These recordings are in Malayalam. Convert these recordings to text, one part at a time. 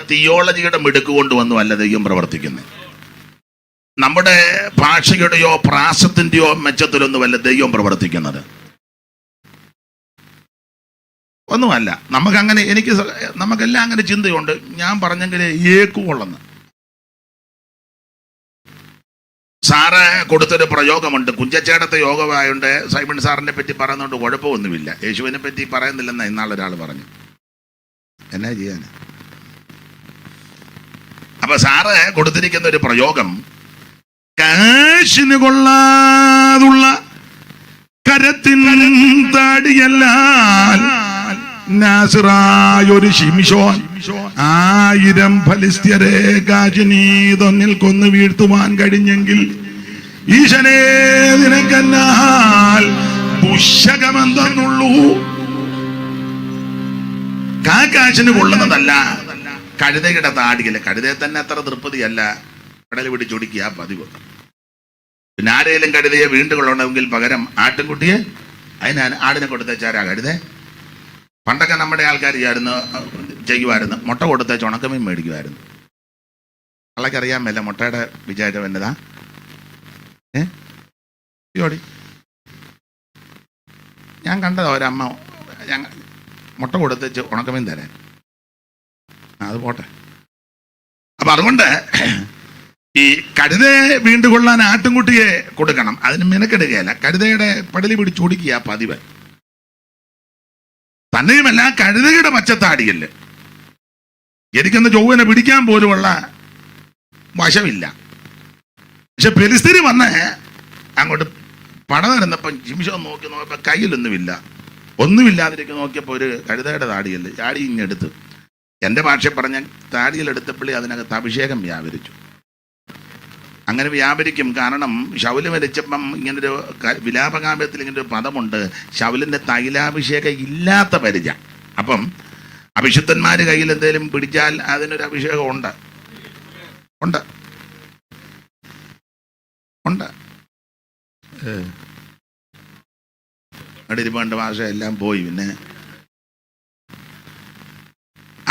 തിയോളജിയുടെ മിടുക്ക് കൊണ്ടുവന്നുമല്ല ദൈവം പ്രവർത്തിക്കുന്നത്. നമ്മുടെ ഭാഷയുടെയോ പ്രാസത്തിൻ്റെയോ മെച്ചത്തിലൊന്നുമല്ല ദൈവം പ്രവർത്തിക്കുന്നത്. ഒന്നുമല്ല. നമുക്കങ്ങനെ നമുക്കെല്ലാം അങ്ങനെ ചിന്തയുണ്ട്. ഞാൻ പറഞ്ഞെങ്കിൽ ഏക്കുകൊള്ളുന്നു. സാറ് കൊടുത്തൊരു പ്രയോഗമുണ്ട്. കുഞ്ചച്ചേടത്തെ യോഗമായുണ്ട് സൈമൺ സാറിനെ പറ്റി പറയുന്നതുകൊണ്ട് കുഴപ്പമൊന്നുമില്ല. യേശുവിനെ പറ്റി പറയുന്നില്ലെന്ന് ഇന്നാളൊരാൾ പറഞ്ഞു. എന്നാ ചെയ്യാൻ? അപ്പൊ സാറ് കൊടുത്തിരിക്കുന്ന ഒരു പ്രയോഗം, കാശിന് കൊള്ളാതുള്ള കരത്തിൻ താടിയല്ലാൽ നാസിറായൊരു ശിംശോൻ 1000 ഫലിസ്ത്യരെ കാശിനീതൊന്നിൽ കൊന്നു വീഴ്ത്തുവാൻ കഴിഞ്ഞെങ്കിൽ ഈശനെ നിനക്കെന്നാൽ പുശകമെന്തെന്നുള്ളൂ. കാശിന് കൊള്ളുന്നതല്ല കഴുതയുടെ താടിയല്ല. കഴുതയെ തന്നെ അത്ര തൃപ്തിയല്ല കടൽ പിടിച്ചൊടുക്കുക പതിവ്. പിന്നെ ആരെങ്കിലും കഴുതയെ വീണ്ടും കൊള്ളണമെങ്കിൽ പകരം ആട്ടിൻകുട്ടിയെ ആടിനെ കൊടുത്തേച്ചാരാ കഴുതേ. പണ്ടൊക്കെ നമ്മുടെ ആൾക്കാർ ചെയ്യുമായിരുന്നു, മുട്ട കൊടുത്തേച്ച് ഉണക്കമീൻ മേടിക്കുമായിരുന്നു. ആളൊക്കറിയാൻ മേല മുട്ടയുടെ വിചാരം എന്നതാ. ോടി ഞാൻ കണ്ടതാ ഒരമ്മ മുട്ട കൊടുത്തേച്ച് ഉണക്കമീൻ തരാൻ. അത് പോട്ടെ. അപ്പൊ അതുകൊണ്ട് ഈ കഴുതയെ വീണ്ടും കൊള്ളാൻ ആട്ടിൻകുട്ടിയെ കൊടുക്കണം. അതിന് മെനക്കെടുകയല്ല, കഴുതയുടെ പടലി പിടിച്ചോടിക്കുക പതിവ്. തന്നെയുമല്ല കഴുതയുടെ പച്ചത്താടിയല്ല. എനിക്കൊന്ന് ചൊവ്വനെ പിടിക്കാൻ പോലുമുള്ള വശമില്ല. പക്ഷെ പെലിസ്തീന് വന്ന് അങ്ങോട്ട് പട നിരന്നപ്പം ശിംശോൻ നോക്കിയപ്പോ ഒന്നുമില്ലാതിരിക്കും. നോക്കിയപ്പോൾ ഒരു കഴുതയുടെ താടിയല്ലേ. ചാടി ഇങ്ങെടുത്ത് എൻ്റെ ഭാഷ പറഞ്ഞ താടിയിലെടുത്തപ്പോഴേ അതിനകത്ത് അഭിഷേകം വ്യാപരിച്ചു. അങ്ങനെ വ്യാപരിക്കും. കാരണം ശൗല് മരിച്ചപ്പം ഇങ്ങനൊരു വിലാപകാവ്യത്തിൽ ഇങ്ങനൊരു പദമുണ്ട്, ശൗലിൻ്റെ തൈലാഭിഷേകം ഇല്ലാത്ത പരിച. അപ്പം അഭിഷുദ്ധന്മാർ കയ്യിൽ എന്തെങ്കിലും പിടിച്ചാൽ അതിനൊരു അഭിഷേകം ഉണ്ട്. അടിരിപ്പേണ്ട ഭാഷ എല്ലാം പോയി. പിന്നെ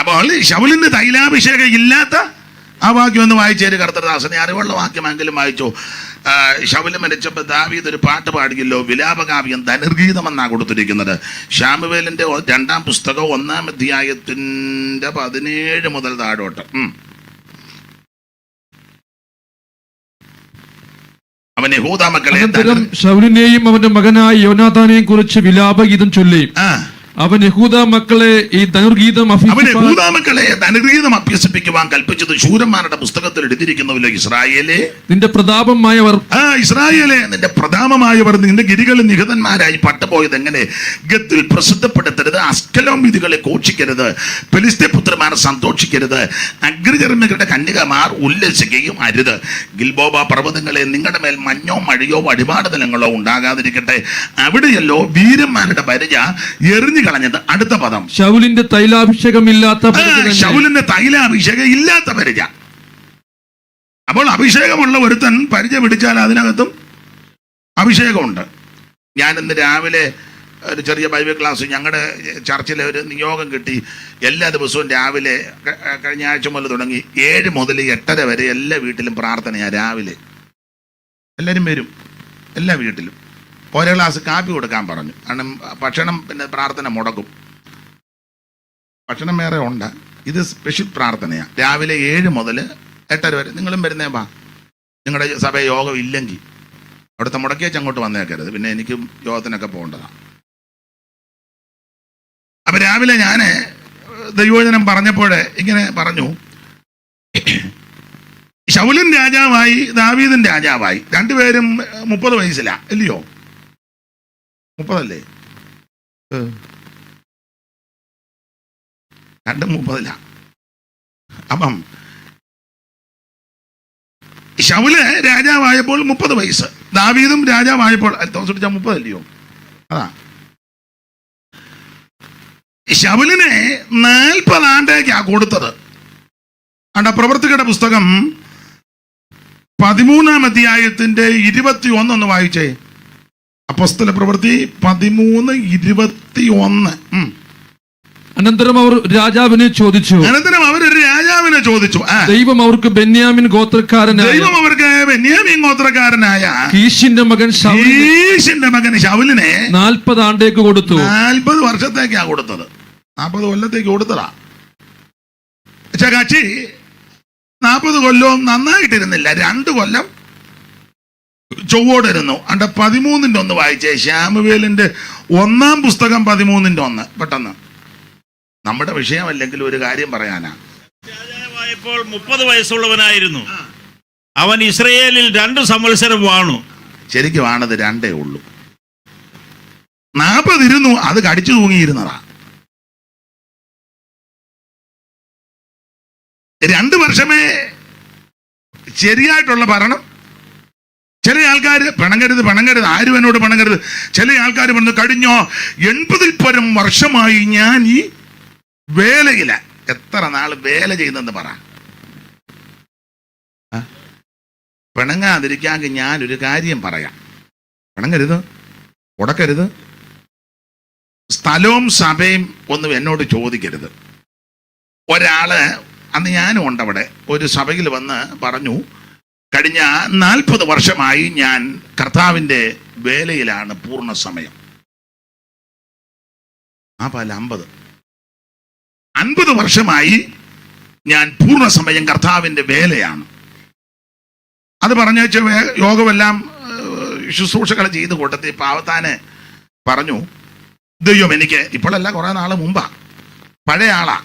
അപ്പോൾ ശൗലിൻ്റെ തൈലാഭിഷേകം ഇല്ലാത്ത ആ വാക്യം ഒന്ന് വായിച്ചേര് കർത്തൃദാസനെ. അറിവുള്ള വാക്യമെങ്കിലും വായിച്ചോ. ശൗല് മരിച്ചപ്പോൾ ദാവീദ് ഒരു പാട്ട് പാടിയല്ലോ, വിലാപകാവ്യം ധനുർഗീതമെന്നാണ് കൊടുത്തിരിക്കുന്നത്. ശാമുവേലിന്റെ 2-ാം പുസ്തകം 1-ാം അധ്യായത്തിന്റെ 17 മുതൽ താഴോട്ട്. അവൻ യഹൂദ മക്കളെ ശൗലിനെയും അവന്റെ മകനായ യോനാഥാനെയും കുറിച്ച് വിലാപഗീതം ചൊല്ലി. അവൻ യഹൂദ മക്കളെ ഈ ധനുർഗീതം അഭ്യസിപ്പിക്കുവാൻ കൽപ്പിച്ചത് ശൂരന്മാരുടെ പുസ്തകത്തിൽ എഴുതിയിരിക്കുന്നുവല്ലോ. ഇസ്രായേലേ നിന്റെ പ്രതാപമായവർ, ഇസ്രായേലേ നിന്റെ പ്രതാപമായവർ നിന്റെ ഗിരികളിൽ നിഹതന്മാരായി പട്ടുപോയത് എങ്ങനെ? ഗത്തിൽ പ്രസിദ്ധപ്പെടുത്തരുത്, അസ്കലോം വീഥികളെ ഘോഷിക്കരുത്, ഫെലിസ്ത്യ പുത്രന്മാർ സന്തോഷിക്കരുത്, അഗ്രചർമ്മികളുടെ കന്യകമാർ ഉല്ലസിക്കുകയും അരുത്. ഗിൽബോബ പർവ്വതങ്ങളെ നിങ്ങളുടെ മേൽ മഞ്ഞോ മഴയോ വഴിപാട് ദിനങ്ങളോ ഉണ്ടാകാതിരിക്കട്ടെ. അവിടെയല്ലോ വീരന്മാരുടെ പരിച എറിഞ്ഞു കളഞ്ഞത്. അടുത്ത പദം ശൗലിന്റെ തൈലാഭിഷേകമില്ലാത്ത പരിച. അപ്പോൾ അഭിഷേകമുള്ള ഒരുത്തൻ പരിച പിടിച്ചാൽ അതിനകത്തും അഭിഷേകമുണ്ട്. ഞാൻ ഇന്ന് രാവിലെ ഒരു ചെറിയ ബൈബിൾ ക്ലാസ് ഞങ്ങളുടെ ചർച്ചിലെ ഒരു നിയോഗം കിട്ടി. എല്ലാ ദിവസവും രാവിലെ കഴിഞ്ഞ ആഴ്ച മുതൽ തുടങ്ങി 7 മുതൽ 8:30 വരെ എല്ലാ വീട്ടിലും പ്രാർത്ഥനയാണ്. രാവിലെ എല്ലാവരും വരും, എല്ലാ വീട്ടിലും. ഓരോ ഗ്ലാസ് കാപ്പി കൊടുക്കാൻ പറഞ്ഞു. കാരണം ഭക്ഷണം പിന്നെ പ്രാർത്ഥന മുടക്കും. ഭക്ഷണം വേറെ ഉണ്ട്, ഇത് സ്പെഷ്യൽ പ്രാർത്ഥനയാണ്. രാവിലെ 7 മുതൽ 8:30 വരെ. നിങ്ങളും വരുന്നേ വാ. നിങ്ങളുടെ സഭ യോഗം ഇല്ലെങ്കിൽ അവിടുത്തെ മുടക്കിയേച്ച് അങ്ങോട്ട് വന്നേക്കരുത്, പിന്നെ എനിക്കും യോഗത്തിനൊക്കെ പോകേണ്ടതാണ്. അപ്പം രാവിലെ ഞാൻ ദൈവവചനം പറഞ്ഞപ്പോൾ ഇങ്ങനെ പറഞ്ഞു, ശൗലൻ രാജാവായി ദാവീദും രാജാവായി. രണ്ടുപേരും 30 വയസ്സിലാ, അല്ലയോ? 30 അല്ലേ? 2:30. അപ്പം ശൗല് രാജാവായപ്പോൾ 30 വയസ്സ്, ദാവീദും രാജാവായപ്പോൾ 30 അല്ലയോ? അതാ. ശൗലിനെ 40 ആണ്ടേക്കാ കൊടുത്തത്. അണ്ട പ്രവർത്തികളുടെ പുസ്തകം 13-ാം അധ്യായത്തിന്റെ 21 ഒന്ന് വായിച്ചേ. അപ്പോസ്തല പ്രവൃത്തി 13:21. അനന്തരം അവർ രാജാവിനെ ചോദിച്ചു. അനന്തരം അവർ രാജാവിനെ ചോദിച്ചു, ദൈവം അവർക്ക് ബെന്യാമിൻ ഗോത്രക്കാരനായ കീശിന്റെ മകൻ ശൗലിനെ 40 ആണ്ടേക്ക് കൊടുത്തു. 40 വർഷത്തേക്കാ കൊടുത്തത്. 40 കൊല്ലത്തേക്ക് കൊടുത്തതാ. പക്ഷെ കക്ഷി 40 കൊല്ലവും നന്നായിട്ടിരുന്നില്ല. 2 കൊല്ലം ചൊവ്വോടിരുന്നു. 13-ന്റെ 1 വായിച്ചേ. ശാമുവേലിന്റെ 1-ാം പുസ്തകം 13-ന്റെ 1. പെട്ടെന്ന്, നമ്മുടെ വിഷയമല്ലെങ്കിൽ ഒരു കാര്യം പറയാനാ. രാജാവായപ്പോൾ 30 വയസ്സുള്ളവനായിരുന്നു. അവൻ ഇസ്രയേലിൽ 2 സംവത്സരം വാണു. ശരിക്കും ആണത് 2 ഉള്ളൂ. 40 ഇരുന്നു, അത് കടിച്ചു തൂങ്ങിയിരുന്നതാ. 2 വർഷമേ ശരിയായിട്ടുള്ള ഭരണം. ചില ആൾക്കാർ പണങ്ങരുത്, ആരും എന്നോട് പണങ്ങരുത്. ചില ആൾക്കാർ പറഞ്ഞു, കഴിഞ്ഞോ 80-ൽ പരം വർഷമായി ഞാൻ ഈ വേലയില്ല. എത്ര നാൾ വേല ചെയ്തെന്ന് പറ. പിണങ്ങാതിരിക്കാൻ ഞാനൊരു കാര്യം പറയാം. പിണങ്ങരുത്, ഉടക്കരുത്. സ്ഥലവും സഭയും ഒന്നും എന്നോട് ചോദിക്കരുത്. ഒരാള്, അന്ന് ഞാനും ഉണ്ടവിടെ, ഒരു സഭയിൽ വന്ന് പറഞ്ഞു, കഴിഞ്ഞ 40 വർഷമായി ഞാൻ കർത്താവിൻ്റെ വേലയിലാണ് പൂർണ്ണ സമയം. 50 വർഷമായി ഞാൻ പൂർണ്ണ സമയം കർത്താവിൻ്റെ വേലയാണ്. അത് പറഞ്ഞു വെച്ച യോഗമെല്ലാം ശുശ്രൂഷകൾ ചെയ്ത് കൂട്ടത്തിൽ പാവത്താന് പറഞ്ഞു, ദൈവം എനിക്ക്, ഇപ്പോഴല്ല കുറെ നാൾ മുമ്പാ, പഴയ ആളാ,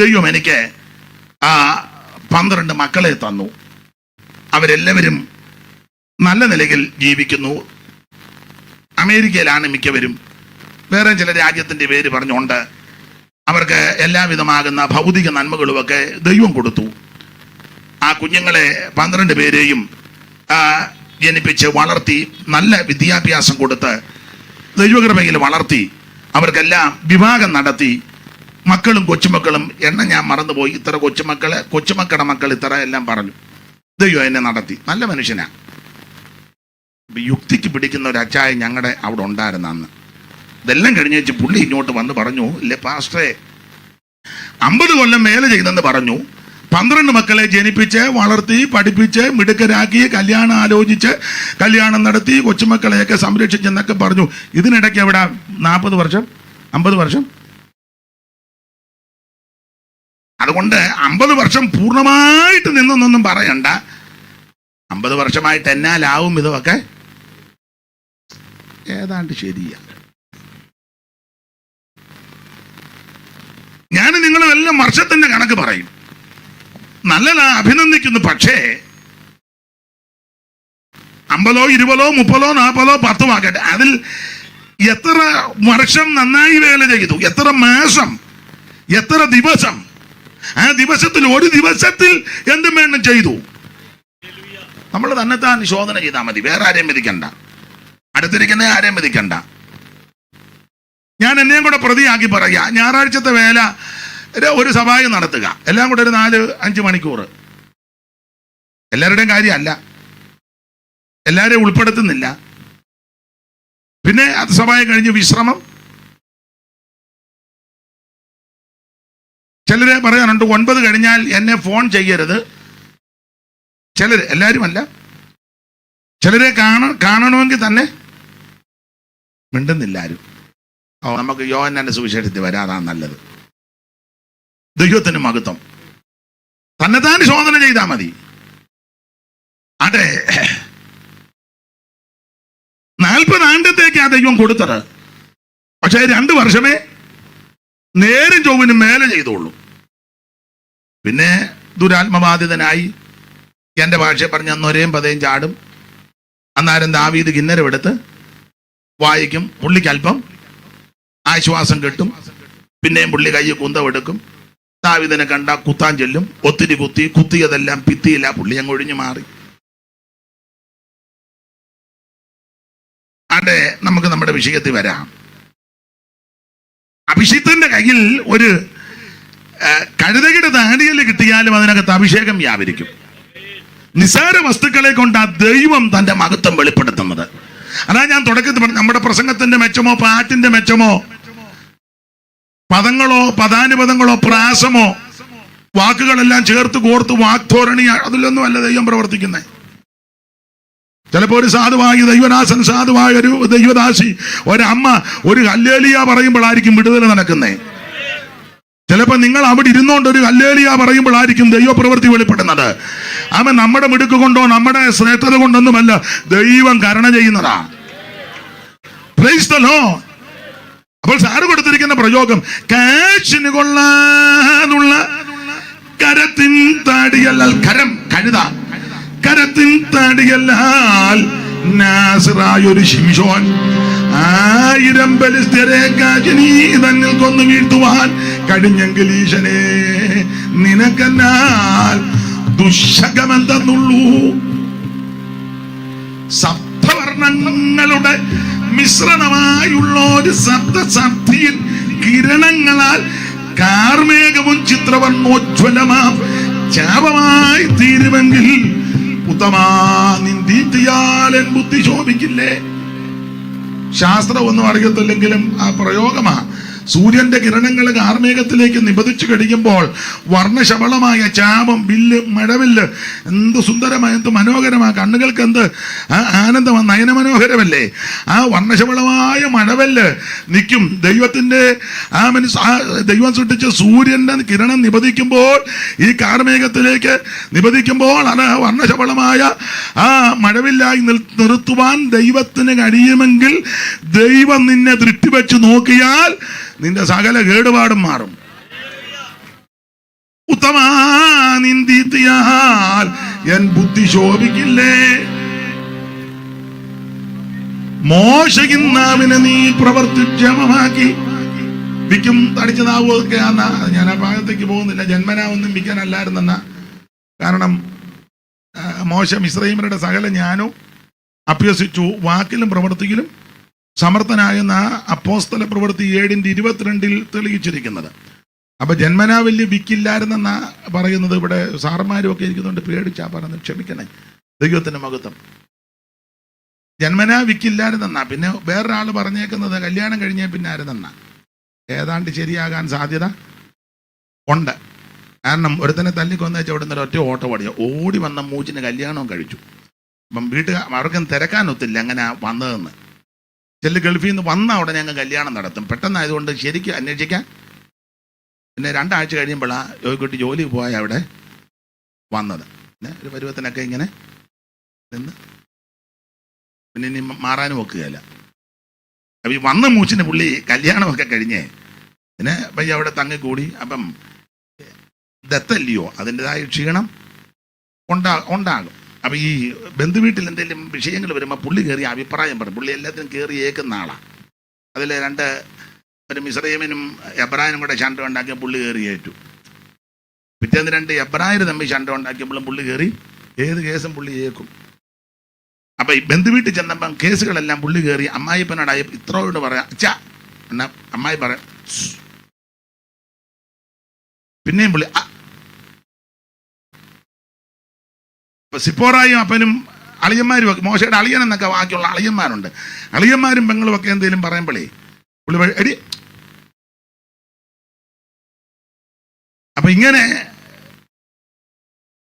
ദൈവം എനിക്ക് 12 മക്കളെ തന്നു. അവരെല്ലാവരും നല്ല നിലയിൽ ജീവിക്കുന്നു. അമേരിക്കയിലാണ് മിക്കവരും. വേറെ ചില രാജ്യത്തിൻ്റെ പേര് പറഞ്ഞുകൊണ്ട് അവർക്ക് എല്ലാവിധമാകുന്ന ഭൗതിക നന്മകളുമൊക്കെ ദൈവം കൊടുത്തു. ആ കുഞ്ഞുങ്ങളെ 12 പേരെയും ജനിപ്പിച്ച് വളർത്തി, നല്ല വിദ്യാഭ്യാസം കൊടുത്ത് ദൈവകൃപയിൽ വളർത്തി, അവർക്കെല്ലാം വിവാഹം നടത്തി. മക്കളും കൊച്ചുമക്കളും എണ്ണം ഞാൻ മറന്നുപോയി. ഇത്ര കൊച്ചുമക്കളുടെ മക്കൾ ഇത്ര എല്ലാം പറഞ്ഞു. ദൈവം എന്നെ നടത്തി. നല്ല മനുഷ്യനാ. യുക്തിക്ക് പിടിക്കുന്ന ഒരു അച്ചായ ഞങ്ങളുടെ അവിടെ ഉണ്ടായിരുന്ന അന്ന്. ഇതെല്ലാം കഴിഞ്ഞ് വെച്ച് പുള്ളി ഇങ്ങോട്ട് വന്ന് പറഞ്ഞു, ഇല്ലേ പാസ്റ്ററെ, 50 കൊല്ലം വേല ചെയ്തെന്ന് പറഞ്ഞു. 12 മക്കളെ ജനിപ്പിച്ച് വളർത്തി പഠിപ്പിച്ച് മിടുക്കരാക്കി കല്യാണം ആലോചിച്ച് കല്യാണം നടത്തി കൊച്ചുമക്കളെയൊക്കെ സംരക്ഷിച്ചെന്നൊക്കെ പറഞ്ഞു. ഇതിനിടയ്ക്ക് എവിടെ 40 വർഷം 50 വർഷം? അതുകൊണ്ട് 50 വർഷം പൂർണ്ണമായിട്ട് നിന്നൊന്നും പറയണ്ട. 50 വർഷമായിട്ട് എന്നാലാവും ഇതൊക്കെ ഏതാണ്ട് ശരിയാ. ഞാൻ നിങ്ങളെല്ലാം വർഷത്തിന്റെ കണക്ക് പറയും, നല്ലതാ, അഭിനന്ദിക്കുന്നു. പക്ഷേ 50, 20, 30, 40, 10 ആകട്ടെ, അതിൽ എത്ര വർഷം നന്നായി വേല ചെയ്തു, എത്ര മാസം, എത്ര ദിവസം, ആ ദിവസത്തിൽ ഒരു ദിവസത്തിൽ എന്തും വേണം ചെയ്തു. നമ്മൾ തന്നെത്താൻ ശോധന ചെയ്താൽ മതി. വേറെ ആരെയും വിധിക്കണ്ട, അടുത്തിരിക്കുന്ന ആരെയും വിധിക്കണ്ട. ഞാൻ എന്നെയും കൂടെ പ്രതിയാക്കി പറയാ, ഞായറാഴ്ചത്തെ വേല ഒരു സഭായം നടത്തുക, എല്ലാം കൂടെ ഒരു 4-5 മണിക്കൂർ. എല്ലാവരുടെയും കാര്യമല്ല, എല്ലാവരെയും ഉൾപ്പെടുത്തുന്നില്ല. പിന്നെ അത് സഭായം കഴിഞ്ഞ് വിശ്രമം. ചിലരെ പറയാനുണ്ട് 9 കഴിഞ്ഞാൽ എന്നെ ഫോൺ ചെയ്യരുത്. ചിലർ, എല്ലാവരും അല്ല, ചിലരെ കാണണമെങ്കിൽ തന്നെ മിണ്ടുന്നില്ല ആരും. നമുക്ക് യോഹന്നാന്റെ സുവിശേഷത്തിൽ വരാതാ നല്ലത്. ദൈവത്തിന് മഹത്വം. തന്നെത്താൻ ശോധന ചെയ്താൽ മതി. അതെ, 40 ആണ്ടത്തേക്ക് ആ ദൈവം കൊടുത്തത്. പക്ഷേ 2 വർഷമേ നേരും ചൊവ്വിനും മേലെ ചെയ്തോളൂ. പിന്നെ ദുരാത്മബാധിതനായി, എൻ്റെ ഭാഷ പറഞ്ഞ അന്നൊരേം പതയും ചാടും. അന്നേരം ദാവീദ് കിന്നരമെടുത്ത് വായിക്കും. പുള്ളിക്ക് അല്പം ആശ്വാസം കിട്ടും. പിന്നെയും പുള്ളി കയ്യിൽ കുന്തമെടുക്കും. ദാവീദിനെ കണ്ട കുത്താൻ ചെല്ലും. ഒത്തിരി കുത്തിയതെല്ലാം ഭിത്തിയില്ല. പുള്ളി അങ്ങ് ഒഴിഞ്ഞു മാറി. അതെ, നമുക്ക് നമ്മുടെ വിഷയത്തിൽ വരാം. അഭിഷിക്തന്റെ കയ്യിൽ ഒരു കഴുതയുടെ താടിയിൽ കിട്ടിയാലും അതിനകത്ത് അഭിഷേകം വ്യാപരിക്കും. നിസ്സാര വസ്തുക്കളെ കൊണ്ട് ആ ദൈവം തന്റെ മഹത്വം വെളിപ്പെടുത്തുന്നത്. അതാ ഞാൻ തുടക്കത്തിൽ പറഞ്ഞു, നമ്മുടെ പ്രസംഗത്തിന്റെ മെച്ചമോ പാട്ടിന്റെ മെച്ചമോ പദങ്ങളോ പദാനുപദങ്ങളോ പ്രാസമോ വാക്കുകളെല്ലാം ചേർത്ത് കോർത്ത് വാക്ധോരണി, അതിലൊന്നും അല്ല ദൈവം പ്രവർത്തിക്കുന്നത്. ചിലപ്പോൾ ഒരു സാധുവായി ദൈവദാസൻ, സാധുവായ ഒരു ദൈവദാസി, ഒരമ്മ ഒരു ഹല്ലേലൂയ പറയുമ്പോഴായിരിക്കും വിടുതൽ നടക്കുന്നേ. ചിലപ്പോൾ നിങ്ങൾ അവിടെ ഇരുന്നുകൊണ്ട് ഒരു ഹല്ലേലൂയ പറയുമ്പോഴായിരിക്കും ദൈവപ്രവൃത്തി വെളിപ്പെടുന്നത്. അവൻ നമ്മുടെ മിടുക്ക് കൊണ്ടോ നമ്മുടെ ശ്രേഷ്ഠത കൊണ്ടൊന്നുമല്ല, ദൈവം കരുണ ചെയ്യുന്നതാ. Praise the lord. അപ്പോൾ സാറ് കൊടുത്തിരിക്കുന്ന പ്രയോഗം, കാശിന് കൊള്ളാനുള്ള കരത്തിൻ താടിയല്ലാൽ, കരം കഴുത, കരത്തിൻ താടിയല്ലാൽ നാസിറായൊരു ശിംശോൻ 1000 ബലിസ്ത്യരെ കാശിനി തന്നിൽ കൊന്നു വീഴ്ത്തുവാൻ കഴിഞ്ഞെങ്കിൽ ഈശനെ നിനക്കെന്നാൽ ദുശകമെന്തെന്നുള്ളൂ. സപ്തവർണ്ണങ്ങളുടെ മിശ്രണമായുള്ള ഒരു സപ്തസപ്തിയിൽ കിരണങ്ങളാൽ കാർമേഘവും ചിത്രവർണ്ണോജ്വലമാം ചാപമായി തീരുമെങ്കിൽ ഉത്തമാ നിൻ ദീപ്തിയാൽ എൻ ബുദ്ധി ശോഭിക്കില്ലേ. ശാസ്ത്രമൊന്നും അറിയത്തില്ലെങ്കിലും ആ പ്രയോഗമാ. സൂര്യന്റെ കിരണങ്ങൾ കാർമേഘത്തിലേക്ക് നിബദിച്ചു കഴിയുമ്പോൾ വർണ്ണശബളമായ ചാപം, വില്ല്, മഴവില്ല് എന്ത് സുന്ദരമായ, എന്ത് മനോഹരമായ, കണ്ണുകൾക്ക് എന്ത് ആനന്ദമാണ്, നയനമനോഹരമല്ലേ. ആ വർണ്ണശബളമായ മഴവില്ല് നിൽക്കും. ദൈവത്തിന്റെ ദൈവം സൃഷ്ടിച്ച സൂര്യന്റെ കിരണം നിബദിക്കുമ്പോൾ, ഈ കാർമേഘത്തിലേക്ക് നിബദിക്കുമ്പോൾ അത് വർണ്ണശബളമായ ആ മഴവില്ലായി നിർത്തുവാൻ ദൈവത്തിന് കഴിയുമെങ്കിൽ, ദൈവം നിന്നെ ദൃഷ്ടി വെച്ച് നോക്കിയാൽ നിന്റെ സകല കേടുപാടും മാറും. ഉത്തമാ നിൻ ദീപ്തിയാൽ എൻ ബുദ്ധി ശോഭിക്കില്ലേ. മോശയിന്നാവിനെ നീ പ്രവർത്തിക്ഷമമാക്കി. വിക്കും തടിച്ചതാവുമൊക്കെ ഞാൻ ആ ഭാഗത്തേക്ക് പോകുന്നില്ല. ജന്മനാ ഒന്നും വിൽക്കാനല്ലായിരുന്നെന്ന. കാരണം മോശ മിസ്രയീമ്യരുടെ സകല ജ്ഞാനവും അഭ്യസിച്ചു, വാക്കിലും പ്രവൃത്തിയിലും സമർത്ഥനായെന്ന അപ്പോസ്തല പ്രവൃത്തി 7:22 തെളിയിച്ചിരിക്കുന്നത്. അപ്പൊ ജന്മനാ വലിയ വിക്കില്ലായിരുന്നെന്നാ പറയുന്നത്. ഇവിടെ സാറന്മാരും ഒക്കെ ഇരിക്കുന്നുണ്ട്, പേടിച്ചാ പറയുന്നത്, ക്ഷമിക്കണേ, ദൈവത്തിന്റെ മഹത്വം. ജന്മനാ വിക്കില്ലായിരുന്നെന്നാ. പിന്നെ വേറൊരാൾ പറഞ്ഞേക്കുന്നത് കല്യാണം കഴിഞ്ഞേ പിന്നെ ആയിരുന്നെന്നാ. ഏതാണ്ട് ശരിയാകാൻ സാധ്യത ഉണ്ട്. കാരണം ഒരുത്തനെ തല്ലിക്കൊന്നേച്ച ഉടനെ ഒറ്റ ഓട്ടം ഓടി വന്ന മൂച്ചിന് കല്യാണവും കഴിച്ചു. അപ്പം അവർക്കും തിരക്കാനൊത്തില്ല അങ്ങനെ വന്നതെന്ന്. ചില ഗൾഫിൽ നിന്ന് വന്ന ഉടനെ ഞങ്ങൾ കല്യാണം നടത്തും. പെട്ടെന്നായതുകൊണ്ട് ശരിക്കും അന്വേഷിക്കാൻ. പിന്നെ 2 ആഴ്ച കഴിയുമ്പോഴാണ് ജോലിക്കുട്ടി ജോലി പോയ അവിടെ വന്നത്. പിന്നെ ഒരു പരുവത്തിനൊക്കെ ഇങ്ങനെ നിന്ന് പിന്നെ ഇനി മാറാനും ഒക്കുകയില്ല. അപ്പം ഈ വന്ന മൂച്ചിന് പുള്ളി കല്യാണമൊക്കെ കഴിഞ്ഞേ പിന്നെ പയ്യ അവിടെ തങ്ങിക്കൂടി. അപ്പം ദത്തല്ലയോ, അതിൻ്റെതായ ക്ഷീണം ഉണ്ടാകും. അപ്പം ഈ ബന്ധുവീട്ടിൽ എന്തെങ്കിലും വിഷയങ്ങൾ വരുമ്പോൾ പുള്ളി കയറി അഭിപ്രായം പറയും. പുള്ളി എല്ലാത്തിനും കയറി ഏക്കുന്ന ആളാണ്. അതിൽ ഒരു മിസ്രയീമിനും എബ്രാഹിനും കൂടെ ശണ്ട ഉണ്ടാക്കിയ പുള്ളി കയറി ഏറ്റു. പിറ്റേന്ന് 2 എബ്രായർ തമ്മിൽ ശണ്ട ഉണ്ടാക്കിയപ്പോഴും പുള്ളി കയറി ഏത് കേസും പുള്ളി ഏക്കും. അപ്പം ഈ ബന്ധുവീട്ടിൽ ചെന്നപ്പം കേസുകളെല്ലാം പുള്ളി കയറി അമ്മായിപ്പനോടായി ഇത്രോട് പറയാം അച്ഛാ എന്നാ അമ്മായി പറയാം. പിന്നെയും പുള്ളി സിപ്പോറായും അപ്പനും അളിയന്മാരും ഒക്കെ, മോശയുടെ അളിയൻ എന്നൊക്കെ ബാക്കിയുള്ള അളിയന്മാരുണ്ട്. അളിയന്മാരും പെങ്ങളും ഒക്കെ എന്തെങ്കിലും പറയുമ്പോഴേ പുള്ളി എടി. അപ്പൊ ഇങ്ങനെ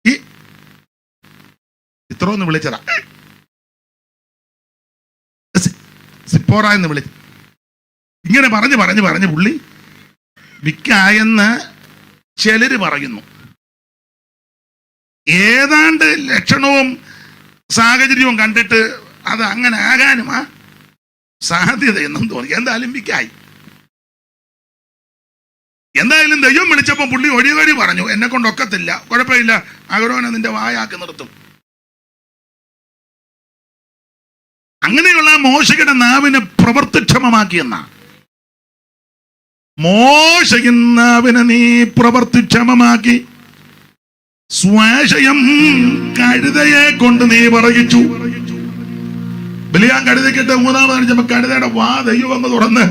ഈ ഇത്ര ഒന്ന് വിളിച്ചതാ സിപ്പോറ എന്ന് വിളിച്ചു. ഇങ്ങനെ പറഞ്ഞ് പുള്ളി വിക്കായെന്ന് ചിലര് പറയുന്നു. ഏതാണ്ട് ലക്ഷണവും സാഹചര്യവും കണ്ടിട്ട് അത് അങ്ങനെ ആകാനുമാ സാധ്യതയെന്നും തോന്നി. എന്തായാലും വിക്കായി. എന്തായാലും ദൈവം വിളിച്ചപ്പോൾ പുള്ളി ഒഴികഴി പറഞ്ഞു, എന്നെ കൊണ്ടൊക്കത്തില്ല, കുഴപ്പമില്ല, അഗരോനെ നിന്റെ വായാക്കി നിർത്തും. അങ്ങനെയുള്ള മോശയുടെ നാവിനെ പ്രവർത്തിക്ഷമമാക്കിയെന്ന. മോശയിൻ നാവിനെ നീ പ്രവർത്തിക്ഷമമാക്കി, സ്വാശയം കഴുതയെ കൊണ്ട് നീ പറയിച്ചു. ബലിയാൻ കഴുതയ്ക്കിട്ട് 3ാമത് അടിച്ചപ്പോ കഴുതയുടെ വാ ദൈവം വന്ന് തുറന്ന്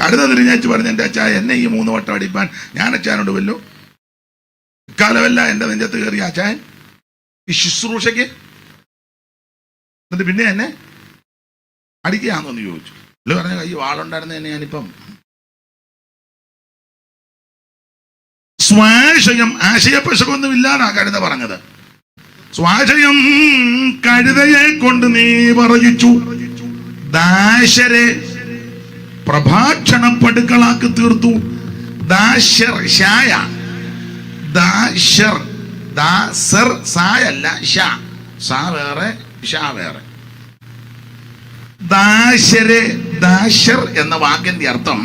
കഴുത തിരിഞ്ഞേച്ച് പറഞ്ഞു, എൻ്റെ അച്ഛാ എന്നെ ഈ 3 വട്ടം അടിപ്പാൻ ഞാൻ അച്ഛനോട് വല്ലോ കാലമല്ല എൻ്റെ നെഞ്ചത്ത് കയറി അച്ഛൻ ഈ ശുശ്രൂഷയ്ക്ക്. എന്നിട്ട് പിന്നെ എന്നെ അടിക്കുകയാണെന്ന് ചോദിച്ചു. പുള്ളി പറഞ്ഞു, ഈ വാളുണ്ടായിരുന്ന എന്നെ ഞാനിപ്പം സ്വാശയം, ആശയപ്പശകൊന്നും ഇല്ലാതാ കഴുത പറഞ്ഞത്. സ്വാശയം കഴുതയെ കൊണ്ട് നീ പറയിച്ചു, ദാശരെ പ്രഭാഷണ പടുക്കളാക്കി തീർത്തു. ദാശർ ഷായ, ദാശർ ദാസർ സായല്ല ഷാ, സാ വേറെ ഷാ വേറെ. ദാശരെ, ദാശർ എന്ന വാക്കിന്റെ അർത്ഥം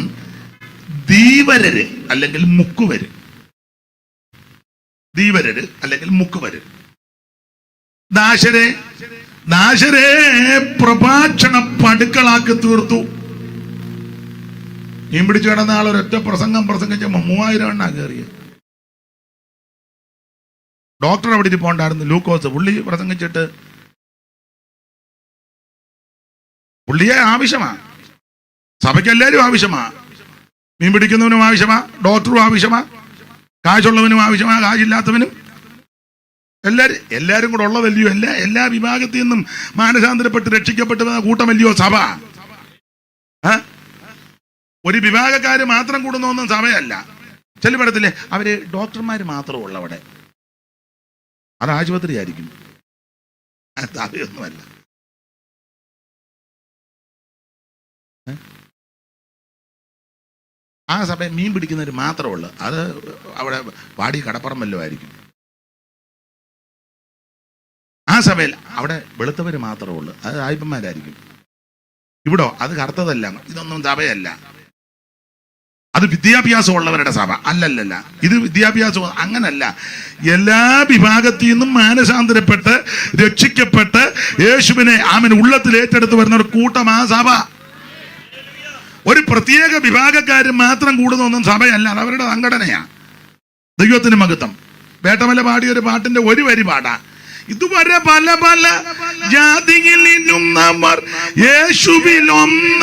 ധീവരര് അല്ലെങ്കിൽ മുക്കുവര്. ധീവരര് അല്ലെങ്കിൽ മുക്കുവര്. ദാശരെ, ദാശരെ പ്രഭാഷണ പടുക്കളാക്കി തീർത്തു. മീൻ പിടിച്ചു കിടന്ന ആൾ ഒരൊറ്റ പ്രസംഗം പ്രസംഗിച്ചപ്പോ 3000 എണ്ണ കയറിയത്. ഡോക്ടർ അവിടെ ഇരിപ്പുണ്ടായിരുന്നു, ലൂക്കോസ്. പുള്ളി പ്രസംഗിച്ചിട്ട് പുള്ളിയെ ആവശ്യമാ, സഭയ്ക്ക് എല്ലാവരും ആവശ്യമാ. മീൻ പിടിക്കുന്നവനും ആവശ്യമാ, ഡോക്ടറും ആവശ്യമാ, കാശുള്ളവനും ആവശ്യമാ, കാശില്ലാത്തവനും. എല്ലാരും കൂടെ ഉള്ളതല്ലയോ? എല്ലാ വിഭാഗത്തിൽ നിന്നും മാനസാന്തരപ്പെട്ട് രക്ഷിക്കപ്പെട്ട് കൂട്ടമല്ലയോ സഭ? ഒരു വിഭാഗക്കാര് മാത്രം കൂടുന്നൊന്നും സഭയല്ല. ചെല്ലുപടത്തില്ലേ അവര് ഡോക്ടർമാര് മാത്രമേ ഉള്ളൂ അവിടെ, അത് ആശുപത്രി ആയിരിക്കും, സഭയൊന്നുമല്ല. ആ സഭ മീൻ പിടിക്കുന്നവർ മാത്രമേ ഉള്ളൂ, അത് അവിടെ വാടി കടപ്പുറമല്ലോ ആയിരിക്കും. ആ സഭയിൽ അവിടെ വെളുത്തവർ മാത്രമേ ഉള്ളൂ, അത് ആയിപ്പന്മാരായിരിക്കും. ഇവിടോ അത് കറുത്തതല്ല, ഇതൊന്നും സഭയല്ല, അത് വിദ്യാഭ്യാസം ഉള്ളവരുടെ സഭ. അല്ലല്ല, ഇത് വിദ്യാഭ്യാസം അങ്ങനല്ല. എല്ലാ വിഭാഗത്തിൽ നിന്നും മാനസാന്തരപ്പെട്ട് രക്ഷിക്കപ്പെട്ട് യേശുവിനെ ഉള്ളത്തിൽ ഏറ്റെടുത്ത് വരുന്ന ഒരു കൂട്ടമാ സഭ. ഒരു പ്രത്യേക വിഭാഗക്കാർ മാത്രം കൂടുന്നൊന്നും സഭയല്ല, അത് അവരുടെ സംഘടനയാ. ദൈവത്തിന് മഹത്വം. വേട്ടമല പാടിയ ഒരു പാട്ടിന്റെ ഒരു വരി പാടാ. ഇതുവരെ പല പല ജാതികളിലുന്നവർ യേശുവിലൊന്നാകും.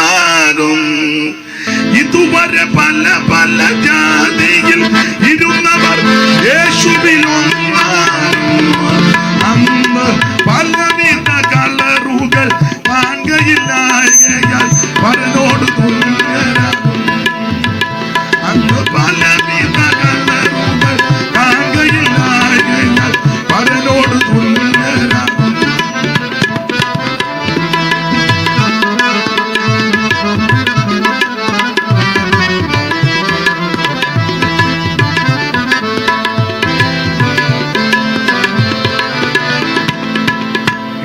ഇതുവരെ പല പല ജാതിയിൽ ഇരുന്നവർ യേശുവിലൊന്നാകും. അന്ന് പലവിധ കളറുകൾ കാണുകയില്ലായകയാൽ പരനോട് തുല്യരാകും. അന്ന് പലവിധ കളറുകൾ കാണുകയില്ലായകയാൽ പരനോട് തുല്യരാകും.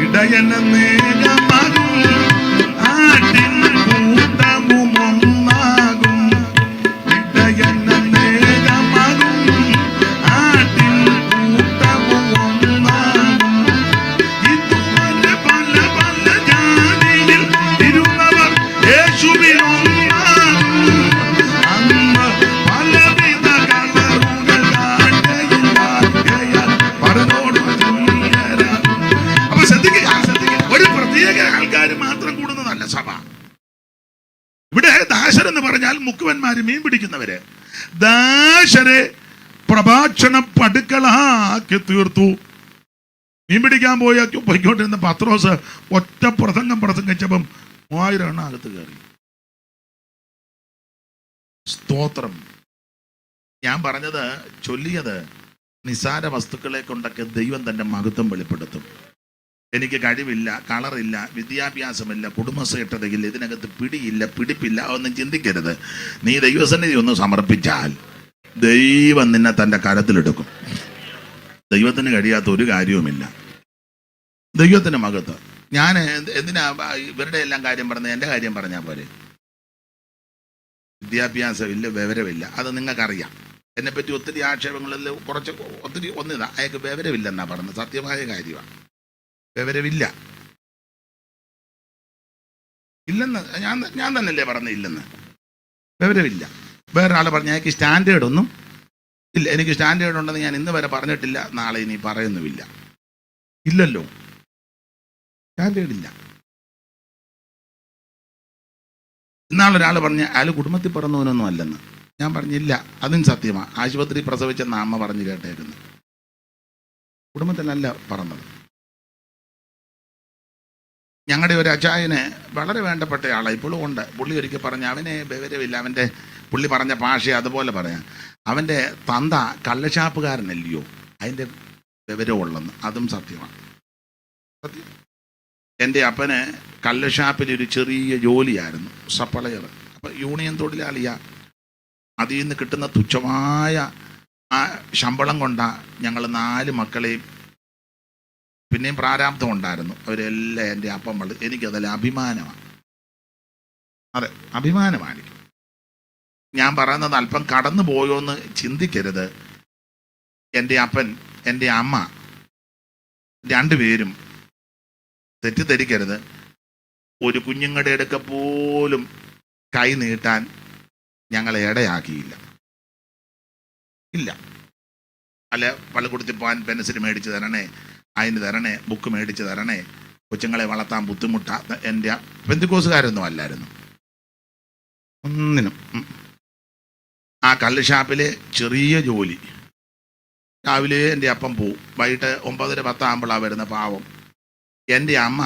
ഇടയനേകമാകും ആട്ടിൻ കൂട്ടവും ഒന്നാകും. ഇടയനേകമാകും ആട്ടിൻ കൂട്ടവും ഒന്നാകും. ഇതുവരെ പല പല ജാതിയിൽ ഇരുന്നവർ യേശുവിലൊന്നാകും. അന്ന് പലവിധ കളറുകൾ കാണുകയില്ലായകയാൽ പരനോട് തുല്യരാകും. അപ്പൊ ശ്രദ്ധിക്കുക, ഒരു പ്രത്യേക ആൾക്കാർ മാത്രം കൂടുന്നതല്ല സഭ. ഇവിടെ ദാശരെന്ന് പറഞ്ഞാൽ മുക്കുവന്മാര്, മീൻ പിടിക്കുന്നവര്. ദാശരെ പ്രഭാഷണ പടുക്കളാക്കി തീർത്തു. മീൻ പിടിക്കാൻ പോയിക്കൊണ്ടിരുന്ന പത്രോസ് ഒറ്റ പ്രസംഗം പ്രസംഗിച്ചപ്പം 3000 എണ്ണ അകത്ത് കയറി. സ്തോത്രം. ഞാൻ പറഞ്ഞത്, ചൊല്ലിയത് നിസാര വസ്തുക്കളെ കൊണ്ടൊക്കെ ദൈവം തന്റെ മഹത്വം വെളിപ്പെടുത്തും. എനിക്ക് കഴിവില്ല, കളറില്ല, വിദ്യാഭ്യാസമില്ല, കുടുംബശ്രേഷ്ഠതയില്ല, ഇതിനകത്ത് പിടിയില്ല, പിടിപ്പില്ല, ഒന്നും ചിന്തിക്കരുത്. നീ ദൈവസന്നിധി ഒന്ന് സമർപ്പിച്ചാൽ ദൈവം നിന്നെ തൻ്റെ കരത്തിലെടുക്കും. ദൈവത്തിന് കഴിയാത്ത ഒരു കാര്യവുമില്ല. ദൈവത്തിന് മഹത്വം. ഞാൻ എന്തിനാ ഇവരുടെ എല്ലാം കാര്യം പറഞ്ഞത്? എൻ്റെ കാര്യം പറഞ്ഞാൽ പോരെ. വിദ്യാഭ്യാസമില്ല, വിവരമില്ല, അത് നിങ്ങൾക്കറിയാം. എന്നെപ്പറ്റി ഒത്തിരി ആക്ഷേപങ്ങളിൽ ഒത്തിരി ഒന്നിതാ, അയാൾക്ക് വിവരമില്ലെന്നാ പറഞ്ഞത്. സത്യമായ കാര്യമാണ്, വിവരമില്ല. ഇല്ലെന്ന് ഞാൻ തന്നെയല്ലേ പറഞ്ഞ, ഇല്ലെന്ന്. വിവരമില്ല. വേറൊരാൾ പറഞ്ഞ അയാൾക്ക് സ്റ്റാൻഡേർഡ് ഒന്നും ഇല്ല. എനിക്ക് സ്റ്റാൻഡേർഡ് ഉണ്ടെന്ന് ഞാൻ ഇന്ന് വരെ പറഞ്ഞിട്ടില്ല, നാളെ ഇനി പറയുന്നുമില്ല. ഇല്ലല്ലോ, സ്റ്റാൻഡേർഡ് ഇല്ല. ഇന്നാളൊരാൾ പറഞ്ഞ അയാൾ കുടുംബത്തിൽ പിറന്നവനൊന്നും അല്ലെന്ന്. ഞാൻ പറഞ്ഞില്ല, അതും സത്യമാണ്. ആശുപത്രി പ്രസവിച്ചെന്ന അമ്മ പറഞ്ഞു കേട്ടേക്കുന്നു. കുടുംബത്തിലല്ല പറഞ്ഞത്. ഞങ്ങളുടെ ഒരു അച്ചായന് വളരെ വേണ്ടപ്പെട്ട ആളാണ്, ഇപ്പോഴും ഉണ്ട്. പുള്ളി ഒരിക്കൽ പറഞ്ഞ അവനെ വിവരമില്ല, അവൻ്റെ പുള്ളി പറഞ്ഞ ഭാഷ അതുപോലെ പറയാം. അവൻ്റെ തന്ത കള്ളഷാപ്പുകാരനല്ലയോ, അതിൻ്റെ വിവരമുള്ളെന്ന്. അതും സത്യമാണ്, സത്യം. എൻ്റെ അപ്പന് കള്ളഷാപ്പിലൊരു ചെറിയ ജോലിയായിരുന്നു, സപ്ലയർ. അപ്പം യൂണിയൻ തൊഴിലാളിയാ. അതിൽ നിന്ന് കിട്ടുന്ന തുച്ഛമായ ആ ശമ്പളം കൊണ്ടാണ് ഞങ്ങൾ 4 മക്കളെയും, പിന്നെയും പ്രാരാബ്ധം ഉണ്ടായിരുന്നു, അവരെല്ലാം എൻ്റെ അപ്പം വളർത്തി. എനിക്കതിൽ അഭിമാനമാണ്. അതെ, അഭിമാനമാണ്. ഞാൻ പറയുന്നത് അല്പം കടന്നു പോയോന്ന് ചിന്തിക്കരുത്. എൻ്റെ അപ്പൻ എൻ്റെ അമ്മ രണ്ടുപേരും തെറ്റിദ്ധരിക്കരുത്. ഒരു കുഞ്ഞുങ്ങളുടെ അടുക്ക പോലും കൈ നീട്ടാൻ ഞങ്ങളെ ഇടയാക്കിയില്ല. ഇല്ല. അല്ല, പള്ളിക്കൂടത്തിൽ പോകാൻ പെൻസിൽ മേടിച്ച് തരണേ, അതിന് തരണേ, ബുക്ക് മേടിച്ച് തരണേ, കൊച്ചുങ്ങളെ വളർത്താൻ ബുദ്ധിമുട്ടാ. എൻ്റെ പെന്തിക്കോസുകാരൊന്നും അല്ലായിരുന്നു ഒന്നിനും. ആ കള്ള് ഷാപ്പിലെ ചെറിയ ജോലി, രാവിലെ എൻ്റെ അപ്പം പോവും, വൈകിട്ട് 9:10 ആകുമ്പോഴാണ് വരുന്ന പാവം. എൻ്റെ അമ്മ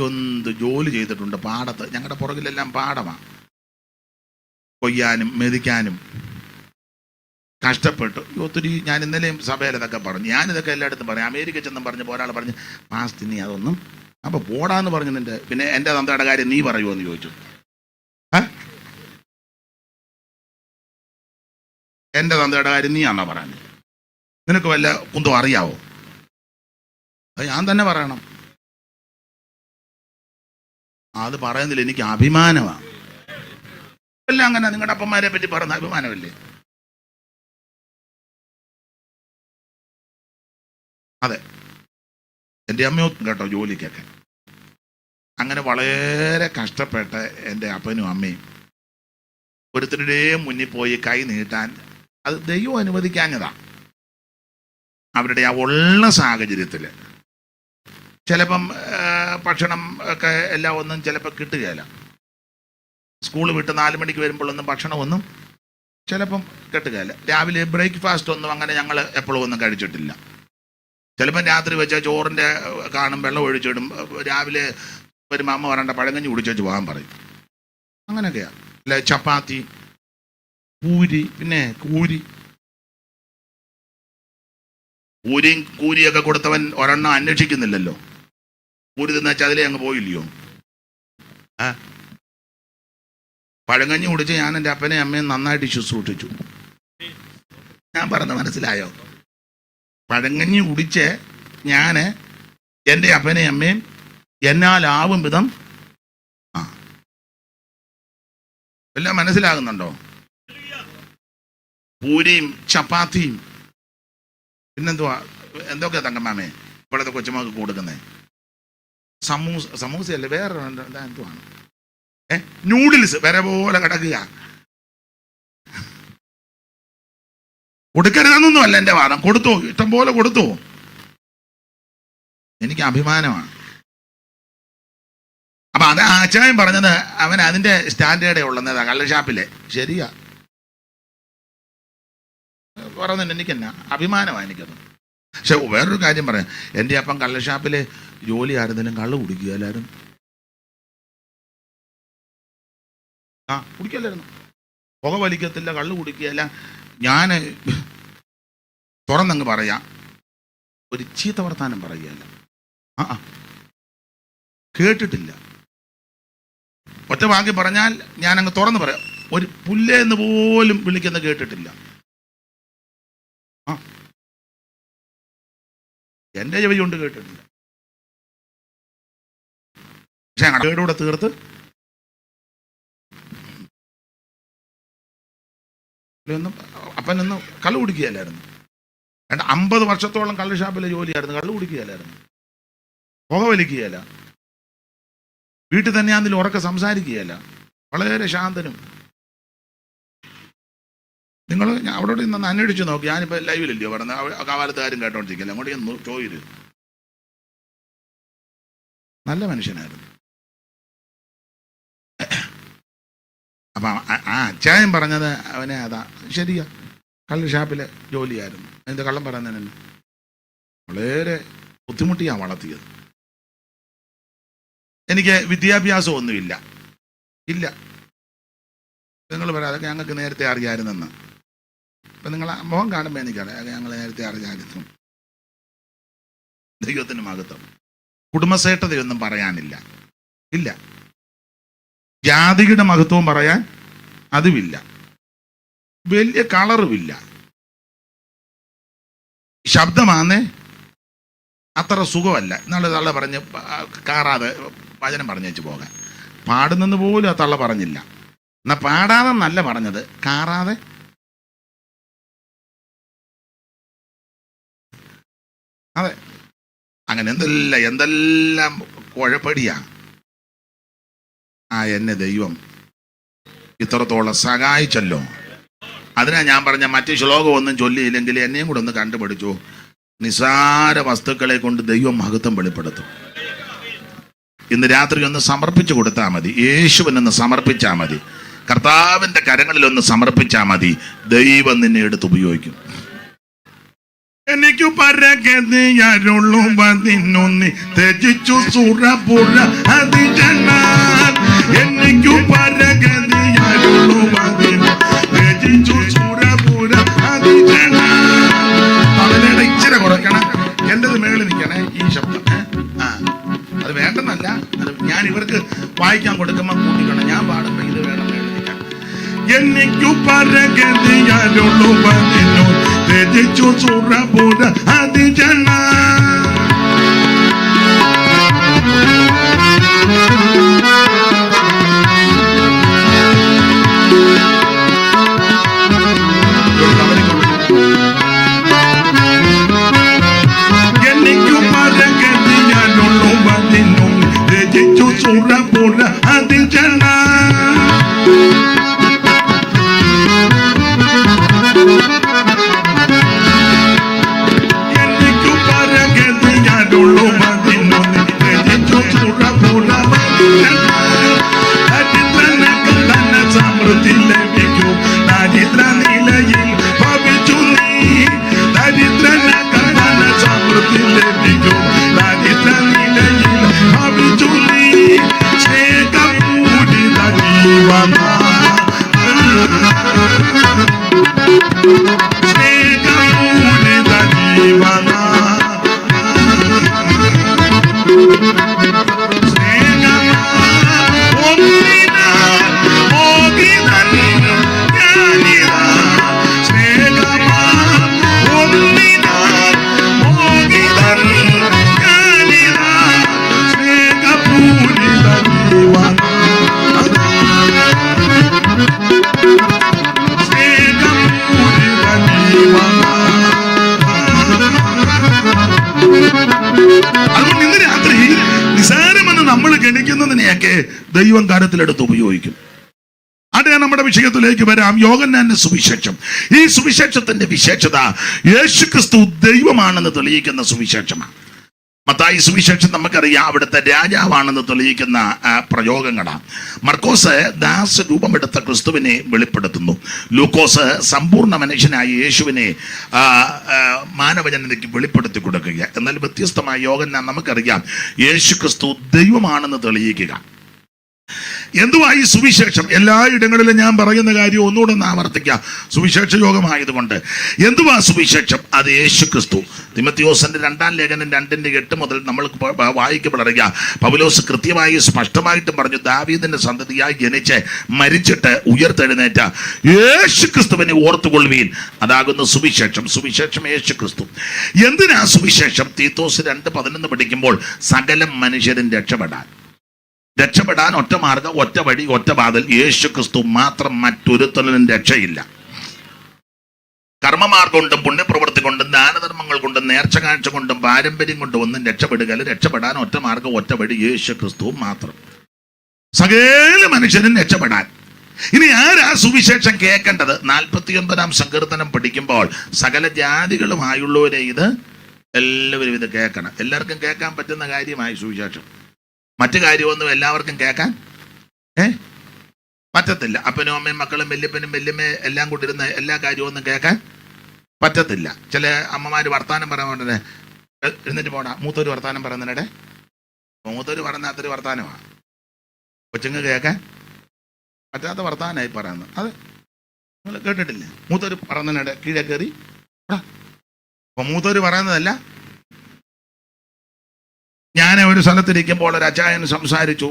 എന്ത് ജോലി ചെയ്തിട്ടുണ്ട് പാടത്ത്. ഞങ്ങളുടെ പുറകിലെല്ലാം പാടമാണ്. കൊയ്യാനും മെതിക്കാനും കഷ്ടപ്പെട്ടു ഒത്തിരി. ഞാൻ ഇന്നലെയും സഭയിൽ ഇതൊക്കെ പറഞ്ഞു. ഞാനിതൊക്കെ എല്ലായിടത്തും പറയും. അമേരിക്ക ചെന്നും പറഞ്ഞപ്പോൾ ഒരാൾ പറഞ്ഞ്, പാസ്റ്റ് നീ അതൊന്നും അപ്പോൾ പോടാന്ന് പറഞ്ഞു. നിൻ്റെ പിന്നെ എൻ്റെ തന്തയുടെ കാര്യം നീ പറയുമോ എന്ന് ചോദിച്ചു. എൻ്റെ തന്തയുടെ കാര്യം നീ ആണോ പറയാൻ? നിനക്ക് വല്ല കുന്തം അറിയാവോ? അത് ഞാൻ തന്നെ പറയണം. അത് പറയുന്നതിൽ എനിക്ക് അഭിമാനമാണ്. എല്ലാം അങ്ങനെ നിങ്ങളുടെ അപ്പന്മാരെ പറ്റി പറയുന്ന അഭിമാനമല്ലേ? അതെ, എൻ്റെ അമ്മയോ കേട്ടോ ജോലിക്കൊക്കെ. അങ്ങനെ വളരെ കഷ്ടപ്പെട്ട് എൻ്റെ അപ്പനും അമ്മയും ഒരുത്തരുടെയും മുന്നിൽ പോയി കൈ നീട്ടാൻ അത് ദൈവം അനുവദിക്കാഞ്ഞതാ. അവരുടെ ആ ഉള്ള സാഹചര്യത്തിൽ ചിലപ്പം ഭക്ഷണം ഒക്കെ എല്ലാം ഒന്നും ചിലപ്പോൾ കിട്ടുകയില്ല. സ്കൂൾ വിട്ട് 4 മണിക്ക് വരുമ്പോഴൊന്നും ഭക്ഷണമൊന്നും ചിലപ്പം കിട്ടുകയില്ല. രാവിലെ ബ്രേക്ക്ഫാസ്റ്റ് ഒന്നും അങ്ങനെ ഞങ്ങൾ എപ്പോഴും ഒന്നും കഴിച്ചിട്ടില്ല. ചിലപ്പം രാത്രി വെച്ചാൽ ചോറിൻ്റെ കാണും, വെള്ളം ഒഴിച്ചിടും. രാവിലെ വരുമ്പോൾ അമ്മ പറയണ്ട പഴങ്കഞ്ഞി കുടിച്ചു പോകാൻ പറയും. അങ്ങനെയൊക്കെയാണ്. അല്ലെ ചപ്പാത്തി, പൂരി, പിന്നെ പൂരിയും കൂരിയൊക്കെ കൊടുത്തവൻ ഒരെണ്ണം അന്വേഷിക്കുന്നില്ലല്ലോ. പൂരി തിന്നുവെച്ചാൽ അതിലേ അങ്ങ് പോയില്ലയോ? പഴങ്കഞ്ഞി കുടിച്ച് ഞാൻ എൻ്റെ അപ്പനെയും അമ്മയും നന്നായിട്ട് ശുശ്രൂഷിച്ചു. ഞാൻ പറഞ്ഞത് മനസ്സിലായോ? പഴങ്കഞ്ഞി കുടിച്ച് ഞാൻ എൻ്റെ അപ്പനെയും അമ്മയും എന്നാലാവും വിധം എല്ലാം മനസ്സിലാകുന്നുണ്ടോ? പൂരിയും ചപ്പാത്തിയും എന്തൊക്കെയാ തങ്കമ്മാമേ ഇപ്പോഴത്തെ കൊച്ചുമകൾക്ക് കൊടുക്കുന്നത്? സമൂസയല്ലേ, വേറെ എന്തുവാണ്? നൂഡിൽസ് വരെ പോലെ കിടക്കുക. കൊടുക്കരുതെന്നൊന്നും അല്ല എൻ്റെ വാദം. കൊടുത്തോ, ഇഷ്ടം പോലെ കൊടുത്തോ. എനിക്ക് അഭിമാനമാണ്. അപ്പൊ അത് അച്ചായൻ പറഞ്ഞത് അവൻ അതിന്റെ സ്റ്റാൻഡേർഡേ ഉള്ളതാ കള്ള് ശരിയാ പറയുന്നുണ്ട്. എനിക്കെന്നാ അഭിമാനമാണ് എനിക്കത്. പക്ഷെ വേറൊരു കാര്യം പറയാം. എൻ്റെ അപ്പം കള്ള് ഷാപ്പിലെ ജോലി ആയിരുന്നാലും കള്ള് കുടിക്കുകയല്ലായിരുന്നു. കുടിക്കല്ലായിരുന്നു. പുക വലിക്കത്തില്ല, കള്ള് കുടിക്കുകയല്ല. ഞാൻ തുറന്നങ്ങ് പറയാം, ഒരു ചീത്ത വർത്താനം പറയുകയല്ല. കേട്ടിട്ടില്ല. ഒറ്റ വാക്കി പറഞ്ഞാൽ ഞാനങ്ങ് തുറന്ന് പറയാം, ഒരു പുല്ലേന്ന് പോലും വിളിക്കുന്ന കേട്ടിട്ടില്ല. എൻ്റെ ചെവി കൊണ്ട് കേട്ടിട്ടില്ല. പക്ഷെ കേടൂടെ തീർത്ത് അപ്പനൊന്നും കള്ളു കുടിക്കുകയല്ലായിരുന്നു. 50 വർഷത്തോളം കള്ള് ഷാപ്പിലെ ജോലിയായിരുന്നു. കള്ളു കുടിക്കുകയല്ലായിരുന്നു, പുക വലിക്കുകയല്ല, വീട്ടിൽ തന്നെ അതിൽ ഉറക്കെ സംസാരിക്കുകയല്ല, വളരെ ശാന്തനും. നിങ്ങൾ അവിടെ നിന്ന് അന്വേഷിച്ച് നോക്കി. ഞാനിപ്പോൾ ലൈവിലല്ലയോ പറഞ്ഞ കാലത്ത് കാര്യം കേട്ടോണ്ടിരിക്കില്ല. അങ്ങോട്ട് ഞാൻ ചോദിച്ചു. നല്ല മനുഷ്യനായിരുന്നു. അപ്പം ആ അച്ചായൻ പറഞ്ഞത് അവനെ അതാ ശരിയാ, കള്ള് ഷാപ്പിലെ ജോലിയായിരുന്നു. അതിൻ്റെ കള്ളം പറയുന്നതിന് വളരെ ബുദ്ധിമുട്ടിയാണ് വളർത്തിയത്. എനിക്ക് വിദ്യാഭ്യാസം ഒന്നുമില്ല. നിങ്ങൾ പറയാം അതൊക്കെ ഞങ്ങൾക്ക് നേരത്തെ അറിയാമായിരുന്നെന്ന്. അപ്പം നിങ്ങൾ മുഖം കാണുമ്പോൾ എനിക്കറിയാം അത് ഞങ്ങൾ നേരത്തെ അറിയാമായിരുന്നു. ദൈവത്തിന് മഹത്വം. കുടുംബശ്രേഷ്ഠതയൊന്നും പറയാനില്ല, ഇല്ല. ജാതിയുടെ മഹത്വവും പറയാൻ അതുമില്ല. വലിയ കളറുമില്ല. ശബ്ദമാന്നേ അത്ര സുഖമല്ല. എന്നാലും തള്ള പറഞ്ഞ് കാറാതെ വചനം പറഞ്ഞു വെച്ച് പോകാൻ. പാടുന്നെന്ന് പോലും ആ തള്ള പറഞ്ഞില്ല. എന്നാ പാടാതെ നല്ല പറഞ്ഞത്, കാറാതെ. അതെ, അങ്ങനെ എന്തെല്ലാം കുഴപ്പടിയാ. എന്നെ ദൈവം ഇത്രത്തോളം സഹായിച്ചല്ലോ. അതിനാ ഞാൻ പറഞ്ഞ മറ്റ് ശ്ലോകമൊന്നും ചൊല്ലിയില്ലെങ്കിൽ എന്നെയും കൂടെ ഒന്ന് കണ്ടുപിടിച്ചു. നിസാര വസ്തുക്കളെ കൊണ്ട് ദൈവം മഹത്വം വെളിപ്പെടുത്തും. ഇന്ന് രാത്രി ഒന്ന് സമർപ്പിച്ചു കൊടുത്താൽ മതി. യേശുവിനൊന്ന് സമർപ്പിച്ചാൽ മതി. കർത്താവിൻ്റെ കരങ്ങളിലൊന്ന് സമർപ്പിച്ചാൽ മതി. ദൈവം നിന്നെ എടുത്ത് ഉപയോഗിക്കും. എനിക്കു പരകതിയരുള്ളു 11 ത്യജിച്ചു സുരപുര അതിജനാൽ. എനിക്കു പരകതിയരുള്ളു 11 ത്യജിച്ചു സുരപുര അതിജനാൽ. തലയുടെ ഇച്ചിരി കുറയ്ക്കണം, എന്റേത് മേളിൽ നിൽക്കണേ ഈ ശബ്ദം. അത് വേണ്ടെന്നല്ല, അത് ഞാൻ ഇവർക്ക് വായിക്കാൻ കൊടുക്കുമ്പോൾ കൂട്ടിക്കണം. ഞാൻ പാടുമ്പോൾ ഇത് വേണം മേളിൽ നിൽക്കാൻ. എനിക്കു പരകതിയരുള്ളു 11 ത്യജിച്ചു സുരപുര അതിജനാൽ. എനിക്കു പരകതിയരുള്ളു 11 ത്യജിച്ചു സുരപുര അതിജനാൽ. അതുകൊണ്ട് ഇന്ന് രാത്രി നിസാരമെന്ന് നമ്മൾ ഗണിക്കുന്നതിനെയൊക്കെ ദൈവം കാര്യത്തിലെടുത്ത് ഉപയോഗിക്കും. അതെ, നമ്മുടെ വിഷയത്തിലേക്ക് വരാം. യോഹന്നാന്റെ സുവിശേഷം. ഈ സുവിശേഷത്തിന്റെ വിശേഷത യേശുക്രിസ്തു ദൈവമാണെന്ന് തെളിയിക്കുന്ന സുവിശേഷമാണ്. മത്തായി സുവിശേഷം നമുക്കറിയാം, അവിടുത്തെ രാജാവാണെന്ന് തെളിയിക്കുന്ന പ്രയോഗങ്ങളാണ്. മർക്കോസ് ദാസരൂപമെടുത്ത ക്രിസ്തുവിനെ വെളിപ്പെടുത്തുന്നു. ലൂക്കോസ് സമ്പൂർണ്ണ മനുഷ്യനായ യേശുവിനെ മാനവജനതയ്ക്ക് വെളിപ്പെടുത്തി കൊടുക്കുക. എന്നാൽ വ്യത്യസ്തമായ യോഹന്നാൻ നമുക്കറിയാം യേശു ക്രിസ്തു ദൈവമാണെന്ന് തെളിയിക്കുക. എന്തുവാ ഈ സുവിശേഷം? എല്ലായിടങ്ങളിലും ഞാൻ പറയുന്ന കാര്യം ഒന്നുകൂടെ ഒന്ന് ആവർത്തിക്കാം, സുവിശേഷ യോഗമായതുകൊണ്ട്. എന്തുവാ സുവിശേഷം? അത് യേശു ക്രിസ്തു. തിമോഥെയോസിന്റെ 2-ാം ലേഖനം 2:8 മുതൽ നമ്മൾ വായിക്കപ്പെടറിയ പൗലോസ് കൃത്യമായി സ്പഷ്ടമായിട്ടും പറഞ്ഞു, ദാവീദിന്റെ സന്തതിയായി ജനിച്ച് മരിച്ചിട്ട് ഉയർത്തെഴുന്നേറ്റ യേശു ക്രിസ്തുവിനെ ഓർത്തുകൊള്ളുവീൻ, അതാകുന്നു സുവിശേഷം. സുവിശേഷം യേശു ക്രിസ്തു. എന്തിനാ സുവിശേഷം? തീത്തോസ് 2:11 പഠിക്കുമ്പോൾ സകല മനുഷ്യരും രക്ഷപ്പെടാൻ ഒറ്റ മാർഗം, ഒറ്റ വഴി, ഒറ്റ വാതിൽ, യേശു ക്രിസ്തു മാത്രം. മറ്റൊരുത്തനും രക്ഷയില്ല. കർമ്മമാർഗം കൊണ്ടും പുണ്യപ്രവൃത്തി കൊണ്ടും ദാനധർമ്മങ്ങൾ കൊണ്ടും നേർച്ച കാഴ്ച കൊണ്ടും പാരമ്പര്യം കൊണ്ടും ഒന്നും രക്ഷപ്പെടുകയല്ല. രക്ഷപ്പെടാൻ ഒറ്റ മാർഗം, ഒറ്റ വഴി, യേശു ക്രിസ്തു മാത്രം. സകല മനുഷ്യരും രക്ഷപ്പെടാൻ. ഇനി ആരാ സുവിശേഷം കേൾക്കേണ്ടത്? 49-ാം സങ്കീർത്തനം പഠിക്കുമ്പോൾ സകല ജാതികളുമായുള്ളവരെ ഇത് എല്ലാവരും ഇത് കേൾക്കണം. എല്ലാവർക്കും കേൾക്കാൻ പറ്റുന്ന കാര്യമായി സുവിശേഷം. മറ്റു കാര്യമൊന്നും എല്ലാവർക്കും കേൾക്കാൻ പറ്റത്തില്ല. അപ്പനും അമ്മയും മക്കളും വല്യപ്പനും വല്യമ്മയും എല്ലാം കൊണ്ടിരുന്ന എല്ലാ കാര്യമൊന്നും കേൾക്കാൻ പറ്റത്തില്ല. ചില അമ്മമാര് വർത്താനം പറയാൻ എന്നിട്ട് പോടാ, മൂത്തൊരു വർത്താനം പറയുന്നതിനിടെ മൂത്തൊരു പറഞ്ഞ അത്രയും വർത്താനമാണ് കൊച്ചുങ്ങൾ കേൾക്കാൻ പറ്റാത്ത വർത്താനായി പറയുന്നത്. അത് നിങ്ങൾ കേട്ടിട്ടില്ല? മൂത്തവർ പറയുന്നതിനിടെ കീഴെ കയറി. അപ്പൊ മൂത്തവർ പറയുന്നതല്ല. ഞാൻ ഒരു സ്ഥലത്തിരിക്കുമ്പോൾ ഒരു അച്ചായൻ സംസാരിച്ചു.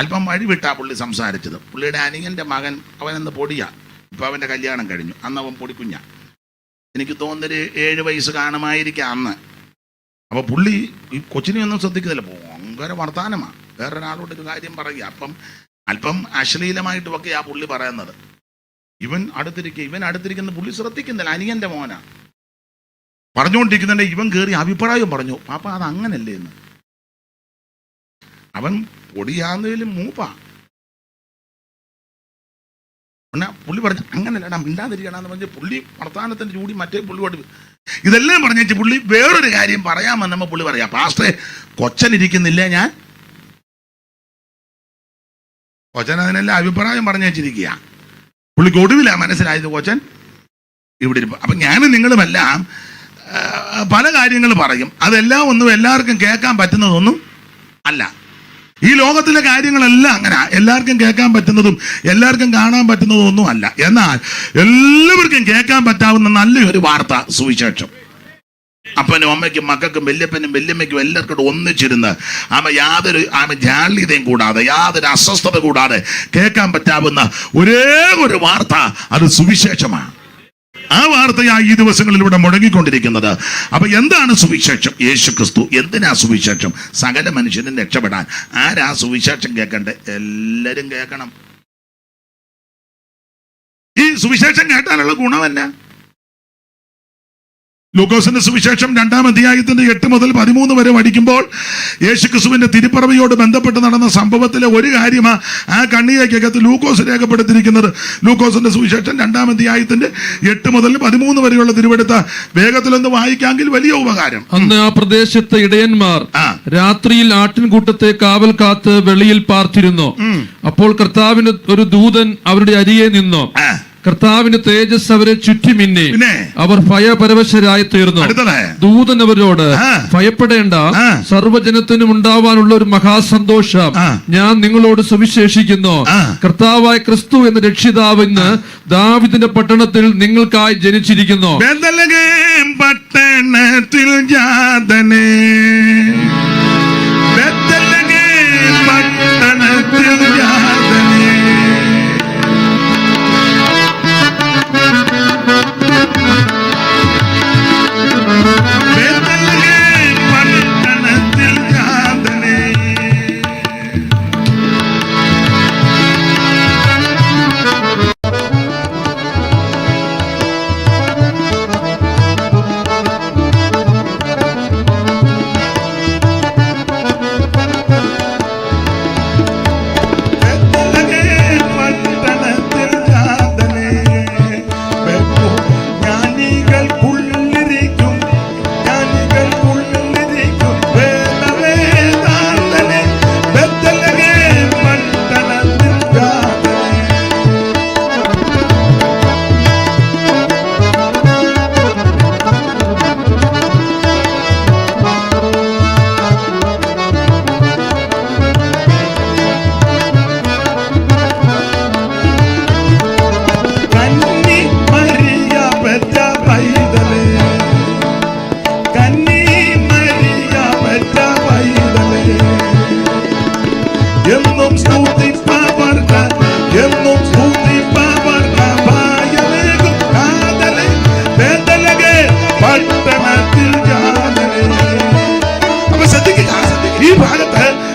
അല്പം വഴി വിട്ടാ പുള്ളി സംസാരിച്ചത്. പുള്ളിയുടെ അനിയൻ്റെ മകൻ, അവനെന്ന് പൊടിയാ, ഇപ്പം അവൻ്റെ കല്യാണം കഴിഞ്ഞു. അന്ന് അവൻ പൊടിക്കുഞ്ഞ. എനിക്ക് തോന്നുന്നൊരു 7 വയസ്സ് കാണുമായിരിക്കാം അന്ന്. അപ്പോൾ പുള്ളി ഈ കൊച്ചിനെ ഒന്നും ശ്രദ്ധിക്കുന്നില്ല, ഭയങ്കര വർത്താനമാണ്. വേറൊരാളോട് ഒരു കാര്യം പറയുക. അപ്പം അല്പം അശ്ലീലമായിട്ടുമൊക്കെ ആ പുള്ളി പറയുന്നത്. ഇവൻ അടുത്തിരിക്കുന്ന പുള്ളി ശ്രദ്ധിക്കുന്നില്ല. അനിയൻ്റെ മോനാ പറഞ്ഞുകൊണ്ടിരിക്കുന്നുണ്ട്. ഇവൻ കയറി അഭിപ്രായം പറഞ്ഞു. പാപ്പ അത് അങ്ങനല്ലേ എന്ന്. അവൻ പൊടിയാന്നതിലും മൂപ്പാ. എന്നാ പുള്ളി പറഞ്ഞു അങ്ങനല്ലടാ, മിണ്ടാതിരിക്കണമെന്ന് പറഞ്ഞ് പുള്ളി വർത്താനത്തിൻ്റെ ചൂടി മറ്റേ പുള്ളിയോട് ഇതെല്ലാം പറഞ്ഞു. പുള്ളി വേറൊരു കാര്യം പറയാമെന്നമ്മ പുള്ളി പറയാം, പാസ്റ്ററെ കൊച്ചനിരിക്കുന്നില്ല, ഞാൻ കൊച്ചൻ അതിനെല്ലാം അഭിപ്രായം പറഞ്ഞു വെച്ചിരിക്കുക. പുള്ളിക്ക് ഒടുവിലാണ് മനസ്സിലായത് കൊച്ചൻ ഇവിടെ ഇരിക്കും. അപ്പം ഞാനും നിങ്ങളുമെല്ലാം പല കാര്യങ്ങൾ പറയും. അതെല്ലാം ഒന്നും എല്ലാവർക്കും കേൾക്കാൻ പറ്റുന്നതൊന്നും അല്ല. ഈ ലോകത്തിലെ കാര്യങ്ങളെല്ലാം അങ്ങനെ എല്ലാവർക്കും കേൾക്കാൻ പറ്റുന്നതും എല്ലാവർക്കും കാണാൻ പറ്റുന്നതും ഒന്നും അല്ല. എന്നാൽ എല്ലാവർക്കും കേൾക്കാൻ പറ്റാവുന്ന നല്ലൊരു വാർത്ത സുവിശേഷം. അപ്പനും അമ്മയ്ക്കും മക്കൾക്കും വല്യപ്പനും വല്യമ്മയ്ക്കും എല്ലാവർക്കും ഒന്നിച്ചിരുന്ന് യാതൊരു ജാള്യതയും കൂടാതെ യാതൊരു അസ്വസ്ഥത കൂടാതെ കേൾക്കാൻ പറ്റാവുന്ന ഒരേ ഒരു വാർത്ത അത് സുവിശേഷമാണ്. ആ വാർത്തയായി ഈ ദിവസങ്ങളിലൂടെ മുടങ്ങിക്കൊണ്ടിരിക്കുന്നത്. അപ്പൊ എന്താണ് സുവിശേഷം? യേശു ക്രിസ്തു. എന്തിനാ സുവിശേഷം? സകല മനുഷ്യനും രക്ഷപ്പെടാൻ. ആരാ സുവിശേഷം കേൾക്കണ്ടേ? എല്ലാരും കേൾക്കണം. ഈ സുവിശേഷം കേട്ടാലുള്ള ഗുണമെന്നാ? ലൂക്കോസിന്റെ സുവിശേഷം 2-ാം അധ്യായത്തിന്റെ 8 മുതൽ 13 വരെ പഠിക്കുമ്പോൾ യേശുക്രിസ്തുവിന്റെ തിരുപ്പിറവിയോട് ബന്ധപ്പെട്ട് നടന്ന സംഭവത്തിലെ ഒരു കാര്യമാണ് ആ കണ്ണികയ്ക്കകത്ത് ലൂക്കോസ് രേഖപ്പെടുത്തിയിരിക്കുന്നത്. ലൂക്കോസിന്റെ സുവിശേഷം 2-ാം അധ്യായത്തിന്റെ 8 മുതൽ 13 വരെയുള്ള തിരുവെടുത്ത വേഗത്തിലൊന്ന് വായിക്കാമെങ്കിൽ വലിയ ഉപകാരം. അന്ന് ആ പ്രദേശത്തെ ഇടയന്മാർ രാത്രിയിൽ ആട്ടിൻകൂട്ടത്തെ കാവൽ കാത്ത് വെളിയിൽ പാർത്തിരുന്നു. അപ്പോൾ കർത്താവിന് ഒരു ദൂതൻ അവരുടെ അരികെ നിന്നു. കർത്താവിന്റെ തേജസ് അവരെ ചുറ്റി മിന്നി. അവർ ഭയപരവശരായി തീർന്നു. ദൂതൻ അവരോട്, ഭയപ്പെടേണ്ട, സർവ്വജനത്തിനും ഉണ്ടാവാനുള്ള ഒരു മഹാസന്തോഷം ഞാൻ നിങ്ങളോട് സുവിശേഷിക്കുന്നു. കർത്താവായ ക്രിസ്തു എന്ന രക്ഷിതാവ് ഇന്ന് ദാവീദിന്റെ പട്ടണത്തിൽ നിങ്ങൾക്കായി ജനിച്ചിരിക്കുന്നു. പട്ടണത്തിൽ ജാതനേ, പട്ടണത്തിൽ ജാതനേ.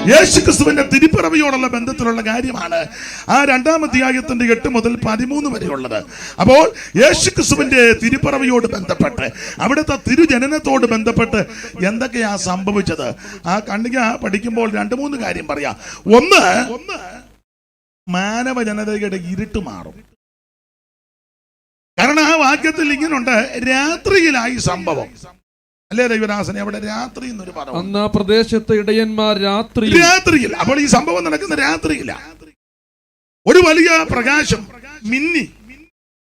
യേശുക്രിസ്തുവിന്റെ തിരുപ്പിറവിയോടുള്ള ബന്ധത്തിലുള്ള കാര്യമാണ് ആ 2-ാം അധ്യായത്തിന്റെ 8 മുതൽ 13 വരെയുള്ളത്. അപ്പോൾ യേശുക്രിസ്തുവിന്റെ തിരുപ്പിറവിയോട് ബന്ധപ്പെട്ട് അവിടുത്തെ തിരുജനനത്തോട് ബന്ധപ്പെട്ട് എന്തൊക്കെയാ സംഭവിച്ചത്? ആ കണ്ണിക പഠിക്കുമ്പോൾ 2-3 കാര്യം പറയാം. ഒന്ന്, മാനവ ജനതയുടെ ഇരുട്ട് മാറും. കാരണം ആ വാക്യത്തിൽ ഇങ്ങനുണ്ട്, രാത്രിയിലായി സംഭവം. അല്ലേ ദൈവദാസനെ? അവിടെ രാത്രി എന്നൊരു പദം. അന്ന് ആ പ്രദേശത്തെ ഇടയന്മാർ രാത്രിയിൽ. അപ്പോൾ ഈ സംഭവം നടക്കുന്ന രാത്രിയിലാണ്. ഒരു വലിയ പ്രകാശം മിന്നി.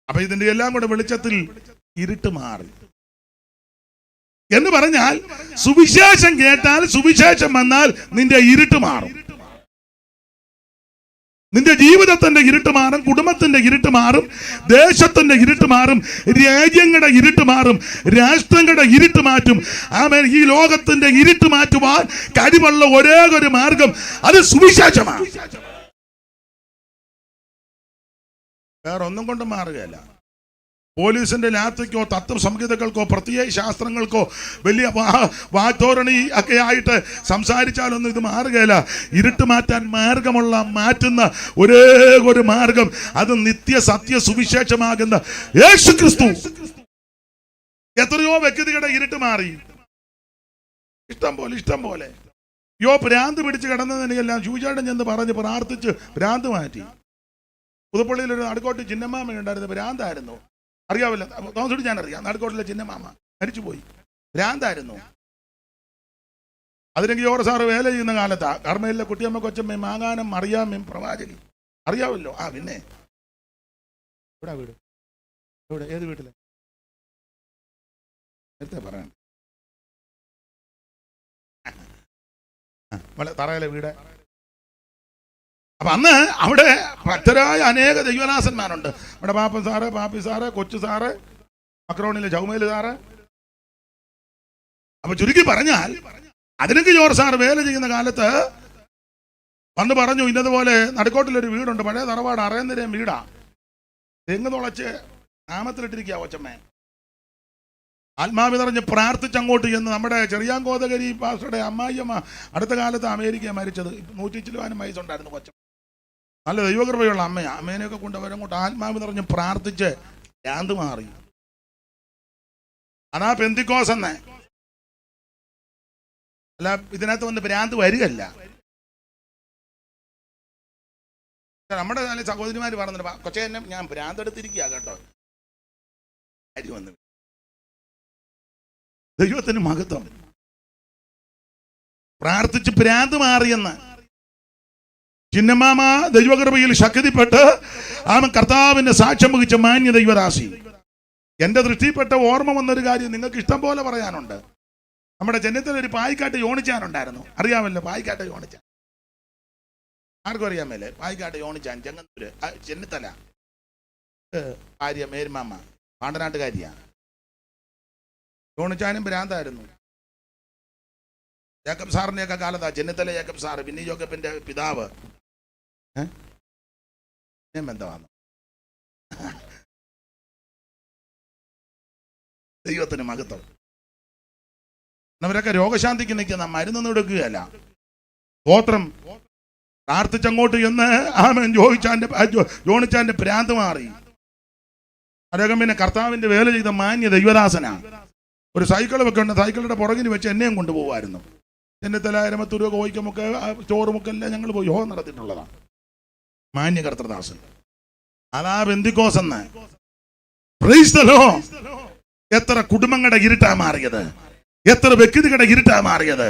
അപ്പൊ ഇതിന്റെ എല്ലാം കൂടെ വെളിച്ചത്തിൽ ഇരുട്ട് മാറി എന്ന് പറഞ്ഞാൽ, സുവിശേഷം കേട്ടാൽ, സുവിശേഷം വന്നാൽ നിന്റെ ഇരുട്ട് മാറും. നിന്റെ ജീവിതത്തിന്റെ ഇരുട്ട് മാറും, കുടുംബത്തിന്റെ ഇരുട്ട് മാറും, ദേശത്തിന്റെ ഇരുട്ട് മാറും, രാജ്യങ്ങളുടെ ഇരുട്ട് മാറും, രാഷ്ട്രങ്ങളുടെ ഇരുട്ട് മാറ്റും. ആമേൻ. ഈ ലോകത്തിന്റെ ഇരുട്ട് മാറ്റുവാൻ കഴിവുള്ള ഒരേ ഒരു മാർഗം അത് സുവിശേഷമാണ്. വേറെ ഒന്നും കൊണ്ട് മാറുകയല്ല. പോലീസിന്റെ ലാത്തിക്കോ തത്വസംഹിതകൾക്കോ പ്രത്യയ ശാസ്ത്രങ്ങൾക്കോ വലിയ വാറ്റോരണി ഒക്കെ ആയിട്ട് സംസാരിച്ചാലൊന്നും ഇത് മാറുകയില്ല. ഇരുട്ട് മാറ്റാൻ മാറ്റുന്ന ഒരേ ഒരു മാർഗം അത് നിത്യ സത്യ സുവിശേഷമാകുന്ന യേശുക്രിസ്തു. എത്രയോ വ്യക്തികളുടെ ഇരുട്ട് മാറി. ഇഷ്ടം പോലെ ഭ്രാന്ത് പിടിച്ച് കിടന്നതിനെല്ലാം ശൂചാടൻ ചെന്ന് പറഞ്ഞ് പ്രാർത്ഥിച്ച് ഭ്രാന്ത് മാറ്റി. പുതുപ്പള്ളിയിൽ ഒരു നടുക്കോട്ട് ചിന്നമാമ ഉണ്ടായിരുന്നു, ഭ്രാന്തായിരുന്നു. അറിയാവില്ല, തോന്നിട്ട് ഞാൻ അറിയാം. നടുക്കോട്ടിലെ ചിന്നമാമ മരിച്ചുപോയി, ഭ്രാന്തായിരുന്നു. അതിനെങ്കിൽ ഓരോ സാറ് വേല ചെയ്യുന്ന കാലത്താ കർമ്മയിലെ കുട്ടിയമ്മ കൊച്ചമ്മയും മാങ്ങാനം അറിയാമ്മയും പ്രവാചകി അറിയാമല്ലോ. പിന്നെ എവിടാ വീട്? എവിടെ? ഏത് വീട്ടിലെ? നേരത്തെ പറയണ്ട. തറയിലെ വീട്. അപ്പൊ അന്ന് അവിടെ ഭക്തരായ അനേക ദൈവദാസന്മാരുണ്ട്. നമ്മുടെ പാപ്പൻ സാറ്, പാപ്പി സാറ്, കൊച്ചു സാറ്, മക്രോണിലെ ചൗമേല് സാറ്. അപ്പൊ ചുരുക്കി പറഞ്ഞാൽ അതിനൊക്കെ ജോർജ് സാറ് വേല ചെയ്യുന്ന കാലത്ത് വന്ന് പറഞ്ഞു, ഇന്നതുപോലെ നടുക്കോട്ടിലൊരു വീടുണ്ട്, പഴയ തറവാട്, അറയുന്നതിനും വീടാ, തെങ്ങ് തുളച്ച് നാമത്തിലിട്ടിരിക്കുക കൊച്ചമ്മേ. ആത്മാവി നിറഞ്ഞ് പ്രാർത്ഥിച്ചങ്ങോട്ട് എന്ന് നമ്മുടെ ചെറിയാങ്കോതകരി പാസ്റ്ററുടെ അമ്മായിയമ്മ അടുത്ത കാലത്ത് അമേരിക്ക മരിച്ചത്. 100 വയസ്സുണ്ടായിരുന്നു കൊച്ചമ്മ. നല്ല ദൈവകൃപയുള്ള അമ്മയാ. അമ്മേനെയൊക്കെ കൊണ്ടവരങ്ങോട്ട് ആത്മാവി നിറഞ്ഞ് പ്രാർത്ഥിച്ച് ഭ്രാന്ത് മാറി. അതാ പെന്തിക്കോസ് എന്ന്. അല്ല, ഇതിനകത്ത് വന്ന് ഭ്രാന്ത് വരികയല്ല. നമ്മുടെ നല്ല സഹോദരിമാര് പറഞ്ഞിട്ട് കൊച്ചേ എന്നെ ഞാൻ ഭ്രാന്ത് എടുത്തിരിക്കുക കേട്ടോ. കാര്യം വന്നു. ദൈവത്തിന് മഹത്വം. പ്രാർത്ഥിച്ച് ഭ്രാന്ത് മാറിയെന്ന്. ചിന്നമാമ ദൈവകൃപയിൽ ശക്തിപ്പെട്ട് അവൻ കർത്താവിന്റെ സാക്ഷ്യം വഹിച്ച മാന്യ ദൈവദാസി. എന്റെ ദൃഷ്ടിപ്പെട്ട ഓർമ്മ വന്നൊരു കാര്യം നിങ്ങൾക്ക് ഇഷ്ടം പോലെ പറയാനുണ്ട്. നമ്മുടെ ചെന്നിത്തല ഒരു പായിക്കാട്ട് യോണിച്ചാനുണ്ടായിരുന്നു, അറിയാമല്ലോ. പായിക്കാട്ട് യോണിച്ചാൻ ആർക്കും അറിയാമല്ലേ? പായിക്കാട്ട് യോണിച്ചാൻ ചെങ്ങന്നൂര് ചെന്നിത്തല ഭാര്യ മേരുമാമ പാണ്ടനാട്ടുകാരിയാണ്. യോണിച്ചാനും ഭ്രാന്തായിരുന്നു. ജേക്കബ് സാറിനെയൊക്കെ കാലത്താ ചെന്നിത്തല ജേക്കബ് സാറ്, പിന്നെ ജോക്കബിന്റെ പിതാവ് ബന്ധമാണ്. ദൈവത്തിന് മഹത്വം. അവരൊക്കെ രോഗശാന്തിക്ക് നിൽക്കുന്ന മരുന്നൊന്നും എടുക്കുകയല്ല. ഗോത്രം പ്രാർത്ഥിച്ചങ്ങോട്ട് എന്ന് ആമൻ ജോണിച്ചാന്റെ ഭ്രാന്ത് മാറി. അദ്ദേഹം പിന്നെ കർത്താവിന്റെ വേല ചെയ്ത മാന്യ ദൈവദാസനാ. ഒരു സൈക്കിൾ വെക്കേണ്ട, സൈക്കിളുടെ പുറകിന് വെച്ച് എന്നെയും കൊണ്ടുപോകുമായിരുന്നു. ചെന്നിത്തല, എരമത്തൂര്, കോയിക്കമൊക്കെ ചോറുമൊക്കെ എല്ലാം ഞങ്ങൾ പോയി യോഗം നടത്തിയിട്ടുള്ളതാണ്. മാന്യ കർത്തൃദാസൻ. അതാ പെന്തിക്കോസ് എന്ന്. Price the Lord. എത്ര കുടുംബങ്ങളുടെ ഇരുട്ടാ മാറിയത്, എത്ര വ്യക്തികളുടെ ഇരുട്ടാ മാറിയത്,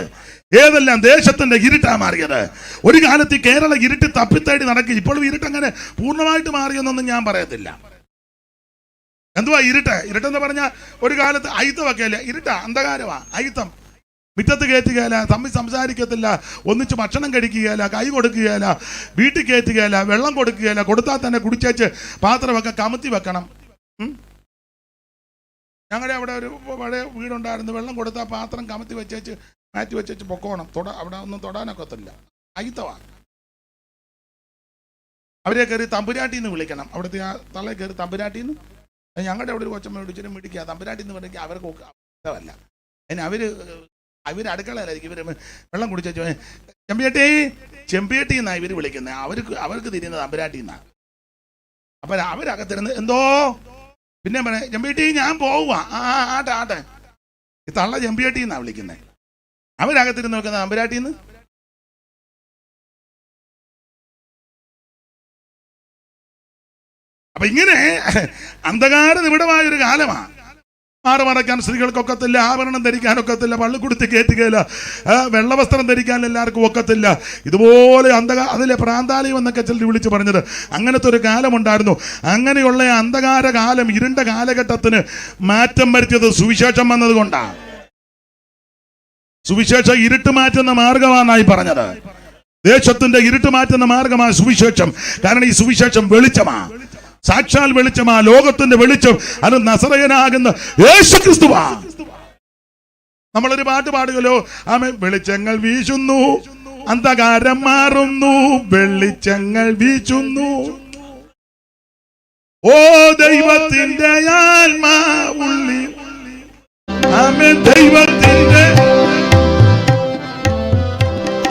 ഏതെല്ലാം ദേശത്തിന്റെ ഇരുട്ടാ മാറിയത്. ഒരു കാലത്ത് കേരള ഇരുട്ട് തപ്പിത്തേടി നടക്കി. ഇപ്പോഴും ഇരുട്ട് അങ്ങനെ പൂർണ്ണമായിട്ട് മാറിയെന്നൊന്നും ഞാൻ പറയത്തില്ല. എന്തുവാ ഇരുട്ട്? ഇരുട്ടെന്ന് പറഞ്ഞാൽ ഒരു കാലത്ത് അയിത്തമൊക്കെ അല്ലേ ഇരുട്ടാ, അന്ധകാരമാ. അയിത്തം മുറ്റത്ത് കയറ്റുകയില്ല, തമ്മിൽ സംസാരിക്കത്തില്ല, ഒന്നിച്ച് ഭക്ഷണം കഴിക്കുകയില്ല, കൈ കൊടുക്കുകയില്ല, വീട്ടിൽ കയറ്റുകയില്ല, വെള്ളം കൊടുക്കുകയില്ല, കൊടുത്താൽ തന്നെ കുടിച്ചേച്ച് പാത്രമൊക്കെ കമത്തി വെക്കണം. ഞങ്ങളുടെ അവിടെ ഒരു പഴയ വീടുണ്ടായിരുന്നു. വെള്ളം കൊടുത്താൽ പാത്രം കമത്തി വെച്ചേച്ച് മാറ്റി വെച്ചേച്ച് പൊക്കോണം. അവിടെ ഒന്നും തൊടാനൊക്കത്തില്ല. അയിത്തവാ. അവരെ കയറി തമ്പുരാട്ടിന്ന് വിളിക്കണം. അവിടുത്തെ ആ തള്ളയെ കയറി തമ്പുരാട്ടിന്ന്. ഞങ്ങളുടെ അവിടെ ഒരു കൊച്ചമ്മ വിളിച്ചിട്ട് മിടിക്കുക തമ്പുരാട്ടിന്ന് പറഞ്ഞെങ്കിൽ അവർക്ക് ഇഷ്ടമല്ല. അതിന് അവര് അടുക്കളയിലായിരിക്കും. ഇവര് വെള്ളം കുടിച്ചു ചെമ്പിയട്ടി എന്നാണ് ഇവര് വിളിക്കുന്നത്. അവർക്ക് തിരിയുന്നത് തമ്പുരാട്ടി എന്നാണ്. അപ്പൊ അവരകത്തിരുന്ന് എന്തോ പിന്നെ പറയാം, ചെമ്പിയട്ടി ഞാൻ പോവുക. ആട്ടെ. ഈ തള്ള ചെമ്പിയട്ടി എന്നാ വിളിക്കുന്നത്. അവരകത്തിരുന്ന് നോക്കുന്നത് തമ്പുരാട്ടിന്ന്. അപ്പൊ ഇങ്ങനെ അന്ധകാര നിബിഡമായൊരു കാലമാണ്. മാറുമറയ്ക്കാൻ സ്ത്രീകൾക്കൊക്കത്തില്ല, ആഭരണം ധരിക്കാനൊക്കത്തില്ല, പള്ളിക്കുടുത്തി കയറ്റുകയില്ല, വെള്ളവസ്ത്രം ധരിക്കാൻ എല്ലാവർക്കും ഒക്കത്തില്ല. ഇതുപോലെ അതിലെ പ്രാന്താലയം എന്നൊക്കെ ചിലർ വിളിച്ച് പറഞ്ഞത് അങ്ങനത്തെ ഒരു കാലമുണ്ടായിരുന്നു. അങ്ങനെയുള്ള അന്ധകാര കാലം, ഇരുണ്ട കാലഘട്ടത്തിന് മാറ്റം വരുത്തിയത് സുവിശേഷം വന്നത് കൊണ്ടാണ്. സുവിശേഷം ഇരുട്ട് മാറ്റുന്ന മാർഗമാണെന്നായി പറഞ്ഞത്. ദേശത്തിന്റെ ഇരുട്ട് മാറ്റുന്ന മാർഗമായ സുവിശേഷം. കാരണം ഈ സുവിശേഷം വെളിച്ചമാ, സാക്ഷാൽ വെളിച്ചമാ, ലോകത്തിന്റെ വെളിച്ചം. അത് നസറയനാകുന്ന യേശുക്രിസ്തുവാ. നമ്മളൊരു പാട്ട് പാടുകല്ലോ, ആമേൻ. വെളിച്ചങ്ങൾ വീശുന്നു, അന്ധകാരം മാറുന്നു, വെളിച്ചങ്ങൾ വീശുന്നു. ഓ ദൈവത്തിന്റെ ആത്മാവുള്ളിൽ, ആമേൻ, ദൈവത്തിന്റെ,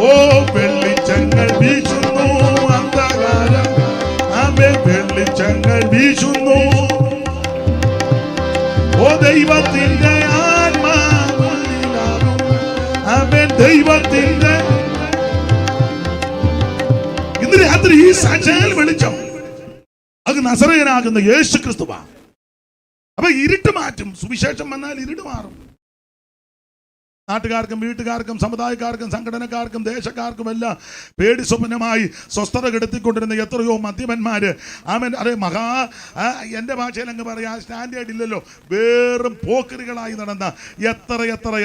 ഓ വെളിച്ചങ്ങൾ വീശുന്നു, അന്ധകാരം, ആമേൻ, വെളിച്ചങ്ങൾ വീശുന്നു. ഓ ദൈവത്തിന്റെ ആത്മാവുള്ളിലാകും, ആമേൻ, ദൈവത്തിന്റെ. ഇന്ന് രാത്രി ഈ സാക്ഷാൽ വെളിച്ചം അത് നസറയനാകുന്ന യേശുക്രിസ്തുവാ. അപ്പൊ ഇരുട്ട് മാറ്റും. സുവിശേഷം വന്നാൽ ഇരുട്ട് മാറും. നാട്ടുകാർക്കും വീട്ടുകാർക്കും സമുദായക്കാർക്കും സംഘടനക്കാർക്കും ദേശക്കാർക്കും എല്ലാം പേടി സ്വപ്നമായി സ്വസ്ഥത കെടുത്തിക്കൊണ്ടിരുന്ന എത്രയോ മദ്യപന്മാര്, ആമൻ, അതെ, എൻ്റെ ഭാഷയിൽ അങ്ങ് പറയാ സ്റ്റാൻഡേർഡ് ഇല്ലല്ലോ, വേറും പോക്കറികളായി നടന്ന എത്ര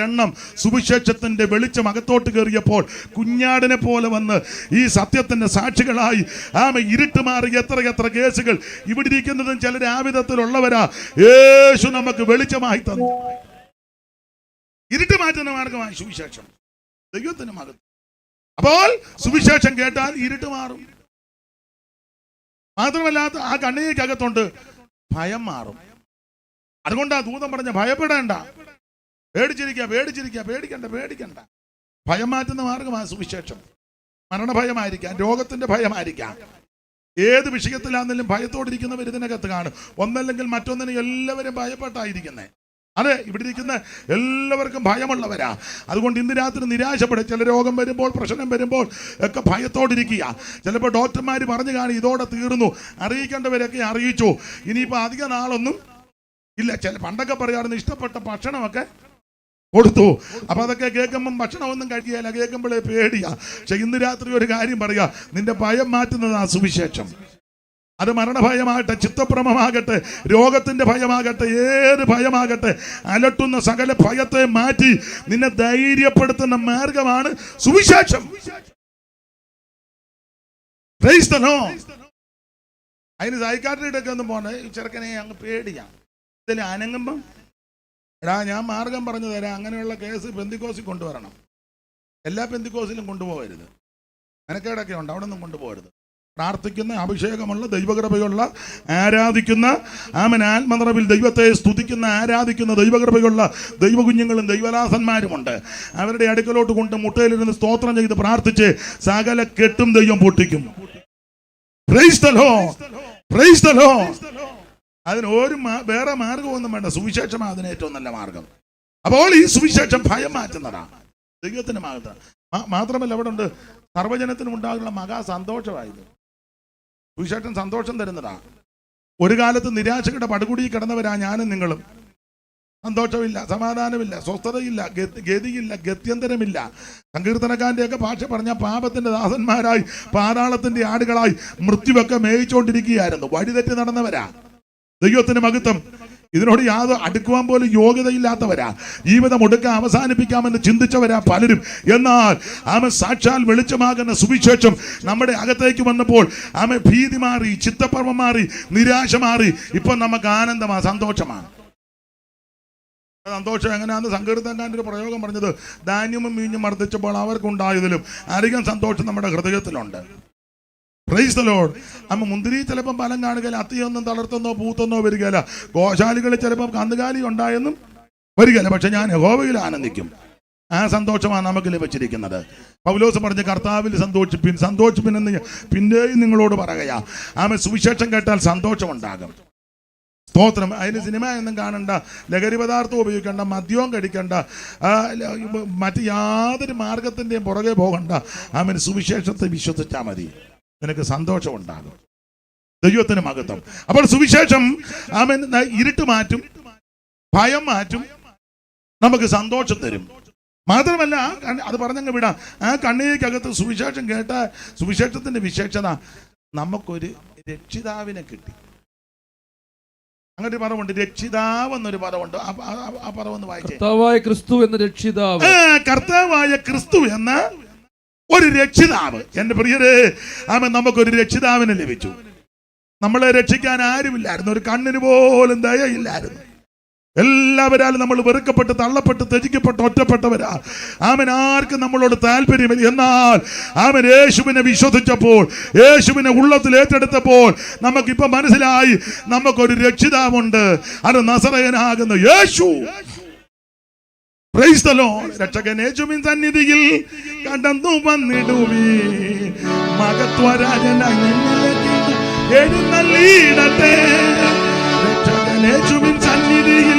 എണ്ണം സുവിശേഷത്തിന്റെ വെളിച്ചം അകത്തോട്ട് കയറിയപ്പോൾ കുഞ്ഞാടിനെ പോലെ വന്ന് ഈ സത്യത്തിന്റെ സാക്ഷികളായി, ആമ, ഇരുട്ട് മാറി എത്ര കേസുകൾ. ഇവിടെ ഇരിക്കുന്നതും ചിലർ ആ വിധത്തിലുള്ളവരാ. യേശു നമുക്ക് വെളിച്ചമായി തന്നു. ഇരുട്ട് മാറ്റുന്ന മാർഗമായി സുവിശേഷം, ദൈവത്തിന് മകൻ. അപ്പോൾ സുവിശേഷം കേട്ടാൽ ഇരുട്ട് മാറും. മാത്രമല്ല ആ കണ്ണികക്കകത്തുണ്ട് ഭയം മാറും. അതുകൊണ്ടാ ദൂതൻ പറഞ്ഞ ഭയപ്പെടേണ്ട, പേടിക്കണ്ട. ഭയം മാറ്റുന്ന മാർഗമാണ് സുവിശേഷം. മരണഭയമായിരിക്കാം, രോഗത്തിന്റെ ഭയമായിരിക്കാം, ഏത് വിഷയത്തിലാണെങ്കിലും ഭയത്തോടിരിക്കുന്നവർ ഇതിനകത്ത് കാണും. ഒന്നല്ലെങ്കിൽ മറ്റൊന്നിന് എല്ലാവരും ഭയപ്പെട്ടായിരിക്കുന്നേ. അതെ, ഇവിടെ ഇരിക്കുന്ന എല്ലാവർക്കും ഭയമുള്ളവരാ. അതുകൊണ്ട് ഇന്ന് രാത്രി നിരാശപ്പെടും. ചില രോഗം വരുമ്പോൾ, പ്രശ്നം വരുമ്പോൾ ഒക്കെ ഭയത്തോടിരിക്കുക. ചിലപ്പോൾ ഡോക്ടർമാർ പറഞ്ഞു കാണും ഇതോടെ തീർന്നു, അറിയിക്കേണ്ടവരൊക്കെ അറിയിച്ചു, ഇനിയിപ്പോൾ അധിക നാളൊന്നും ഇല്ല. പണ്ടൊക്കെ പറയാറുണ്ട് ഇഷ്ടപ്പെട്ട ഭക്ഷണമൊക്കെ കൊടുത്തു. അപ്പൊ അതൊക്കെ കേൾക്കുമ്പം ഭക്ഷണമൊന്നും കഴിക്കുകയില്ല, കേൾക്കുമ്പോഴേ പേടിയാ. പക്ഷെ ഇന്ന് രാത്രി ഒരു കാര്യം പറയാ, നിന്റെ ഭയം മാറ്റുന്നതാ സുവിശേഷം. അത് മരണഭയമാകട്ടെ, ചിത്തഭ്രമമാകട്ടെ, രോഗത്തിന്റെ ഭയമാകട്ടെ, ഏത് ഭയമാകട്ടെ, അലട്ടുന്ന സകല ഭയത്തെ മാറ്റി നിന്നെ ധൈര്യപ്പെടുത്തുന്ന മാർഗമാണ് സുവിശേഷം. Price the Lord. അതിന് സൈക്കാട്രിയുടെ ഒക്കെ ഒന്നും പോകണ്ട. ഈ ചെറുക്കനെ അങ്ങ് പേടിയാ. ഇതിൽ അനങ്ങുമ്പം എടാ ഞാൻ മാർഗം പറഞ്ഞു തരാം, അങ്ങനെയുള്ള കേസ് പെന്തിക്കോസിൽ കൊണ്ടുവരണം. എല്ലാ പെന്തിക്കോസിലും കൊണ്ടുപോകരുത്, മെനക്കേടൊക്കെ ഉണ്ട്, അവിടെ ഒന്നും കൊണ്ടുപോകരുത്. പ്രാർത്ഥിക്കുന്ന, അഭിഷേകമുള്ള, ദൈവകൃപയുള്ള, ആരാധിക്കുന്ന, ആമൻ, ആത്മനിറവിൽ ദൈവത്തെ സ്തുതിക്കുന്ന, ആരാധിക്കുന്ന, ദൈവകൃപയുള്ള ദൈവകുഞ്ഞുങ്ങളും ദൈവദാസന്മാരുമുണ്ട്. അവരുടെ അടുക്കലോട്ട് കൊണ്ട് മുട്ടയിലിരുന്ന് സ്തോത്രം ചെയ്ത് പ്രാർത്ഥിച്ച് സകല കെട്ടും ദൈവം പൊട്ടിക്കും. Price the Lord, price the Lord. അതിന് ഒരു വേറെ മാർഗമൊന്നും വേണ്ട, സുവിശേഷമാണ് അതിന് ഏറ്റവും നല്ല മാർഗം. അപ്പോൾ ഈ സുവിശേഷം ഭയം മാറ്റുന്നതാണ്, ദൈവത്തിന് മാത്രമല്ല അവിടെ ഉണ്ട് സർവ്വജനത്തിനും ഉണ്ടാകുന്ന മഹാ സന്തോഷമായത്. സുവിശേഷം സന്തോഷം തരുന്നതാണ്. ഒരു കാലത്ത് നിരാശയുടെ പടുകുടിയിൽ കിടന്നവരാ ഞാനും നിങ്ങളും. സന്തോഷമില്ല, സമാധാനമില്ല, സ്വസ്ഥതയില്ല, ഗതിയില്ല, ഗത്യന്തരമില്ല. സങ്കീർത്തനക്കാരൻ്റെയൊക്കെ ഭാഷ പറഞ്ഞ പാപത്തിന്റെ ദാസന്മാരായി, പാതാളത്തിന്റെ ആടുകളായി മൃത്യുവൊക്കെ മേയിച്ചുകൊണ്ടിരിക്കുകയായിരുന്നു. വഴിതെറ്റി നടന്നവരാ. ദൈവത്തിന് മഹത്വം. ഇതിനോട് യാതൊരു അടുക്കുവാൻ പോലും യോഗ്യതയില്ലാത്തവരാ. ജീവിതം ഒടുക്കാൻ അവസാനിപ്പിക്കാമെന്ന് ചിന്തിച്ചവരാ പലരും. എന്നാൽ ആമ സാക്ഷാൽ വെളിച്ചമാകുന്ന സുവിശേഷം നമ്മുടെ അകത്തേക്ക് വന്നപ്പോൾ ആമ ഭീതി മാറി, ചിത്തപ്പർവം മാറി, നിരാശ മാറി. ഇപ്പൊ നമുക്ക് ആനന്ദമാണ്, സന്തോഷമാണ്. സന്തോഷം എങ്ങനെയാണെന്ന് സങ്കീർത്തനക്കാരൻ്റെ ഒരു പ്രയോഗം പറഞ്ഞത്, ധാന്യവും വീഞ്ഞും മർദ്ദിച്ചപ്പോൾ അവർക്കുണ്ടായതിലും അധികം സന്തോഷം നമ്മുടെ ഹൃദയത്തിലുണ്ട്. Price the Lord. അമ്മ മുന്തിരി ചിലപ്പം ഫലം കാണുകയില്ല, അത്തിയൊന്നും തളർത്തെന്നോ പൂത്തെന്നോ വരികയില്ല, ഗോശാലികളിൽ ചിലപ്പം കന്നുകാലി ഉണ്ടായെന്നും വരികയില്ല, പക്ഷെ ഞാൻ യഹോവയിൽ ആനന്ദിക്കും. ആ സന്തോഷമാണ് നമുക്ക് ലഭിച്ചിരിക്കുന്നത്. പൗലോസ് പറഞ്ഞ കർത്താവിൽ സന്തോഷിപ്പിൻ എന്ന് പിന്നെയും നിങ്ങളോട് പറയുക. ആമ സുവിശേഷം കേട്ടാൽ സന്തോഷമുണ്ടാകും. സ്തോത്രം. അതിന് സിനിമ ഒന്നും കാണണ്ട, ലഹരി പദാർത്ഥം ഉപയോഗിക്കേണ്ട, മദ്യവും കഴിക്കണ്ട, മറ്റ് യാതൊരു മാർഗത്തിൻ്റെയും പുറകെ പോകണ്ട. ആമൻ സുവിശേഷത്തെ വിശ്വസിച്ചാൽ മതി, നിനക്ക് സന്തോഷം ഉണ്ടാകും. ദൈവത്തിന് മഹത്വം. അപ്പോൾ സുവിശേഷം ആമൻ ഇരുട്ട് മാറ്റും, ഭയം മാറ്റും, നമുക്ക് സന്തോഷം തരും. മാത്രമല്ല അത് പറഞ്ഞങ്ങ് വിടാം. ആ കണ്ണികക്കകത്ത് സുവിശേഷം കേട്ട സുവിശേഷത്തിന്റെ വിശേഷത, നമുക്കൊരു രക്ഷിതാവിനെ കിട്ടി. അങ്ങനെ ഒരു പദമുണ്ട്, രക്ഷിതാവ് എന്നൊരു പദമുണ്ട്. ആ പദം ഒന്ന് വായിച്ചേ. കർത്താവായ ക്രിസ്തു എന്ന രക്ഷിതാവ്. കർത്താവായ ക്രിസ്തു എന്ന ഒരു രക്ഷിതാവ്. എൻ്റെ പ്രിയരെ, ആമേൻ, നമുക്കൊരു രക്ഷിതാവിനെ ലഭിച്ചു. നമ്മളെ രക്ഷിക്കാൻ ആരുമില്ലായിരുന്നു. ഒരു കണ്ണിന് പോലും ദയയില്ലായിരുന്നു. എല്ലാവരാലും നമ്മൾ വെറുക്കപ്പെട്ട്, തള്ളപ്പെട്ട്, ത്യജിക്കപ്പെട്ട്, ഒറ്റപ്പെട്ടവരാ. ആമൻ, ആർക്കും നമ്മളോട് താല്പര്യമില്ല. എന്നാൽ ആമൻ യേശുവിനെ വിശ്വസിച്ചപ്പോൾ, യേശുവിനെ ഉള്ളത്തിൽ ഏറ്റെടുത്തപ്പോൾ നമുക്കിപ്പോ മനസ്സിലായി, നമുക്കൊരു രക്ഷിതാവുണ്ട്. അത് നസറയനാകുന്ന യേശു. Praise the lord. രക്ഷകൻ യേശുവിൻ സന്നിധിയിൽ കടന്നു വന്നിടുവീ, മഹത്വരാജനായി എഴുന്നള്ളിയിടട്ടെ. രക്ഷകൻ യേശുവിൻ സന്നിധിയിൽ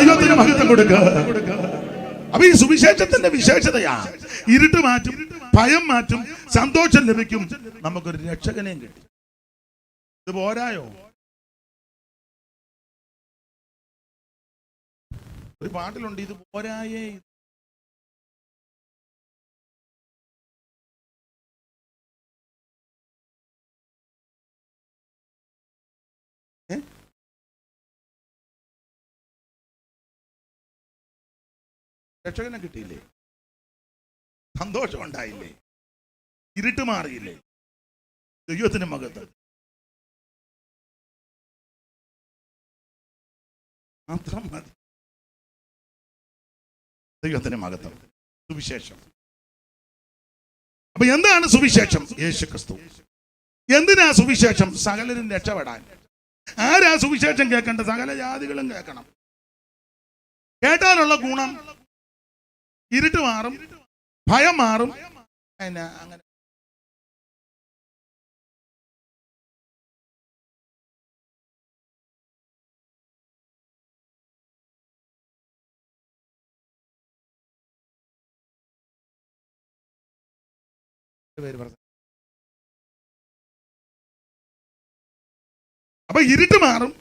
ദൈവത്തിന് മഹത്വം കൊടുക്കുക. അപ്പൊ ഈ സുവിശേഷത്തിന്റെ വിശേഷതയാ, ഇരുട്ട് മാറ്റും, ഭയം മാറ്റും, സന്തോഷം ലഭിക്കും, നമുക്കൊരു രക്ഷകനെയും കിട്ടി. ഇത് പോരായോ? ഒരു പാട്ടിലുണ്ട്, ഇത് പോരായേ. രക്ഷകനെ കിട്ടിയില്ലേ? സന്തോഷം ഉണ്ടായില്ലേ? ഇരുട്ട് മാറിയില്ലേ? ദൈവത്തിന് മഹത്വം. മാത്രം മതി. ദൈവത്തിന് മഹത്വം. സുവിശേഷം. അപ്പൊ എന്താണ് സുവിശേഷം? യേശു ക്രിസ്തു. എന്തിനാ സുവിശേഷം? സകലരും രക്ഷപ്പെടാൻ. ആരാ സുവിശേഷം കേൾക്കേണ്ട? സകല ജാതികളും കേൾക്കണം. കേട്ടാലുള്ള ഗുണം, ഇരുട്ട് മാറും, ഭയം മാറും. അങ്ങനെ അപ്പൊ ഇരുട്ട് മാറും,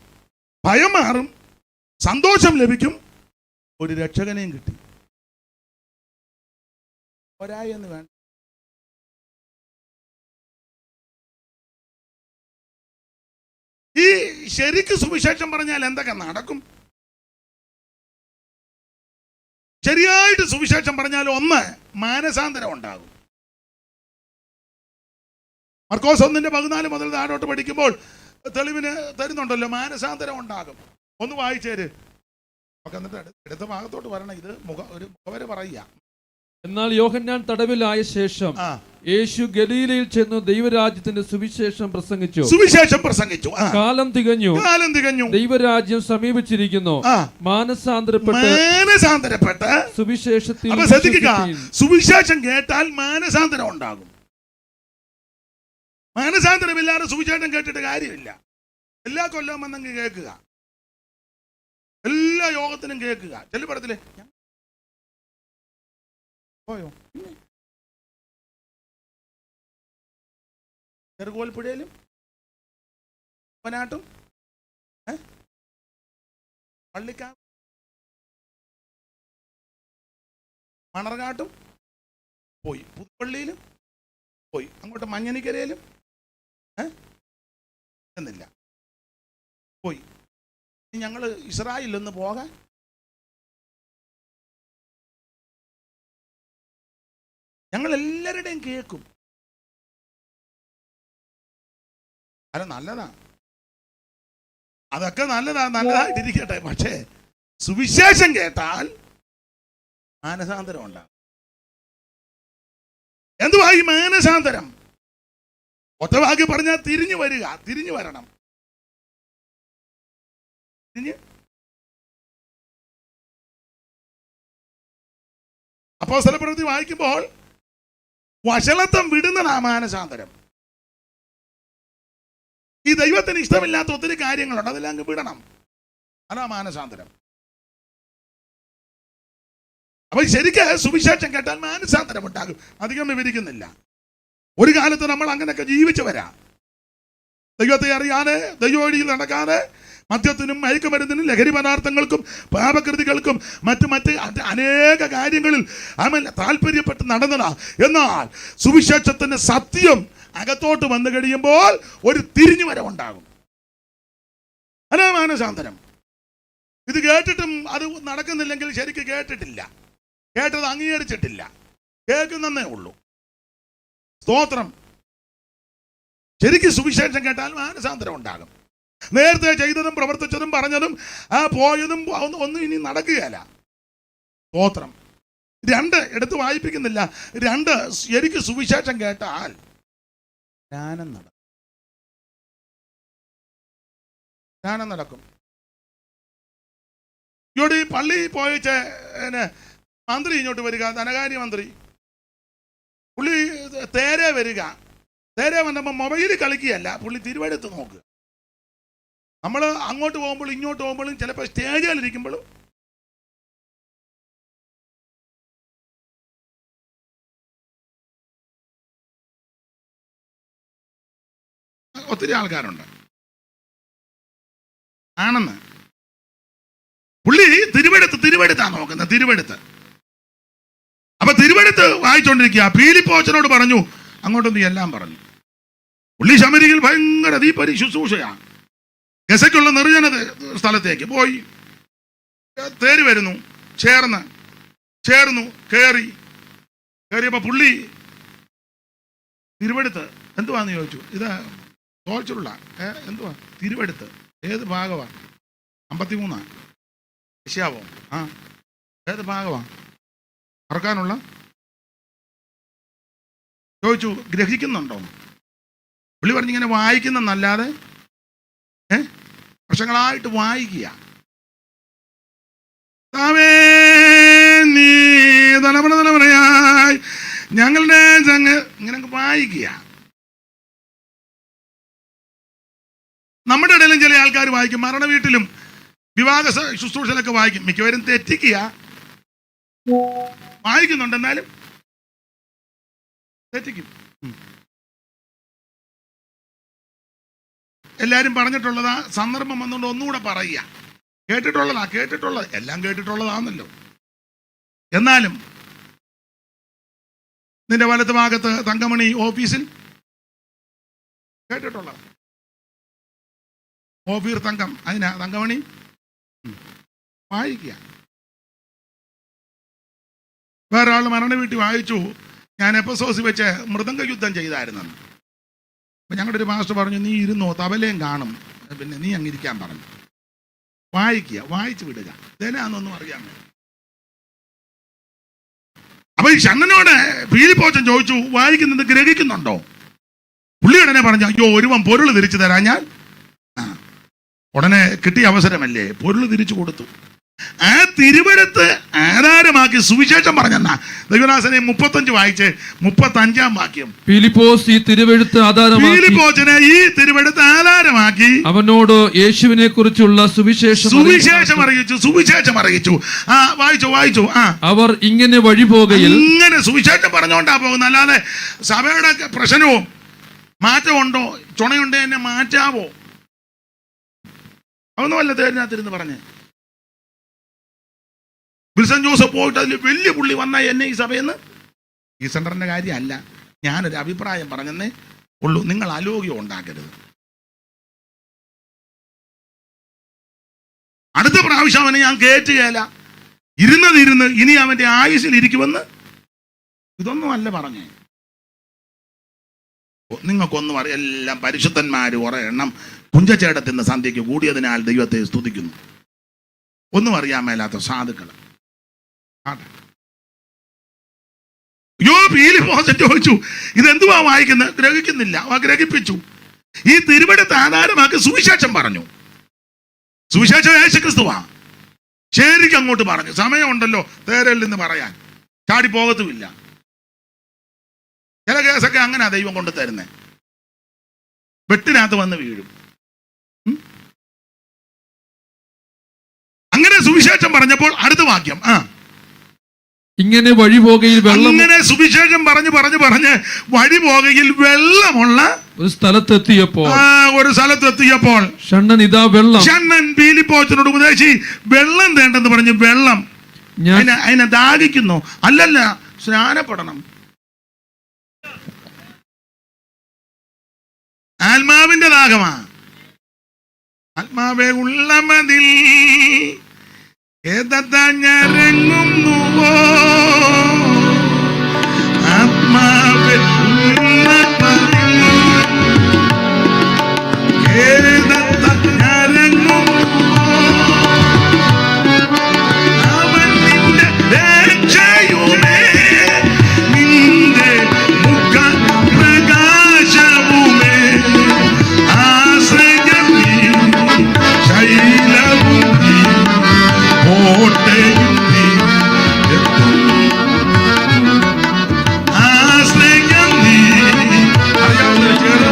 ഭയം മാറും, സന്തോഷം ലഭിക്കും, ഒരു രക്ഷകനെയും കിട്ടി. ഒരായെന്ന് വേണ്ട. ഈ ശരിക്ക് സുവിശേഷം പറഞ്ഞാൽ എന്തൊക്കെ നടക്കും? ശരിയായിട്ട് സുവിശേഷം പറഞ്ഞാൽ ഒന്ന്, മാനസാന്തരം ഉണ്ടാകും. മർക്കോസ് 1:14 മുതൽ താഴോട്ട് പഠിക്കുമ്പോൾ തെളിവിന് തരുന്നുണ്ടല്ലോ, മാനസാന്തരം ഉണ്ടാകും. ഒന്ന് വായിച്ചേര്. എന്നിട്ട് അടുത്ത ഭാഗത്തോട്ട് വരണം. ഇത് ഒരു മുഖവര പറയുക. എന്നാൽ യോഹന്നാൻ തടവിലായ ശേഷം യേശു ഗലീലയിൽ ചെന്ന് ദൈവരാജ്യത്തിന്റെ സുവിശേഷം പ്രസംഗിച്ചു. കാലം തികഞ്ഞു, ദൈവരാജ്യം സമീപിച്ചിരിക്കുന്നു. മാനസാന്തരപ്പെട്ട് സുവിശേഷത്തിൽ. സുവിശേഷം കേട്ടാൽ മാനസാന്തരം ഉണ്ടാകും. മാനസാന്തരമില്ലാതെ സുവിശേഷം കേട്ടിട്ട് കാര്യമില്ല. എല്ലാ കൊല്ലവും വന്നെങ്കിൽ കേൾക്കുക, എല്ലാ യോഗത്തിനും കേൾക്കുക. ചെല്ലുപടത്തിലെ പോയോ? ചെറുകോൽപ്പുഴയിലും പനാട്ടും പള്ളിക്കാ മണർകാട്ടും പോയി, പുതുപ്പള്ളിയിലും പോയി, അങ്ങോട്ട് മഞ്ഞനിക്കരയിലും എന്നില്ല പോയി. ഞങ്ങൾ ഇസ്രായേലിലൊന്ന് പോകാൻ. ഞങ്ങൾ എല്ലാവരുടെയും കേൾക്കും. അത് നല്ലതാ, അതൊക്കെ നല്ലതായിട്ടിരിക്കട്ടെ. പക്ഷേ സുവിശേഷം കേട്ടാൽ മാനസാന്തരം ഉണ്ടാകും. എന്തുവാ ഈ മാനസാന്തരം? ഒറ്റവാക്കി പറഞ്ഞാൽ തിരിഞ്ഞു വരിക, തിരിഞ്ഞു വരണം. അപ്പോസ്തലപ്രവൃത്തി വായിക്കുമ്പോൾ വഷളത്വം വിടുന്നതാ മാനസാന്തരം. ഈ ദൈവത്തിന് ഇഷ്ടമില്ലാത്ത ഒത്തിരി കാര്യങ്ങളുണ്ട്, അതെല്ലാം അങ്ങ് വിടണം. അതാ മാനസാന്തരം. അപ്പൊ ശരിക്ക് സുവിശേഷം കേട്ടാൽ മാനസാന്തരം ഉണ്ടാകും. അധികം വിവരിക്കുന്നില്ല. ഒരു കാലത്ത് നമ്മൾ അങ്ങനെയൊക്കെ ജീവിച്ചു വരാം. ദൈവത്തെ അറിയാതെ, ദൈവവഴിയിൽ നടക്കാതെ, മദ്യത്തിനും മയക്കുമരുന്നിനും ലഹരി പദാർത്ഥങ്ങൾക്കും പാപകൃതികൾക്കും മറ്റ് അനേക കാര്യങ്ങളിൽ താല്പര്യപ്പെട്ട് നടന്നതാ. എന്നാൽ സുവിശേഷത്തിന്റെ സത്യം അകത്തോട്ട് വന്നു കഴിയുമ്പോൾ ഒരു തിരിഞ്ഞു വരവുണ്ടാകും. അതാ മാനസാന്തരം. ഇത് കേട്ടിട്ടും അത് നടക്കുന്നില്ലെങ്കിൽ ശരിക്ക് കേട്ടിട്ടില്ല, കേട്ടത് അംഗീകരിച്ചിട്ടില്ല, കേൾക്കുന്നേ ഉള്ളൂ. സ്തോത്രം. ശരിക്കും സുവിശേഷം കേട്ടാൽ മാനസാന്തരം ഉണ്ടാകും. നേരത്തെ ചെയ്തതും പ്രവർത്തിച്ചതും പറഞ്ഞതും പോയതും ഒന്നും ഇനി നടക്കുകയല്ല. സ്തോത്രം. 2 എടുത്ത് വായിപ്പിക്കുന്നില്ല. 2 ശരിക്കും സുവിശേഷം കേട്ടാൽ ജ്ഞാനം നടക്കും. ഇവിടെ ഈ പള്ളി പോയിച്ച മന്ത്രി ഇങ്ങോട്ട് വരിക, ധനകാര്യ മന്ത്രി, പുള്ളി തേരെ വരിക. തേരെ വന്നപ്പോൾ മൊബൈലിൽ കളിക്കുകയല്ല, പുള്ളി തിരുവെടുത്ത് നോക്കുക. നമ്മൾ അങ്ങോട്ട് പോകുമ്പോഴും ഇങ്ങോട്ട് പോകുമ്പോഴും ചിലപ്പോൾ സ്റ്റേജിലിരിക്കുമ്പോഴും ഒത്തിരി ആൾക്കാരുണ്ട് ആണെന്ന്. പുള്ളി തിരുവെടുത്താ നോക്കുന്നത്, തിരുവെടുത്ത്. അപ്പൊ തിരുവെടുത്ത് വായിച്ചോണ്ടിരിക്കുക. ഫിലിപ്പോച്ചനോട് പറഞ്ഞു, അങ്ങോട്ടൊന്ന് എല്ലാം പറഞ്ഞു. പുള്ളി ശമരിയിൽ ഭയങ്കര ദീപരി ശുശ്രൂഷയാണ്. ഗസയ്ക്കുള്ള നിർജ്ജന സ്ഥലത്തേക്ക് പോയി. തേര് വരുന്നു, ചേർന്നു കയറിയപ്പോ പുള്ളി തിരുവെടുത്ത് എന്തുവാന്ന് ചോദിച്ചു. ഇത് തോൽച്ചുള്ള എന്തുവാ തിരുവെടുത്ത്? ഏത് ഭാഗമാ? 53 യശയാവോ? ഏത് ഭാഗമാ മറക്കാനുള്ള ചോദിച്ചു. ഗ്രഹിക്കുന്നുണ്ടോ? പുള്ളി പറഞ്ഞിങ്ങനെ വായിക്കുന്നല്ലാതെ വർഷങ്ങളായിട്ട് വായിക്കുക. നീ തലമുറയായി ഞങ്ങളുടെ ഇങ്ങനെ വായിക്കുക. നമ്മുടെ ഇടയിലും ചില ആൾക്കാർ വായിക്കും, മരണ വീട്ടിലും വിവാഹ ശുശ്രൂഷയിലൊക്കെ വായിക്കും. മിക്കവരും തെറ്റിക്കുക, വായിക്കുന്നുണ്ട് എന്നാലും തെറ്റിക്കും. എല്ലാവരും പറഞ്ഞിട്ടുള്ളതാ, സന്ദർഭം വന്നുകൊണ്ട് ഒന്നുകൂടെ പറയുക. കേട്ടിട്ടുള്ളത് എല്ലാം കേട്ടിട്ടുള്ളതാണല്ലോ. എന്നാലും നിന്റെ വലത്ത് ഭാഗത്ത് തങ്കമണി ഓഫീസിൽ കേട്ടിട്ടുള്ള ഓഫീർ തങ്കം, അതിനാ തങ്കമണി വായിക്കുക. വേറെ ആൾ മരണ വീട്ടിൽ വായിച്ചു, ഞാൻ എപ്പസോസ് വെച്ച് മൃദംഗ യുദ്ധം ചെയ്തായിരുന്നെന്ന്. അപ്പം ഞങ്ങളുടെ ഒരു മാസ്റ്റർ പറഞ്ഞു, നീ ഇരുന്നോ, തബലയും കാണും, പിന്നെ നീ അങ്ങിരിക്കാൻ പറഞ്ഞു. വായിക്കുക, വായിച്ചു വിടുക. ഇതേനാന്നൊന്നും അറിയാൻ വേണ്ടി. അപ്പൊ ഈ ഷണ്ണനോട് ഫിലിപ്പോച്ചൻ ചോദിച്ചു, വായിക്കുന്നത് ഗ്രഹിക്കുന്നുണ്ടോ? പുള്ളി ഉടനെ പറഞ്ഞു, അയ്യോ ഒരുവൻ പൊരുൾ തിരിച്ചു തരാൻ ഞാൻ. ഉടനെ കിട്ടിയ അവസരമല്ലേ, പൊരുൾ തിരിച്ചു കൊടുത്തു. ആ തിരുവെടുത്ത് ആധാരമാക്കി സുവിശേഷം പറഞ്ഞെന്നാ ദൈവദാസനെ 35 വായിച്ച് 35-ാം വാക്യം. ഫിലിപ്പോസ് ഈ തിരുവെടുത്ത് ഫിലിപ്പോസിനെ ഈ തിരുവെടുത്ത് ആധാരമാക്കി അവനോട് യേശുവിനെ കുറിച്ചുള്ള സുവിശേഷം അറിയിച്ചു. വായിച്ചു. അവർ ഇങ്ങനെ വഴിപോകയിൽ ഇങ്ങനെ സുവിശേഷം പറഞ്ഞുകൊണ്ടാ പോകുന്നത്. അല്ലാതെ സഭയുടെ പ്രശ്നവും മാറ്റമുണ്ടോ, ചുണയുണ്ടോ എന്നെ മാറ്റാവോ, അതൊന്നുമല്ല തേരിനകത്തിരുന്ന് പറഞ്ഞേ. വിൽസൺ ജോസഫ് പോയിട്ട് അതിൽ വലിയ പുള്ളി വന്ന എന്നെ ഈ സഭയെന്ന് ഈ സെന്ററിന്റെ കാര്യമല്ല, ഞാനൊരു അഭിപ്രായം പറഞ്ഞെന്നേ ഉള്ളൂ. നിങ്ങൾ അലോഗ്യം ഉണ്ടാക്കരുത്. അടുത്ത പ്രാവശ്യം അവനെ ഞാൻ കയറ്റുകയല്ല. ഇരുന്ന് ഇനി അവന്റെ ആയുസ്സിൽ ഇരിക്കുമെന്ന് ഇതൊന്നും അല്ല പറഞ്ഞേ. നിങ്ങൾക്കൊന്നും അറിയാം, എല്ലാം പരിശുദ്ധന്മാർ കുറെ എണ്ണം കുഞ്ചച്ചേടത്തിൻ്റെ സന്ധ്യയ്ക്ക് കൂടിയതിനാൽ ദൈവത്തെ സ്തുതിക്കുന്നു. ഒന്നും അറിയാൻ മേലാത്ത സാധുക്കൾ. പീലിപ്പോസൻ ചോദിച്ചു, ഇതെന്തുവാ വായിക്കുന്നത്? ഗ്രഹിക്കുന്നില്ല. ഗ്രഹിപ്പിച്ചു. ഈ തിരുവെടുത്ത് ആധാരമാക്കി സുവിശേഷം പറഞ്ഞു. സുവിശേഷം യേശുക്രിസ്തുവാ. ശരിക്കും അങ്ങോട്ട് പറഞ്ഞു. സമയമുണ്ടല്ലോ തേരൽ നിന്ന് പറയാൻ, ചാടി പോകത്തുമില്ല. ചില കേസൊക്കെ അങ്ങനെ ദൈവം കൊണ്ട് തരുന്നേ, വെട്ടിനകത്ത് വന്ന് വീഴും. അങ്ങനെ സുവിശേഷം പറഞ്ഞപ്പോൾ അടുത്ത വാക്യം, ഇങ്ങനെ വഴി പോകയിൽ വെള്ളം, ഇങ്ങനെ സുവിശേഷം പറഞ്ഞ് വഴി പോകയിൽ വെള്ളമുള്ള ഒരു സ്ഥലത്തെത്തിയപ്പോൾ ഷണ്ണൻ ഇതാ വെള്ളം. ഷണ്ണൻ പീലിപ്പോച്ചനോട് ഉപദേശി, വെള്ളം തേണ്ടെന്ന് പറഞ്ഞ് വെള്ളം അതിനെ ദാഹിക്കുന്നു. അല്ലല്ല, സ്നാനപ്പെടണം. ആത്മാവിന്റെ ദാഹമാ. ആത്മാവേ ഉള്ളമതിൽ ഞരങ്ങുന്നുവോ, ആത്മാവേ ഉള്ളമതിൽ ഞരങ്ങുന്നുവോ, അവൻ നിന്റെ രക്ഷയുമേ, നിന്റെ മുഖ പ്രകാശവുമേ, ആശ്രയം നീ, ശൈലവും നീ, കോട്ടയും നീ, ആശ്രയം നീ. അറിയാവുന്ന ചേർന്ന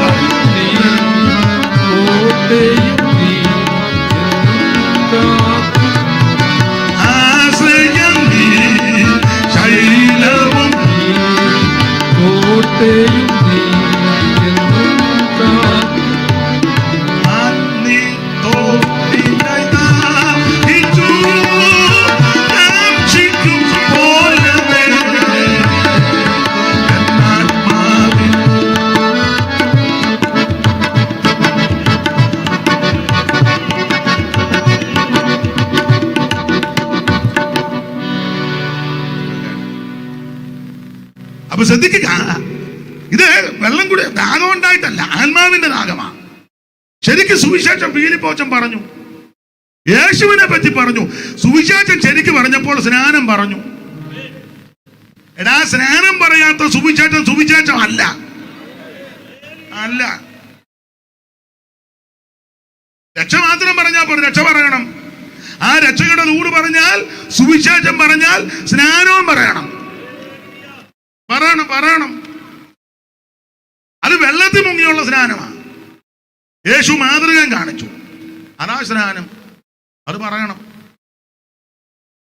ആശ്രയം നീ, ശൈലവും നീ, തോട്ടിനായി ദാഹിച്ചു കാക്ഷിക്കും പോലവേ എന്നാത്മാവിൽ. അപ്പൊ ശ്രദ്ധിക്കുക, ഇത് വെള്ളം കൂടി ദാഹം ഉണ്ടായിട്ടല്ല, ആത്മാവിന്റെ ദാഹമാണ്. ശരിക്കും സുവിശേഷം പീലിപ്പോച്ചൻ പറഞ്ഞു, യേശുവിനെ പറ്റി പറഞ്ഞു. സുവിശേഷം ശരിക്കും പറഞ്ഞപ്പോൾ സ്നാനം പറഞ്ഞു. എടാ, സ്നാനം പറയാത്ത സുവിശേഷം അല്ല. രക്ഷ മാത്രം പറഞ്ഞാൽ പോലും രക്ഷ പറയണം. ആ രക്ഷയുടെ ദൂത് പറഞ്ഞാൽ, സുവിശേഷം പറഞ്ഞാൽ സ്നാനവും പറയണം. അത് വെള്ളത്തിൽ മുങ്ങിയുള്ള സ്നാനമാണ്. യേശു മാതൃക കാണിച്ചു, അതാ സ്നാനം. അത് പറയണം.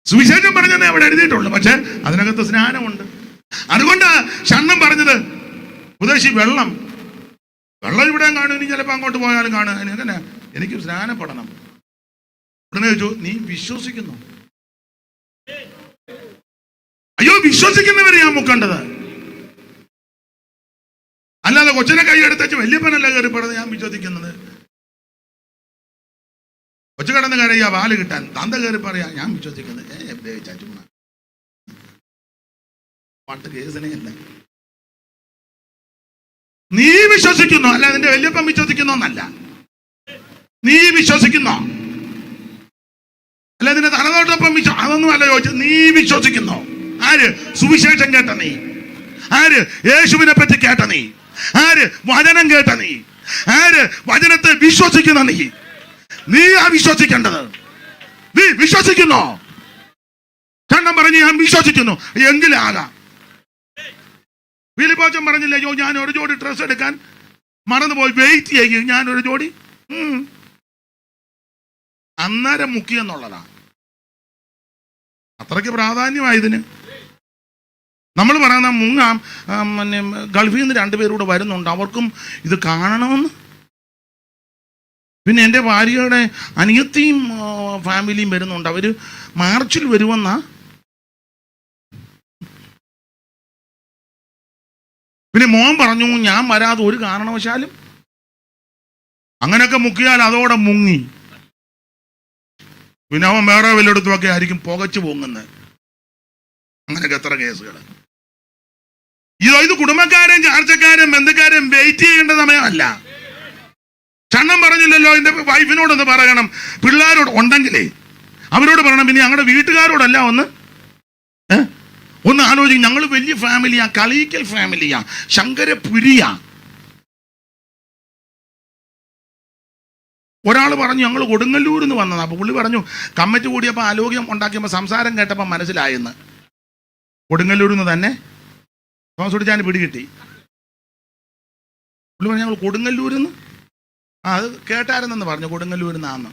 സുവിശേഷം പറഞ്ഞതേ അവിടെ എഴുതിയിട്ടുള്ളൂ, പക്ഷെ അതിനകത്ത് സ്നാനമുണ്ട്. അതുകൊണ്ട് ഷണ്ണം പറഞ്ഞത്, ഉപദേശി വെള്ളം ഇവിടെ കാണും, ഇനി ചിലപ്പോൾ അങ്ങോട്ട് പോയാലും കാണും. എങ്ങനെ എനിക്ക് സ്നാനപ്പെടണം. ഉടനെ ചോദിച്ചു, നീ വിശ്വസിക്കുന്നു? അയ്യോ, വിശ്വസിക്കുന്നവരെയാ മുക്കേണ്ടത്, അല്ലാതെ കൊച്ചിനെ കൈയെടുത്തേച്ച് വല്യപ്പനല്ല കയറിപ്പെടുന്നത്. ഞാൻ വിശ്വസിക്കുന്നത് കൊച്ചു കിടന്ന് കരയാ പാല് കിട്ടാൻ, തന്ത കയറി പറയാ ഞാൻ വിശ്വസിക്കുന്നത്. ചുമ്മാ പാട്ട് കേസനെയല്ല. നീ വിശ്വസിക്കുന്നു, അല്ല നിന്റെ വല്യപ്പൻ വിശ്വസിക്കുന്നോന്നല്ല. നീ വിശ്വസിക്കുന്നോ? അല്ല നിന്റെ തലതോട്ടൊപ്പം അതൊന്നും അല്ല ചോദിച്ചത്. നീ വിശ്വസിക്കുന്നോ? ആര്? സുവിശേഷം കേട്ട നീ. ആര്? യേശുവിനെ പറ്റി കേട്ട നീ. ആര്? വചനം കേട്ട നീ. ആര്? വചനത്തെ വിശ്വസിക്കുന്ന നീ. നീ ആ വിശ്വസിക്കേണ്ടത്. നീ വിശ്വസിക്കുന്നോ? കണ്ണം പറഞ്ഞ് ഞാൻ വിശ്വസിക്കുന്നു എങ്കിലാകാം. ഫിലിപ്പോച്ചൻ പറഞ്ഞില്ലേ, ഞാൻ ഒരു ജോഡി ഡ്രസ് എടുക്കാൻ മറന്നുപോയി, വെയിറ്റ് ചെയ്യും ഞാൻ ഒരു ജോഡി. അന്നേരം മുക്കിയെന്നുള്ളതാ. അത്രയ്ക്ക് പ്രാധാന്യമായതിന്. നമ്മൾ പറയുന്ന മുങ്ങാം, ഗൾഫിൽ നിന്ന് 2 പേരൂടെ വരുന്നുണ്ട്, അവർക്കും ഇത് കാണണമെന്ന്. പിന്നെ എൻ്റെ ഭാര്യയുടെ അനിയത്തിയും ഫാമിലിയും വരുന്നുണ്ട്, അവർ മാർച്ചിൽ വരുമെന്നാ. പിന്നെ മോൻ പറഞ്ഞു ഞാൻ വരാതെ ഒരു കാരണവശാലും. അങ്ങനെയൊക്കെ മുക്കിയാൽ അതോടെ മുങ്ങി. പിന്നെ അവൻ വേറെ വല്ലയിടത്തുമൊക്കെ ആയിരിക്കും പുകച്ചു പൊങ്ങുന്നത്. അങ്ങനെയൊക്കെ എത്ര കേസുകൾ. ഇത് കുടുംബക്കാരും ചാർച്ചക്കാരും ബന്ധുക്കാരും വെയിറ്റ് ചെയ്യേണ്ട സമയമല്ല. ചണ്ണം പറഞ്ഞില്ലല്ലോ, എന്റെ വൈഫിനോടൊന്ന് പറയണം, പിള്ളേരോട് ഉണ്ടെങ്കിലേ അവരോട് പറയണം. പിന്നെ ഞങ്ങളുടെ വീട്ടുകാരോടല്ല ഒന്ന് ആലോചിക്കും. ഞങ്ങൾ വലിയ ഫാമിലിയാ, കളീക്കൽ ഫാമിലിയാ, ശങ്കരപുരിയാ. ഒരാൾ പറഞ്ഞു ഞങ്ങൾ കൊടുങ്ങല്ലൂരിൽ നിന്ന് വന്നതാണ്. അപ്പോൾ പുള്ളി പറഞ്ഞു കമ്മിറ്റി കൂടിയപ്പോൾ ആലോക്യം ഉണ്ടാക്കിയപ്പോൾ സംസാരം കേട്ടപ്പോൾ മനസ്സിലായെന്ന്. കൊടുങ്ങല്ലൂരിൽ നിന്ന് തന്നെ തോമസ് കുട്ടിച്ചാൻ പിടികിട്ടി. പുള്ളി പറഞ്ഞു ഞങ്ങൾ കൊടുങ്ങല്ലൂരിൽ നിന്ന്, അത് കേട്ടായിരുന്നെന്ന് പറഞ്ഞു, കൊടുങ്ങല്ലൂരിൽ നിന്നാന്ന്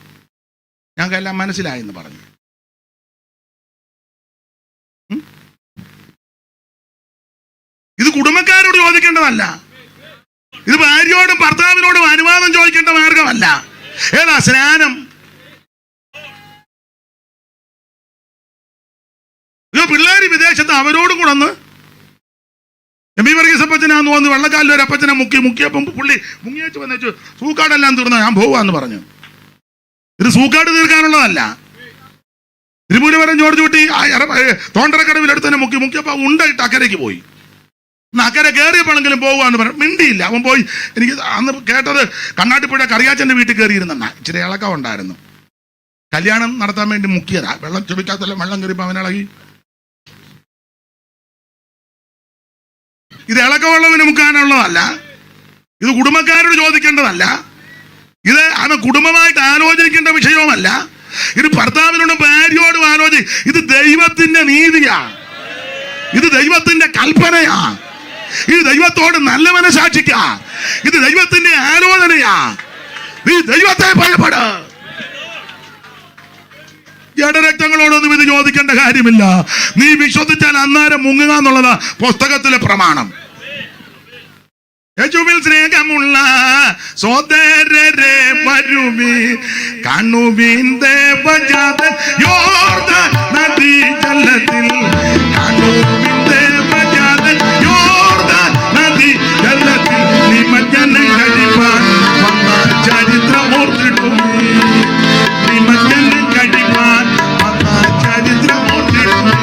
ഞങ്ങൾക്കെല്ലാം മനസ്സിലായെന്ന് പറഞ്ഞു. ഇത് കുടുംബക്കാരോട് ചോദിക്കേണ്ടതല്ല, ഇത് ഭാര്യയോടും ഭർത്താവിനോടും അനുവാദം ചോദിക്കേണ്ട മാർഗമല്ല. ഏതാ സ്നാനം? പിള്ളേര് വിദേശത്ത് അവരോടും കൂടെ ഒന്ന് എം.പി. വർഗീസ് അപ്പച്ചനാന്ന് തോന്നുന്നു വെള്ളക്കാലിൽ ഒരു അപ്പച്ചനെ മുക്കിയപ്പം പുള്ളി മുങ്ങിയേച്ച് വന്നേച്ചു സൂക്കാടെല്ലാം തീർന്ന ഞാൻ പോവാന്ന് പറഞ്ഞു. ഇത് സൂക്കാട് തീർക്കാനുള്ളതല്ല. തിരുമൂലപുരം ജോർജ് കുട്ടി തോണ്ടരക്കടവിൽ എടുത്തന്നെ മുക്കിയപ്പോൾ ഉണ്ടായിട്ട് അക്കരയ്ക്ക് പോയി. അക്കരെ കയറിയപ്പോഴെങ്കിലും പോകുകയെന്ന് പറഞ്ഞു. മിണ്ടിയില്ല. അവൻ പോയി. എനിക്ക് അന്ന് കേട്ടത് കണ്ണാട്ടിപ്പുഴ കറിയാച്ചൻ്റെ വീട്ടിൽ കയറിയിരുന്ന ഇച്ചിരി ഇളക്കം ഉണ്ടായിരുന്നു. കല്യാണം നടത്താൻ വേണ്ടി മുക്കിയതാ. വെള്ളം ചെവിക്കാത്തല്ല, വെള്ളം കയറിയപ്പോൾ അവനിളകി. ഇത് ഇളക്കമുള്ളവന് മുക്കാനുള്ളതല്ല, ഇത് കുടുംബക്കാരോട് ചോദിക്കേണ്ടതല്ല, ഇത് അവൻ കുടുംബമായിട്ട് ആലോചിക്കേണ്ട വിഷയവുമല്ല. ഇത് ഭർത്താവിനോടും ഭാര്യയോടും ഇത് ദൈവത്തിന്റെ നീതിയാ, ഇത് ദൈവത്തിന്റെ കൽപ്പനയാ, ഇത് ദൈവത്തോട് നല്ല മനസാക്ഷിക്കാ, ഇത് ദൈവത്തിന്റെ ആലോചനയാ. നീ ദൈവത്തെ ഭയപ്പെട്. ജഡരക്തങ്ങളോടൊന്നും ഇത് ചോദിക്കേണ്ട കാര്യമില്ല. നീ വിശ്വസിച്ചാൽ അന്നേരം മുങ്ങുക എന്നുള്ളതാ പുസ്തകത്തിലെ പ്രമാണം. യേശുവിൽ സ്നേഹമുള്ള സോദരരെ വരുമി കാണുവിൻ ദേവജാതൻ യോർദാൻ നദീജലത്തിൽ, കാണുവിൻ ദേവജാതൻ യോർദാൻ നദീജലത്തിൽ, നിമജ്ജനം കഴിപ്പാൻ വന്ന ചരിത്രം ഓർത്തിടുമി, നിമജ്ജനം കഴിപ്പാൻ വന്ന ചരിത്രം ഓർത്തിടുമി.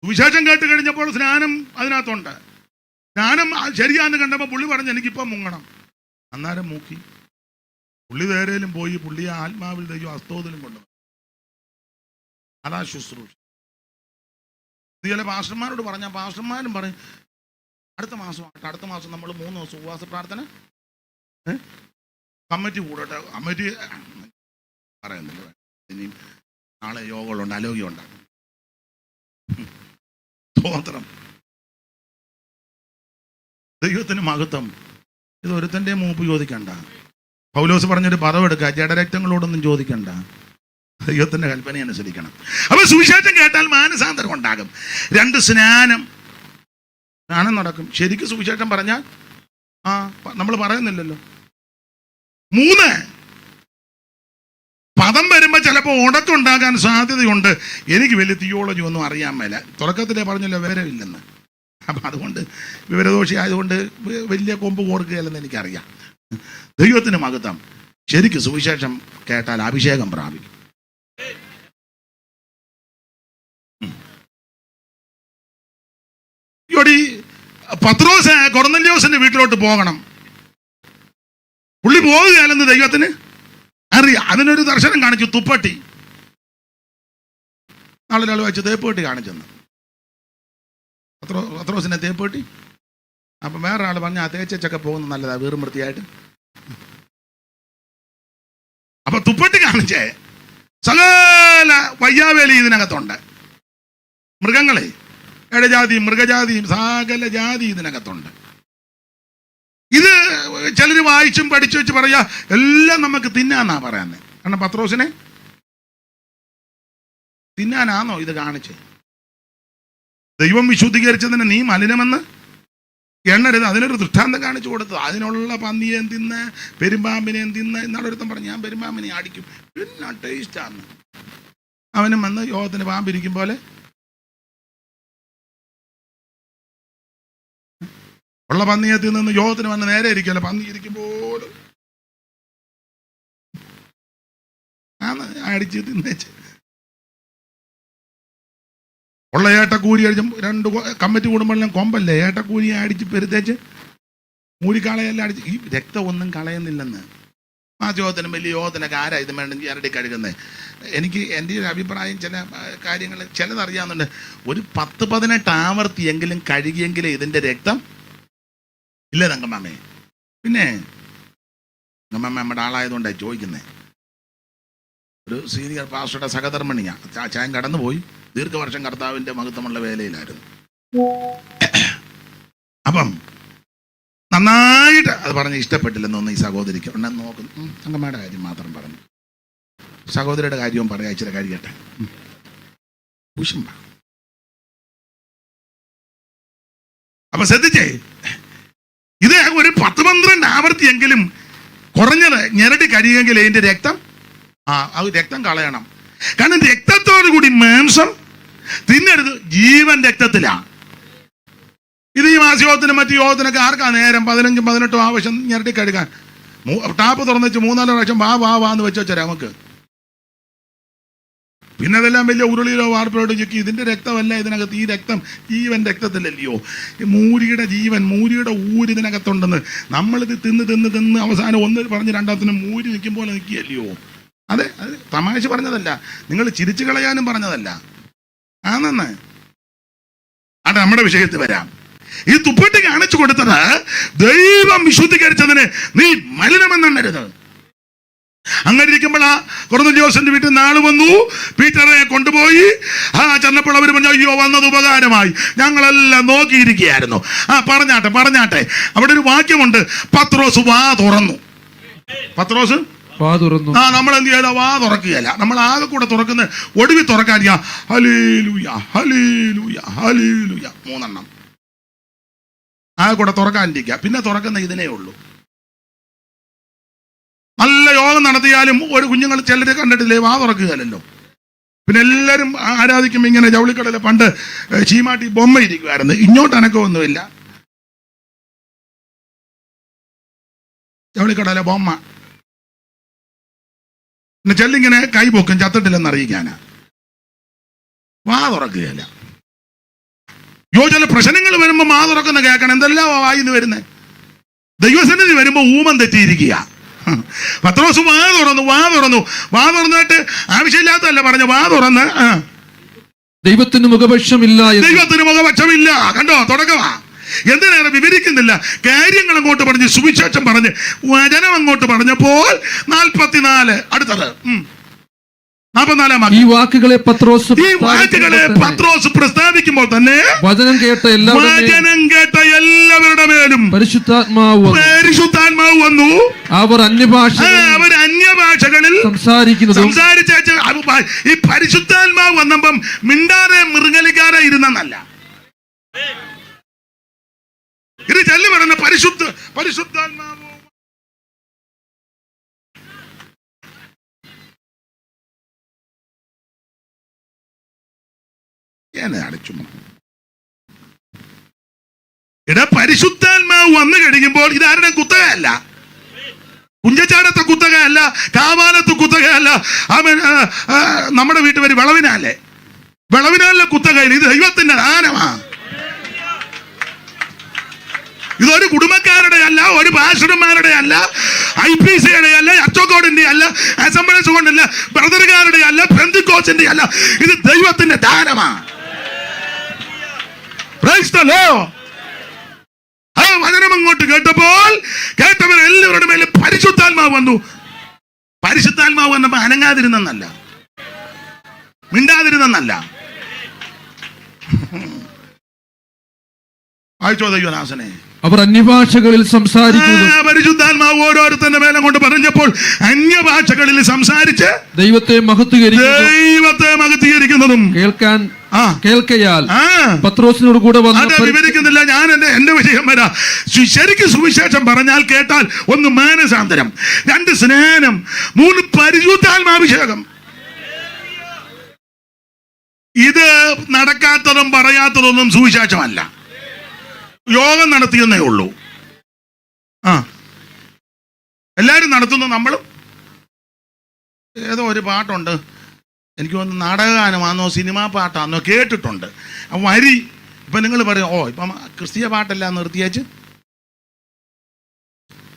വിശേഷം കേട്ട് കഴിഞ്ഞപ്പോൾ സ്നാനം അതിനകത്തുണ്ട്. സ്നാനം ശരിയാന്ന് കണ്ടപ്പോൾ പുള്ളി പറഞ്ഞു എനിക്കിപ്പം മുങ്ങണം. അന്നേരം മൂക്കി. പുള്ളി നേരേലും പോയി പുള്ളിയെ ആത്മാവിൽ ദൈവം അസ്തോതിലും കൊണ്ടു. അതാ ശുശ്രൂഷ. ഇത് ചില പാസ്റ്റർമാരോട് പറഞ്ഞാൽ പാസ്റ്റർമാരും പറയും അടുത്ത മാസം നമ്മൾ 3 ദിവസം ഉപവാസ പ്രാർത്ഥന കമ്മിറ്റി കൂടട്ടെ. കമ്മിറ്റി പറയുന്നില്ല, ഇനിയും നാളെ യോഗങ്ങളുണ്ട്, അലോഗ്യം ഉണ്ടാകും. സ്തോത്രം, ദൈവത്തിന് മഹത്വം. ഇത് ഒരുത്തൻ്റെ മൂപ്പ് ചോദിക്കണ്ട. പൗലോസ് പറഞ്ഞൊരു പദം എടുക്കുക, ജഡരക്തങ്ങളോടൊന്നും ചോദിക്കണ്ട, ദൈവത്തിന്റെ കൽപ്പന അനുസരിക്കണം. അപ്പൊ സുവിശേഷം കേട്ടാൽ മാനസാന്തരം ഉണ്ടാകും. 2 സ്നാനം നടക്കും. ശരിക്കും സുവിശേഷം പറഞ്ഞാൽ നമ്മൾ പറയുന്നില്ലല്ലോ. 3 പദം വരുമ്പോ ചിലപ്പോൾ ഉടക്കുണ്ടാകാൻ സാധ്യതയുണ്ട്. എനിക്ക് വലിയ തിയോളജി ഒന്നും അറിയാൻ മേല. തുടക്കത്തിലേ പറഞ്ഞല്ലോ വിവരമില്ലെന്ന്. അപ്പൊ അതുകൊണ്ട് വിവരദോഷി ആയതുകൊണ്ട് വലിയ കൊമ്പ് കോർക്കുകയല്ലെന്ന് എനിക്കറിയാം. ദൈവത്തിന് മഹത്വം. ശരിക്കും സുവിശേഷം കേട്ടാൽ അഭിഷേകം പ്രാപിക്കും. പത്രോസ് കൊർന്നല്യോസിന്റെ വീട്ടിലോട്ട് പോകണം. പുള്ളി പോവുകയല്ലെന്ന് ദൈവത്തിന് അറിയാം. അതിനൊരു ദർശനം കാണിച്ചു, തുപ്പട്ടി. നാളൊരാൾ വെച്ച് തേപ്പേട്ടി കാണിച്ചെന്ന്, പത്രോസിനെ തേപ്പേട്ടി. അപ്പൊ വേറൊരാൾ പറഞ്ഞ ആ തേച്ചൊക്കെ പോകുന്നത് നല്ലതാ, വീറും വൃത്തിയായിട്ട്. അപ്പൊ തുപ്പട്ടി കാണിച്ചേ സകല വയ്യാവേലി ഇതിനകത്തുണ്ട്. മൃഗങ്ങളെ, ഇടജാതിയും മൃഗജാതിയും സകല ജാതി ഇതിനകത്തുണ്ട്. ഇത് ചിലർ വായിച്ചും പഠിച്ചു വെച്ച് പറയാ എല്ലാം നമുക്ക് തിന്നാന്നാ പറയാന്ന്. കാരണം പത്രോസിനെ തിന്നാനാന്നോ ഇത് കാണിച്ചേ? ദൈവം വിശുദ്ധീകരിച്ചതിന് നീ മലിനമെന്ന് എണ്ണരുത്. അതിനൊരു ദൃഷ്ടാന്തം കാണിച്ചു കൊടുത്തു. അതിനുള്ള പന്നിയേം തിന്ന് പെരുമ്പാമ്പിനെയും തിന്ന്. എന്നാളൊരുത്തം പറഞ്ഞു ഞാൻ പെരുമ്പാമ്പിനെ അടിക്കും, പിന്നെ ടേസ്റ്റാന്ന്. അവനും വന്ന് യോഗത്തിന് പാമ്പിരിക്കും പോലെ ഉള്ള പന്നിയെ തിന്ന് യോഗത്തിന് വന്ന് നേരെ ഇരിക്കുമല്ലോ, പന്നി ഇരിക്കുമ്പോൾ അടിച്ച് തിന്നേച്ച് ഉള്ള ഏട്ടക്കൂരി അടിച്ച് 2 കമ്മിറ്റി കൂടുമ്പോഴെല്ലാം കൊമ്പല്ലേ ഏട്ടക്കൂരിയെ അടിച്ച് പെരുത്തേച്ച് മൂരിക്കാളയെല്ലാം അടിച്ച്. ഈ രക്തം ഒന്നും കളയുന്നില്ലെന്ന്. ആ യോഗത്തിനും വലിയ യോഗത്തിനൊക്കെ ആരാ ഇത് വേണമെങ്കിൽ ഇരട്ടി കഴുകുന്നത്? എനിക്ക് എൻ്റെ ഒരു അഭിപ്രായം, ചില കാര്യങ്ങൾ ചിലതറിയാവുന്നുണ്ട്. ഒരു 10-18 ആവർത്തിയെങ്കിലും കഴുകിയെങ്കിലും ഇതിൻ്റെ രക്തം ഇല്ലേ തങ്കമ്മേ? പിന്നെ തങ്കമ്മ നമ്മുടെ ആളായതുകൊണ്ടാണ് ചോദിക്കുന്നത്. ഒരു സീനിയർ പാസ്റ്ററുടെ സഹധർമ്മിണിയാ, ചായം കടന്നുപോയി. ദീർഘവർഷം കർത്താവിൻ്റെ മഹത്വമുള്ള വേലയിലായിരുന്നു. അപ്പം നന്നായിട്ട് അത് പറഞ്ഞ് ഇഷ്ടപ്പെട്ടില്ലെന്നൊന്നും ഈ സഹോദരിക്ക് ഉണ്ടെന്ന് നോക്കുന്നു. തങ്കമ്മയുടെ കാര്യം മാത്രം പറഞ്ഞു, സഹോദരിയുടെ കാര്യവും പറയാം. ഇച്ചിരി കഴിയട്ടെ. കുശുമ്പ. അപ്പൊ ശ്രദ്ധിച്ചേ, ഇത് ഒരു 10-12 ആവർത്തിയെങ്കിലും കുറഞ്ഞത് ഞെരടി കഴിയുമെങ്കിൽ ഇതിന്റെ രക്തം രക്തം കളയണം. കാരണം രക്തത്തോടു കൂടി മാംസം തിന്നരുത്, ജീവൻ രക്തത്തിലാണ്. ഇത് ഈ മാസയോഗത്തിനും മറ്റു യോഗത്തിനൊക്കെ ആർക്കാ നേരം? 15-18 ആവശ്യം ഞെരടി കഴുകാൻ. ടാപ്പ് തുറന്നു വെച്ച് 3-4 പ്രാവശ്യം വാന്ന് വെച്ചാൽ നമുക്ക്. പിന്നെ അതെല്ലാം വലിയ ഉരുളിയിലോ വാർപ്പിലോട്ട് ചുക്കി. ഇതിന്റെ രക്തമല്ല ഇതിനകത്ത്. ഈ രക്തം ജീവൻ രക്തത്തിലല്ലയോ? മൂരിയുടെ ജീവൻ, മൂരിയുടെ ഊര് ഇതിനകത്തുണ്ടെന്ന്. നമ്മളിത് തിന്ന് അവസാനം ഒന്ന് പറഞ്ഞ് രണ്ടാമത്തിന് മൂരി നിൽക്കും പോലെ നിൽക്കുകയല്ലയോ? അത് തമാശ പറഞ്ഞതല്ല, നിങ്ങൾ ചിരിച്ചു കളയാനും പറഞ്ഞതല്ല. ആണെന്ന് അത് നമ്മുടെ വിഷയത്തിൽ വരാം. ഈ തുപ്പട്ടി കാണിച്ചു കൊടുത്തത് ദൈവം വിശുദ്ധീകരിച്ചതിന് നീ മലിനമെന്നെണ്ണരുത്. അങ്ങനെ ഇരിക്കുമ്പോൾ കൊർന്നല്യോസിന്റെ വീട്ടിൽ നാള് വന്നു. പീറ്ററെ കൊണ്ടുപോയി ചെന്നപ്പോൾ അവർ പറഞ്ഞു അയ്യോ വന്നത് ഉപകാരമായി, ഞങ്ങളെല്ലാം നോക്കിയിരിക്കുകയായിരുന്നു. പറഞ്ഞാട്ടെ. അവിടെ ഒരു വാക്യമുണ്ട്, പത്രോസ് വാ തുറന്നു. പത്രോസ് വാ തുറന്നു. നമ്മൾ എന്ത് ചെയ്താ? വാ തുറക്കുകയല്ല, നമ്മൾ ആകെ കൂടെ തുറക്കുന്ന ഒടുവിൽ തുറക്കാൻ ഹല്ലേലൂയ ഹല്ലേലൂയ ഹല്ലേലൂയ 3 എണ്ണം ആകെ കൂടെ തുറക്കാനിരിക്കുക. പിന്നെ തുറക്കുന്ന ഇതിനേ ഉള്ളൂ. നല്ല യോഗം നടത്തിയാലും ഒരു കുഞ്ഞുങ്ങൾ ചിലരെ കണ്ടിട്ടില്ലേ വാ തുറക്കുകയല്ലോ. പിന്നെ എല്ലാവരും ആരാധിക്കുമ്പോൾ ഇങ്ങനെ ജൗളിക്കടയിലെ പണ്ട് ചീമാട്ടി ബൊമ്മ ഇരിക്കുമായിരുന്നു. ഇങ്ങോട്ട് അനക്കമൊന്നുമില്ല, ജൗളിക്കടയിലെ ബൊമ്മ. പിന്നെ ചെല്ലിങ്ങനെ കൈ പൊക്കും ചത്തിട്ടില്ലെന്ന് അറിയിക്കാനാ. വാ തുറക്കുകയല്ല. ചില പ്രശ്നങ്ങൾ വരുമ്പോൾ വാ തുറക്കുന്ന കേൾക്കണം. എന്തെല്ലാം വായിന്ന് വരുന്നത്? ദൈവസന്നിധി വരുമ്പോൾ ഊമം തെറ്റിയിരിക്കുക. പത്രോസ് വാ തുറന്നിട്ട് ആവശ്യമില്ലാത്തല്ല പറഞ്ഞ വാ തുറന്ന് ദൈവത്തിന് മുഖപക്ഷമില്ല കണ്ടോ, തുടക്കമാ. എന്തിനേറെ വിവരിക്കുന്നില്ല, കാര്യങ്ങൾ അങ്ങോട്ട് പറഞ്ഞ് സുവിശേഷം പറഞ്ഞ് വചനം അങ്ങോട്ട് പറഞ്ഞപ്പോൾ 44 അടുത്തത് 44 ഈ വാക്കുകളെ പത്രോസ് പ്രസ്താവിക്കുമ്പോൾ തന്നെ വചനം കേട്ട എല്ലാവരുടെ മേലും പരിശുദ്ധാത്മാവ് വന്നു. അവർ അന്യഭാഷകളിൽ സംസാരിച്ച ഈ പരിശുദ്ധാത്മാവ് വന്നപ്പം മിണ്ടാതെ മൃഗലിക്കാതെ ഇരുന്നല്ല. ഇത് ചൊല്ലി പറയുന്ന പരിശുദ്ധാത്മാവ് പരിശുദ്ധാത്മാവ് വന്നു കഴിയുമ്പോൾ ഇതാരുടെ കുത്തകയല്ല, കുഞ്ചച്ചാടത്തെ കുത്തകയല്ല, കാവാലത്തെ കുത്തകയല്ല, നമ്മുടെ വീട്ടുപേര് വിളവിനാലെ കുത്തകയില്ല. ഇത് ദൈവത്തിന്റെ ദാനമാ. ഇതൊരു കുടുംബക്കാരുടെ അല്ല, ഒരു പാസ്റ്റർമാരുടെ അല്ല, IPCയുടെ അല്ല, അച്ചോക്കോടിന്റെ അല്ല, അസംബ്ലീസ് കൊണ്ടല്ല, ബ്രദറുകാരുടെ അല്ല, പെന്തിക്കോസിന്റെ അല്ല. ഇത് ദൈവത്തിന്റെ ദാനമാണ്. ആ വചനം അങ്ങോട്ട് കേട്ടപ്പോൾ കേട്ടവരെല്ലാവരുടെ മേലെ പരിശുദ്ധാത്മാവ് വന്നു. പരിശുദ്ധാത്മാവ് വന്നപ്പോ അനങ്ങാതിരുന്നല്ല, മിണ്ടാതിരുന്നല്ല. വായിച്ചോ ദൈവദാസനെ. അവർ അന്യഭാഷകളിൽ സംസാരിക്കുന്നു. പരിശുദ്ധാത്മാവ് ഓരോരുത്തരുടെ മേലെ കൊണ്ട് പറഞ്ഞപ്പോൾ അന്യഭാഷകളിൽ സംസാരിച്ച് ദൈവത്തെ മഹത്വീകരിക്കുന്നതും കേൾക്കയാൽ പത്രോസിനോട് കൂടെ വിവരിക്കുന്നില്ല. ഞാൻ എന്റെ വിഷയം വരാം. ശരിക്കും സുവിശേഷം പറഞ്ഞാൽ കേട്ടാൽ 1 മാനസാന്തരം, 2 സ്നാനം, 3 പരിശുദ്ധാത്മാഭിഷേകം. ഇത് നടക്കാത്തതും പറയാത്തതൊന്നും സുവിശേഷമല്ല. യോഗം നടത്തിയെന്നേ ഉള്ളൂ. എല്ലാരും നടത്തുന്നു, നമ്മളും. ഏതോ ഒരു പാട്ടുണ്ട്, എനിക്ക് തോന്നുന്നു നാടകഗാനമാണെന്നോ സിനിമാ പാട്ടാണെന്നോ കേട്ടിട്ടുണ്ട്. വരി ഇപ്പം നിങ്ങൾ പറയും, ഇപ്പം ക്രിസ്തീയ പാട്ടെല്ലാം നിർത്തിയേച്ച്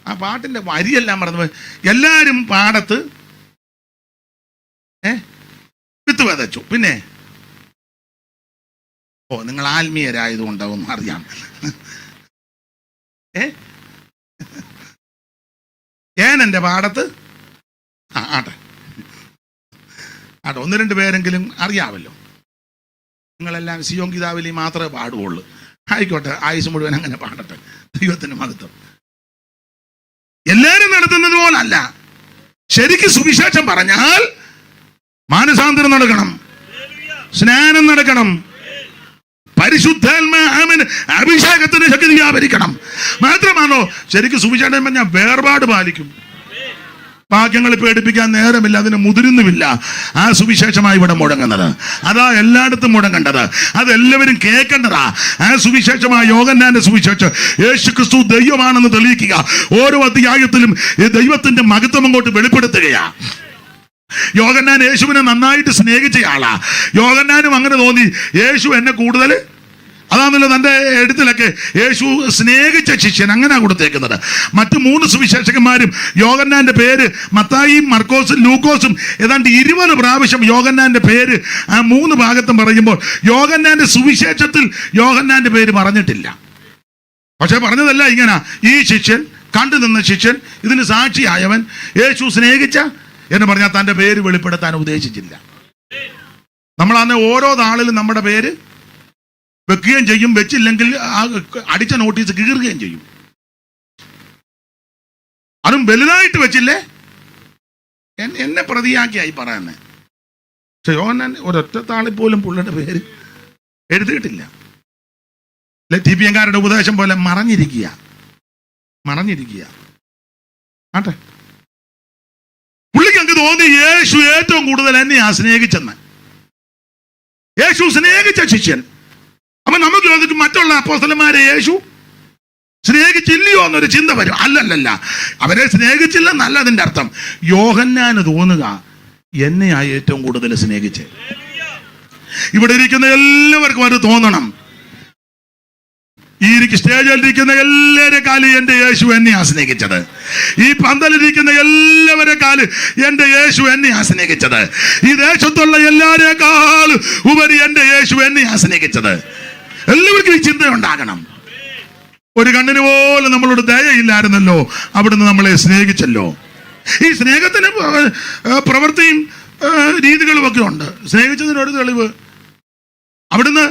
ആ പാട്ടിൻ്റെ വരിയെല്ലാം മറന്നു. എല്ലാവരും പാടത്ത് വിത്ത് വിതച്ചു. പിന്നെ നിങ്ങൾ ആത്മീയരായതുകൊണ്ടാവും അറിയാം. എൻ്റെ പാടത്ത് ആട്ടെ 1-2 പേരെങ്കിലും അറിയാമല്ലോ. നിങ്ങളെല്ലാം സിയോൻ ഗീതാവലി മാത്രമേ പാടുകയുള്ളൂ. ആയിക്കോട്ടെ, ആയുസ് മുഴുവൻ അങ്ങനെ പാടട്ടെ. ദൈവത്തിന് മഹത്വം. എല്ലാവരും നടത്തുന്നത് പോലല്ല. ശരിക്കും സുവിശേഷം പറഞ്ഞാൽ മാനസാന്തരം നടക്കണം, സ്നാനം നടക്കണം, പരിശുദ്ധാത്മാവിന് അഭിഷേകത്തിന് ശക്തി വ്യാപരിക്കണം. മാത്രമാണോ ശരിക്കും സുവിശേഷം ഞാൻ വേർപാട് പാലിക്കും. വാക്യങ്ങൾ പേടിപ്പിക്കാൻ നേരമില്ല, അതിന് മുതിരുന്നുമില്ല. ആ സുവിശേഷമായി ഇവിടെ മുഴങ്ങുന്നത്, അതാ എല്ലായിടത്തും മുഴങ്ങേണ്ടത്, അതെല്ലാവരും കേൾക്കേണ്ടതാ. ആ സുവിശേഷമായ യോഹന്നാന്റെ സുവിശേഷം യേശു ക്രിസ്തു ദൈവമാണെന്ന് തെളിയിക്കുക. ഓരോ അധ്യായത്തിലും ദൈവത്തിന്റെ മഹത്വം അങ്ങോട്ട് വെളിപ്പെടുത്തുകയാ. യോഹന്നാൻ യേശുവിനെ നന്നായിട്ട് സ്നേഹിച്ചയാളാ. യോഹന്നാനും അങ്ങനെ തോന്നി, യേശു എന്നെ കൂടുതൽ, അതാണല്ലോ തൻ്റെ എഴുത്തിലൊക്കെ യേശു സ്നേഹിച്ച ശിഷ്യൻ അങ്ങനെ കൊടുത്തേക്കുന്നത്. മറ്റു 3 സുവിശേഷകന്മാരും യോഹന്നാന്റെ പേര്, മത്തായിയും മർക്കോസും ലൂക്കോസും ഏതാണ്ട് 20 പ്രാവശ്യം യോഹന്നാന്റെ പേര് ആ 3 ഭാഗത്തും പറയുമ്പോൾ യോഹന്നാന്റെ സുവിശേഷത്തിൽ യോഹന്നാന്റെ പേര് പറഞ്ഞിട്ടില്ല. പക്ഷെ പറഞ്ഞതല്ല ഇങ്ങനെ, ഈ ശിഷ്യൻ, കണ്ടു നിന്ന ശിഷ്യൻ, ഇതിന് സാക്ഷിയായവൻ, യേശു സ്നേഹിച്ച എന്ന് പറഞ്ഞാൽ തൻ്റെ പേര് വെളിപ്പെടുത്താൻ ഉദ്ദേശിച്ചില്ല. നമ്മളന്ന് ഓരോ നാളിലും നമ്മുടെ പേര് വെക്കുകയും ചെയ്യും, വെച്ചില്ലെങ്കിൽ അടിച്ച നോട്ടീസ് കീറുകയും ചെയ്യും. അതും വലുതായിട്ട് വെച്ചില്ലേ എന്നെ പ്രതിയാക്കിയായി പറയാന്നെ. പക്ഷെ യോഹന്നാൻ ഒരൊറ്റ താളിൽ പോലും പുള്ളിയുടെ പേര് എഴുതിയിട്ടില്ല. TPMകാരുടെ ഉപദേശം പോലെ മറഞ്ഞിരിക്കുക ആട്ടെ. പുള്ളിക്ക് അങ്ങ് തോന്നി യേശു ഏറ്റവും കൂടുതൽ എന്നെയാ സ്നേഹിച്ചെന്ന്. യേശു സ്നേഹിച്ച ശിഷ്യൻ. അപ്പൊ നമുക്ക് ചോദിക്കും, മറ്റുള്ള അപ്പോസ്തലന്മാരെ യേശു സ്നേഹിച്ചില്ലയോ എന്നൊരു ചിന്ത വരും. അല്ലല്ല, അവരെ സ്നേഹിച്ചില്ലെന്നല്ല അതിന്റെ അർത്ഥം. യോഹന്നാന് തോന്നുക എന്നെയാ ഏറ്റവും കൂടുതൽ സ്നേഹിച്ച്. ഇവിടെ ഇരിക്കുന്ന എല്ലാവർക്കും അത് തോന്നണം. ഈ സ്റ്റേജിലിരിക്കുന്ന എല്ലാവരെക്കാളും എൻ്റെ യേശു എന്നെയാ സ്നേഹിച്ചത്. ഈ പന്തലിരിക്കുന്ന എല്ലാവരെക്കാളും എൻ്റെ യേശു എന്നെയാ സ്നേഹിച്ചത്. ഈ ദേശത്തുള്ള എല്ലാവരെക്കാളും ഉപരി എൻ്റെ യേശു എന്നെയാ സ്നേഹിച്ചത്. എല്ലാവർക്കും ഈ ചിന്തയുണ്ടാകണം. ഒരു കണ്ണിന് പോലും നമ്മളോട് ദയയില്ലായിരുന്നല്ലോ, അവിടുന്ന് നമ്മളെ സ്നേഹിച്ചല്ലോ. ഈ സ്നേഹത്തിന് പ്രവൃത്തിയും രീതികളും ഒക്കെ ഉണ്ട്. സ്നേഹിച്ചതിനൊരു തെളിവ്, അവിടുന്ന്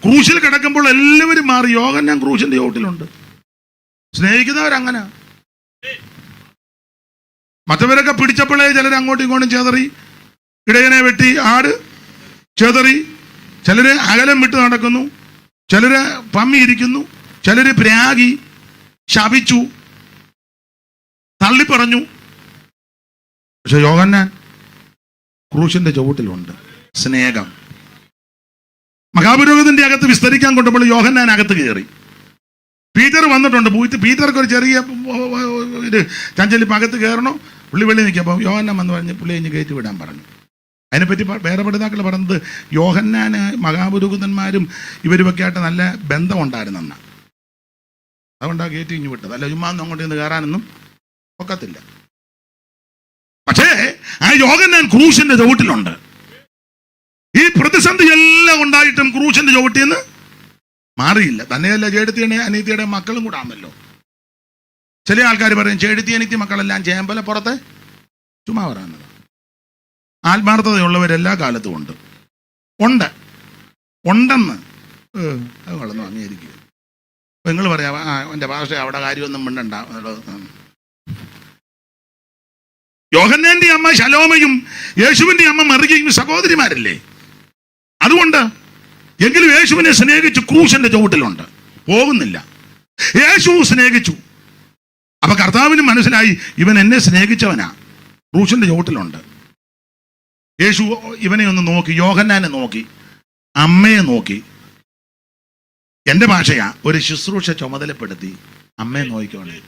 ക്രൂശിൽ കിടക്കുമ്പോൾ എല്ലാവരും മാറി. യോഹന്നാൻ ക്രൂശിന്റെ ചോട്ടിലുണ്ട്. സ്നേഹിക്കുന്നവരങ്ങനെ. മറ്റവരൊക്കെ പിടിച്ചപ്പോഴേ ചിലർ അങ്ങോട്ടും ഇങ്ങോട്ടും ചെതറി, ഇടയനെ വെട്ടി ആട് ചെതറി, ചിലര് അകലം വിട്ട് നടക്കുന്നു, ചിലര് പമ്മിയിരിക്കുന്നു, ചിലര് പ്രാഗി ശപിച്ചു, തള്ളിപ്പറഞ്ഞു. പക്ഷെ യോഹന്നാൻ ക്രൂശിന്റെ ചുവട്ടിലുണ്ട്. സ്നേഹം. മഹാപുരോഹിതന്റെ അകത്ത് വിസ്തരിക്കാൻ കൊണ്ടപ്പോൾ യോഹന്നാൻ അകത്ത് കയറി. പീറ്റർ വന്നിട്ടുണ്ട്. പീറ്റർക്ക് ഒരു ചെറിയ ചഞ്ചലിപ്പ്, അകത്ത് കയറണോ, പുള്ളി വെള്ളി നിൽക്കുക. അപ്പോൾ യോഹന്നാൻ വന്ന് പറഞ്ഞ് പുള്ളി കഴിഞ്ഞ് കയറ്റി വിടാൻ പറഞ്ഞു. അതിനെപ്പറ്റി വേറെ പഠിതാക്കൾ പറഞ്ഞത് യോഹന്നാന് മഹാപുരോഹിതന്മാരും ഇവരുമൊക്കെ ആയിട്ട് നല്ല ബന്ധമുണ്ടായിരുന്നെന്നാണ്. അതുകൊണ്ടാണ് കയറ്റി ഇഞ്ഞു വിട്ടത്. അല്ല ചുമ്മാ ഒന്നും അങ്ങോട്ട് നിന്ന് കയറാനൊന്നും ഒക്കത്തില്ല. പക്ഷേ ആ യോഹന്നാൻ ക്രൂശിന്റെ ചുവട്ടിലുണ്ട്. ഈ പ്രതിസന്ധി എല്ലാം ഉണ്ടായിട്ടും ക്രൂശിന്റെ ചുവട്ടിൽ നിന്ന് മാറിയില്ല. തന്നെയല്ല, ചേടത്തിയുടെ അനീതിയുടെ മക്കളും കൂടെ ആണല്ലോ. ചില ആൾക്കാർ പറയും ചേടത്തി അനീതി മക്കളെല്ലാം ചേമ്പല പുറത്തെ ചുമ്മാ പറയുന്നത്. ആത്മാർത്ഥതയുള്ളവരെല്ലാ കാലത്തും ഉണ്ട് ഉണ്ടെന്ന് അത് വളർന്നു അംഗീകരിക്കുക. നിങ്ങൾ പറയാം എൻ്റെ ഭാഷ അവിടെ കാര്യമൊന്നും മിണ്ടണ്ട. യോഹന്നാന്റെ അമ്മ ശലോമയും യേശുവിന്റെ അമ്മ മറിയയും സഹോദരിമാരല്ലേ? അതുകൊണ്ട് എങ്കിലും യേശുവിനെ സ്നേഹിച്ചു ക്രൂശിന്റെ ചുവട്ടിലുണ്ട്, പോകുന്നില്ല. യേശു സ്നേഹിച്ചു. അപ്പൊ കർത്താവിന് മനസ്സിലായി ഇവൻ എന്നെ സ്നേഹിച്ചവനാ, ക്രൂശിന്റെ ചുവട്ടിലുണ്ട്. യേശു ഇവനെ ഒന്ന് നോക്കി, യോഹന്നാനെ നോക്കി, അമ്മയെ നോക്കി. എൻ്റെ ഭാഷയാ, ഒരു ശുശ്രൂഷ ചുമതലപ്പെടുത്തി അമ്മയെ നോക്കിക്കോളെ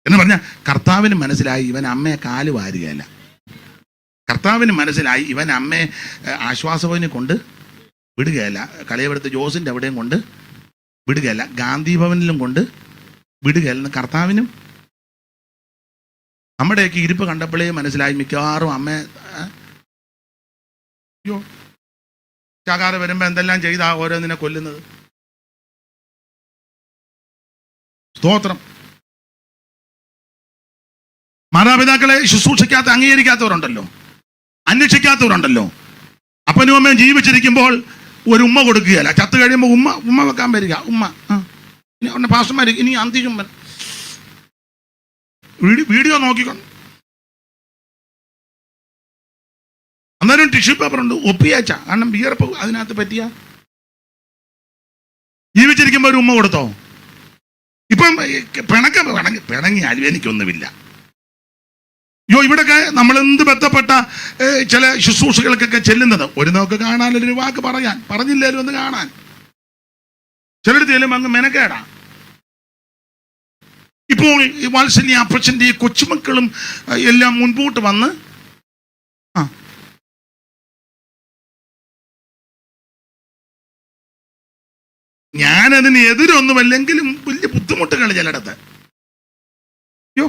എന്ന് പറഞ്ഞാൽ കർത്താവിന് മനസ്സിലായി ഇവൻ അമ്മയെ കാല് വാരുകയല്ല. കർത്താവിന് മനസ്സിലായി ഇവൻ അമ്മയെ ആശ്വാസഭവനെ കൊണ്ട് വിടുകയല്ല, കളയപ്പെടുത്ത് ജോസിൻ്റെ അവിടെയും കൊണ്ട് വിടുകയല്ല, ഗാന്ധി ഭവനിലും കൊണ്ട് വിടുകയല്ലെന്ന് കർത്താവിനും. നമ്മുടെയൊക്കെ ഇരിപ്പ് കണ്ടപ്പോഴേ മനസ്സിലായി മിക്കവാറും അമ്മ അയ്യോ ചാകാതെ വരുമ്പോൾ എന്തെല്ലാം ചെയ്താ ഓരോന്നിനെ കൊല്ലുന്നത്. സ്തോത്രം. മാതാപിതാക്കളെ ശുശ്രൂഷിക്കാത്ത അംഗീകരിക്കാത്തവരുണ്ടല്ലോ, അന്വേഷിക്കാത്തവരുണ്ടല്ലോ. അപ്പനും അമ്മയും ജീവിച്ചിരിക്കുമ്പോൾ ഒരു ഉമ്മ കൊടുക്കുകയല്ല, ചത്ത് കഴിയുമ്പോൾ ഉമ്മ വെക്കാൻ വരിക. ഉമ്മ ഇനി പാസ്റ്റർമാർ ഇനി അന്തിചുംബൻ വീഡിയോ നോക്കിക്കൊണ്ട് അന്നേരം ടിഷ്യൂ പേപ്പർ ഉണ്ട്, ഒപ്പിയാച്ച. കാരണം വിയർപ്പ് അതിനകത്ത് പറ്റിയ. ജീവിച്ചിരിക്കുമ്പോൾ ഒരു ഉമ്മ കൊടുത്തോ? ഇപ്പം പിണങ്ങിയാലും എനിക്കൊന്നുമില്ല. അയ്യോ, ഇവിടെയൊക്കെ നമ്മളെന്ത് ബന്ധപ്പെട്ട ചില ശുശ്രൂഷകൾക്കൊക്കെ ചെല്ലുന്നത് ഒരു നോക്ക് കാണാൻ, ഒരു വാക്ക് പറയാൻ, പറഞ്ഞില്ലേലും ഒന്ന് കാണാൻ. ചിലർ ചെല്ലുമ്പോൾ അങ്ങ് മെനക്കേടാ. ഇപ്പോൾ ഈ വാത്സല്യ അപ്പച്ചൻ്റെ ഈ കൊച്ചുമക്കളും എല്ലാം മുൻപോട്ട് വന്ന് ഞാനതിന് എതിരൊന്നുമല്ലെങ്കിലും വലിയ ബുദ്ധിമുട്ടുകൾ ചിലയിടത്ത്. അയ്യോ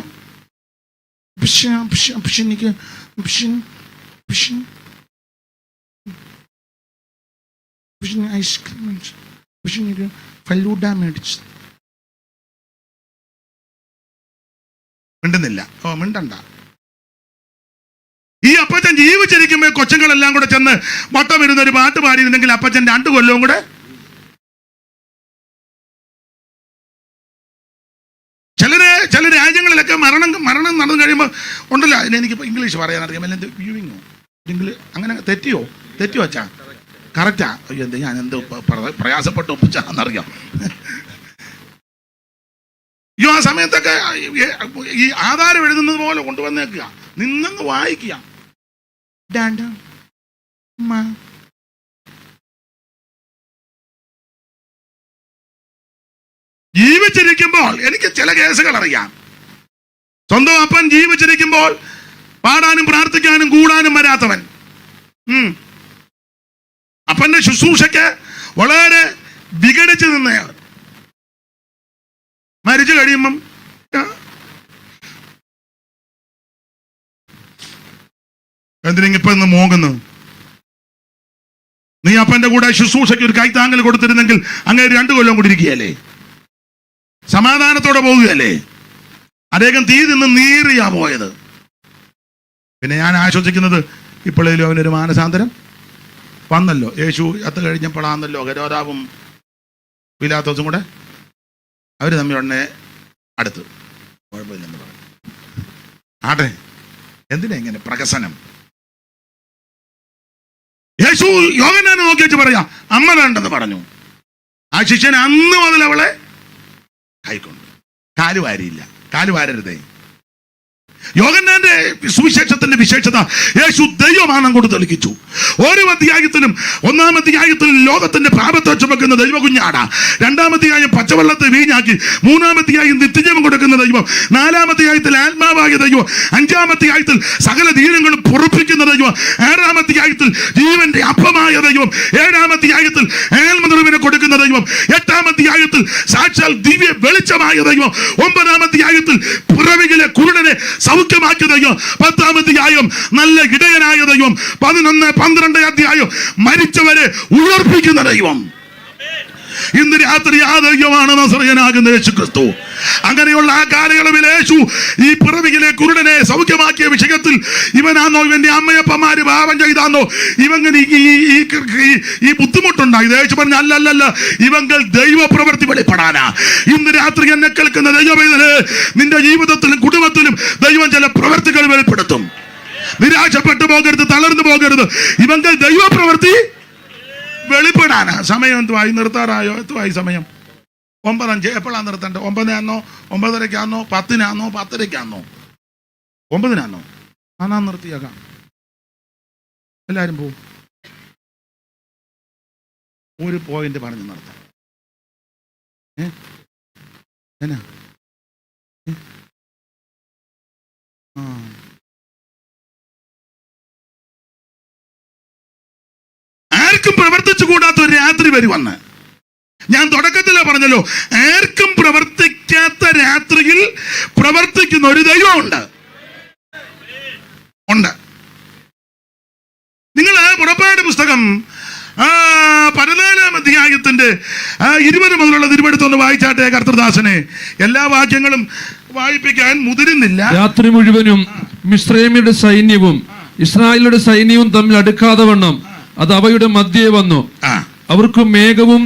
എനിക്ക് ഐസ്ക്രീം ഫലൂഡ മേടിച്ചു. മിണ്ടുന്നില്ല. മിണ്ടണ്ട. ഈ അപ്പച്ചൻ ജീവിച്ചിരിക്കുമ്പോൾ കൊച്ചുങ്ങളെല്ലാം കൂടെ ചെന്ന് വട്ടം വരുന്ന ഒരു പാട്ട് പാടിയിരുന്നെങ്കിൽ അപ്പച്ചൻ 2 കൊല്ലവും കൂടെ. ചില രാജ്യങ്ങളിലൊക്കെ മരണം നടന്നു കഴിയുമ്പോൾ ഉണ്ടല്ലോ, അതിനെനിക്ക് ഇംഗ്ലീഷ് പറയാനറിയാം. അല്ല വ്യൂവിങ്ങോ അങ്ങനെ തെറ്റിയോ അച്ഛാ? കറക്റ്റാ. എന്ത് ഞാൻ എന്ത് പ്രയാസപ്പെട്ട് ഒപ്പിച്ചാന്നറിയാം. അയ്യോ, ആ സമയത്തൊക്കെ ഈ ആധാരം എഴുതുന്നത് പോലെ കൊണ്ടുവന്നേക്കുക, നിന്നങ്ങ് വായിക്കുക. ജീവിച്ചിരിക്കുമ്പോൾ എനിക്ക് ചില കേസുകൾ അറിയാം. സ്വന്തം അപ്പൻ ജീവിച്ചിരിക്കുമ്പോൾ പാടാനും പ്രാർത്ഥിക്കാനും കൂടാനും വരാത്തവൻ, അപ്പന്റെ ശുശ്രൂഷയ്ക്ക് വളരെ വിഘടിച്ചു നിന്നയാൾ മരിച്ചു കഴിയുമ്പം എന്തിനിപ്പോ ഇന്ന് മോങ്ങുന്നു? നീ അപ്പന്റെ കൂടെ ശുശ്രൂഷയ്ക്ക് ഒരു കൈത്താങ്ങൽ കൊടുത്തിരുന്നെങ്കിൽ അങ്ങനെ 2 കൊല്ലം കൂടി ഇരിക്കുകയല്ലേ, സമാധാനത്തോടെ പോകുകയല്ലേ? അദ്ദേഹം തീ നിന്ന് നീറിയാ പോയത്. പിന്നെ ഞാൻ ആശ്വസിക്കുന്നത് ഇപ്പോഴേലും അവനൊരു മാനസാന്തരം വന്നല്ലോ. യേശു അത്ത് കഴിഞ്ഞപ്പോഴാണല്ലോ ഹെരോദാവും പീലാത്തോസും കൂടെ അവർ തമ്മിൽ ഉടനെ അടുത്ത് കുഴപ്പമില്ലെന്ന് പറഞ്ഞു. ആട്ടെ, എന്തിനാ ഇങ്ങനെ പ്രഹസനം? യേശു യോഹന്നാനെ നോക്കി വെച്ച് പറയാ അമ്മ വേണ്ടെന്ന് പറഞ്ഞു. ആ ശിഷ്യൻ അന്ന് മുതൽ അവളെ കൈക്കൊണ്ട്. കാലുവാരിയില്ല, കാലുവാരരുതേ. യോഹന്നാന്റെ സുവിശേഷത്തിന്റെ വിശേഷത യേശു ദൈവമാനം കൊണ്ട് തെളിയിച്ചു. ഓരോ അധ്യായത്തിലും 1-ാം അധ്യായത്തിലും ലോകത്തിന്റെ പാപത്തെ ചുമക്കുന്ന ദൈവ കുഞ്ഞാടാ, 2-ാം അധ്യായം പച്ചവെള്ളത്തെ വീഞ്ഞാക്കി, 3-ാം അധ്യായം നിത്യജീവൻ കൊടുക്കുന്ന ദൈവം, 4-ാം അധ്യായത്തിൽ ആത്മാവായ ദൈവം, 5-ാം അധ്യായത്തിൽ സകല ദീനങ്ങളും പൊറുപ്പിക്കുന്ന ദൈവം, 6-ാം അധ്യായത്തിൽ ജീവന്റെ അപ്പമായ ദൈവം, 7-ാം അധ്യായത്തിൽ ആത്മനിറവിനെ കൊടുക്കുന്ന ദൈവം, 8-ാം അധ്യായത്തിൽ സാക്ഷാൽ ദിവ്യ വെളിച്ചമായ ദൈവം, 9-ാം അധ്യായത്തിൽ പുറവിലെ കുരുടനെ സൗഖ്യമാക്കിയ ദൈവം, 10-ാം അധ്യായം നല്ല ഇടയനായ ദൈവം, 11, 12 അധ്യായം മരിച്ചവരെ ഉയർപ്പിക്കുന്ന ദൈവം. ഇന്ന് രാത്രി ആ ദൈവമാണ് നസറയനാകുന്ന യേശു ക്രിസ്തു. അങ്ങനെയുള്ള ആ കാലയളവിൽ യേശു ഈ പിറവിയിലെ കുരുടനെ സൗഖ്യമാക്കിയ വിഷയത്തിൽ ഇവനാണോ ഇവന്റെ അമ്മയപ്പന്മാര് പാപം ചെയ്താന്നോ ഇവങ്ങനെ ഈ ബുദ്ധിമുട്ടുണ്ടായി? യേശു പറഞ്ഞ അല്ലല്ല, ഇവങ്ങൾ ദൈവപ്രവൃത്തി വെളിപ്പെടാനാ. ഇന്ന് രാത്രി എന്നെ കേൾക്കുന്ന ദൈവവേദന, നിന്റെ ജീവിതത്തിലും കുടുംബത്തിലും ദൈവം ചില പ്രവൃത്തികൾ വെളിപ്പെടുത്തും. നിരാശപ്പെട്ടു പോകരുത്, തളർന്നു പോകരുത്. ഇവങ്ങൾ ദൈവപ്രവൃത്തി വെളിപ്പെടാനാ. സമയം എന്തുവായി? നിർത്താറായോ? എത്തുവായി സമയം? 9:05. എപ്പോഴാണ് നിർത്തേണ്ടത്? 9 9:30 10 10:30 9 ആണോ നിർത്തിയേക്കാം. എല്ലാരും പോവും. ഒരു പോയിന്റ് പറഞ്ഞ് നിർത്താം. എന്നാ ആർക്കും പ്രവർത്തിച്ചു കൂടാത്ത ഒരു രാത്രി വരുവന്ന് ഞാൻ തുടക്കത്തിലേ പറഞ്ഞല്ലോ. ആർക്കും പ്രവർത്തിക്കാത്ത രാത്രിയിൽ പ്രവർത്തിക്കുന്ന ഒരു ദൈവമുണ്ട്. നിങ്ങൾ പുറപ്പാട് പുസ്തകം 14-ാം അധ്യായത്തിന്റെ 20 മുതലുള്ള തിരുവെടുത്തൊന്ന് വായിച്ചാട്ടെ കർത്തൃദാസനെ. എല്ലാ വാക്യങ്ങളും വായിപ്പിക്കാൻ മുതിരുന്നില്ല. രാത്രി മുഴുവനും മിസ്രൈമ്യരുടെ സൈന്യവും ഇസ്രായേലിയുടെ സൈന്യവും തമ്മിൽ അടുക്കാതെ വണ്ണം അത് അവയുടെ മധ്യേ വന്നു. അവർക്ക് മേഘവും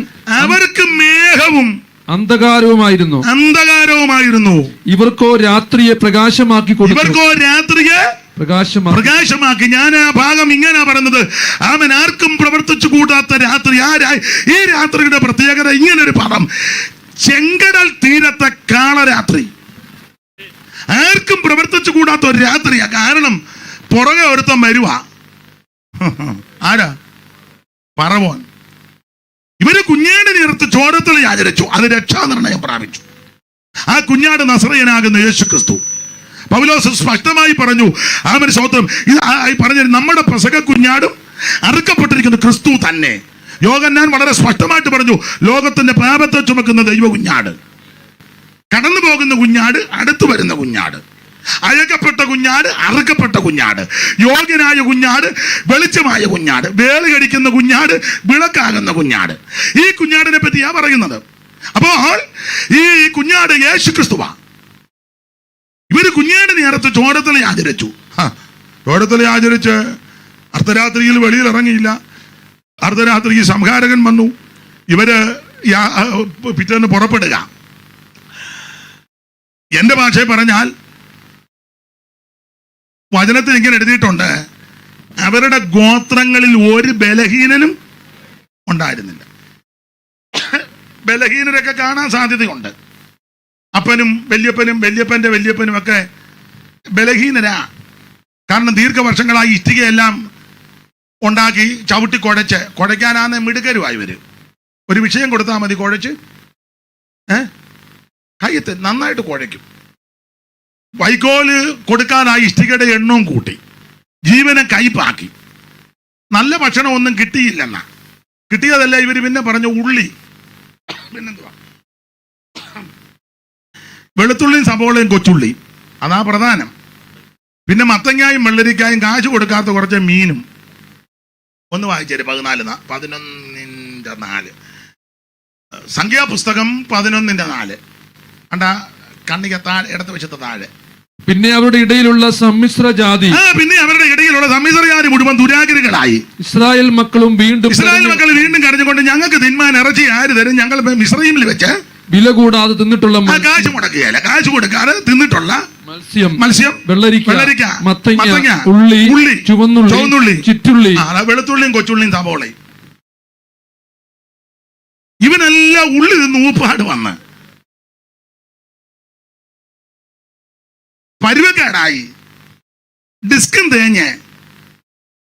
അന്ധകാരവുമായിരുന്നു. ഇവർക്കോ രാത്രിയെ പ്രകാശമാക്കി കൊടുത്തു. പ്രകാശമാക്കി. ഞാൻ ആ ഭാഗം ഇങ്ങനെ പറയുന്നത്, അവൻ ആർക്കും പ്രവർത്തിച്ചു കൂടാത്ത രാത്രി. ഈ രാത്രിയുടെ പ്രത്യേകത ഇങ്ങനൊരു പദം, ചെങ്കടൽ തീരത്തെ കാളരാത്രി. ആർക്കും പ്രവർത്തിച്ചു കൂടാത്ത ഒരു രാത്രിയാ. കാരണം പുറകെ ഒരുത്തം വരുവാ. ആരാ? പറവോൻ. ഇവര് കുഞ്ഞാട് നേരത്ത് ചോരത്തിൽ ആചരിച്ചു. അത് രക്ഷാനിർണയം പ്രാപിച്ചു. ആ കുഞ്ഞാട് നസറയനാകുന്ന യേശു ക്രിസ്തു. പൗലോസ് സ്പഷ്ടമായി പറഞ്ഞു, ആമേൻ സ്തോത്രം. ഇത് പറഞ്ഞു, നമ്മുടെ പെസഹ കുഞ്ഞാടും അറുക്കപ്പെട്ടിരിക്കുന്ന ക്രിസ്തു തന്നെ. യോഹന്നാൻ വളരെ സ്പഷ്ടമായിട്ട് പറഞ്ഞു, ലോകത്തിന്റെ പാപത്തെ ചുമക്കുന്ന ദൈവ കുഞ്ഞാട്, കടന്നു പോകുന്ന കുഞ്ഞാട്, അടുത്തു വരുന്ന കുഞ്ഞാട്, അയക്കപ്പെട്ട കുഞ്ഞാട്, അറുക്കപ്പെട്ട കുഞ്ഞാട്, യോഗ്യനായ കുഞ്ഞാട്, വെളിച്ചമായ കുഞ്ഞാട്, വേളി കടിക്കുന്ന കുഞ്ഞാട്, വിളക്കാകുന്ന കുഞ്ഞാട്. ഈ കുഞ്ഞാടിനെ പറ്റിയാ പറയുന്നത്. അപ്പോൾ ഈ കുഞ്ഞാട് യേശു ക്രിസ്തുവാ. ഇവര് കുഞ്ഞാട് നേരത്ത് ചോരത്തല ആചരിച്ചു. ചോരത്തല ആചരിച്ച് അർദ്ധരാത്രിയിൽ വെളിയിൽ ഇറങ്ങിയില്ല. അർദ്ധരാത്രി സംഹാരകൻ വന്നു. ഇവര് പിറ്റേന്ന് പുറപ്പെടുക. എന്റെ ഭാഷയിൽ പറഞ്ഞാൽ വചനത്തിൽ ഇങ്ങനെ എഴുതിയിട്ടുണ്ട്, അവരുടെ ഗോത്രങ്ങളിൽ ഒരു ബലഹീനനും ഉണ്ടായിരുന്നില്ല. ബലഹീനരൊക്കെ കാണാൻ സാധ്യതയുണ്ട്. അപ്പനും വല്യപ്പന്റെ വല്യപ്പനും ഒക്കെ ബലഹീനരാ. കാരണം ദീർഘവർഷങ്ങളായി ഇഷ്ടികയെല്ലാം ഉണ്ടാക്കി ചവിട്ടി കുഴയ്ക്കാനാന്ന് മിടുക്കരുമായി വരും. ഒരു വിഷയം കൊടുത്താൽ മതി, കുഴച്ച് കയ്യത്ത് നന്നായിട്ട് കുഴയ്ക്കും. വൈക്കോല് കൊടുക്കാനായി ഇഷ്ടികയുടെ എണ്ണവും കൂട്ടി, ജീവനെ കയ്പാക്കി. നല്ല ഭക്ഷണം ഒന്നും കിട്ടിയില്ലെന്നാ. കിട്ടിയതല്ല, ഇവർ പിന്നെ പറഞ്ഞു ഉള്ളി പിന്നെന്തുവാ, വെളുത്തുള്ളിയും സവോളയും കൊച്ചുള്ളിയും, അതാ പ്രധാനം. പിന്നെ മത്തങ്ങായും വെള്ളരിക്കായും കാശ് കൊടുക്കാത്ത കുറച്ച് മീനും. ഒന്ന് വായിച്ചേര്, 11:4 സംഖ്യാപുസ്തകം 11:4. അണ്ടാ കണ്ണിക താഴെ, ഇടത്ത് വശത്ത് താഴെ. പിന്നെ അവരുടെ ഇടയിലുള്ള സമ്മിശ്ര ജാതി, പിന്നെ അവരുടെ ഇടയിലുള്ള സമ്മിശ്ര ജാതി മുഴുവൻ ദുരാഗ്രഹികളായി. ഇസ്രായേൽ മക്കളും ഇസ്രായേൽ മക്കൾ വീണ്ടും കരഞ്ഞുകൊണ്ട്, ഞങ്ങൾക്ക് തിന്മാൻ ഇറച്ചി ആര് തരും? ഞങ്ങൾ മിസ്രയീമിൽ വെച്ച് വില കൂടാതെ തിന്നിട്ടുള്ള കാശ് മുടക്കുകയല്ല, കാശ് കൊടുക്കാതെ തിന്നിട്ടുള്ള മത്സ്യം, വെള്ളരിക്ക, മത്തങ്ങ, ഉള്ളി, ചുവന്നുള്ളി, ചുറ്റുള്ളി, വെളുത്തുള്ളിയും കൊച്ചുള്ളിയും സവോളയും. ഇവനെല്ലാം ഉള്ളി നിന്ന് ഊപ്പാട് വന്ന് പരുവക്കേടായി, ഡിസ്കും തേഞ്ഞ്,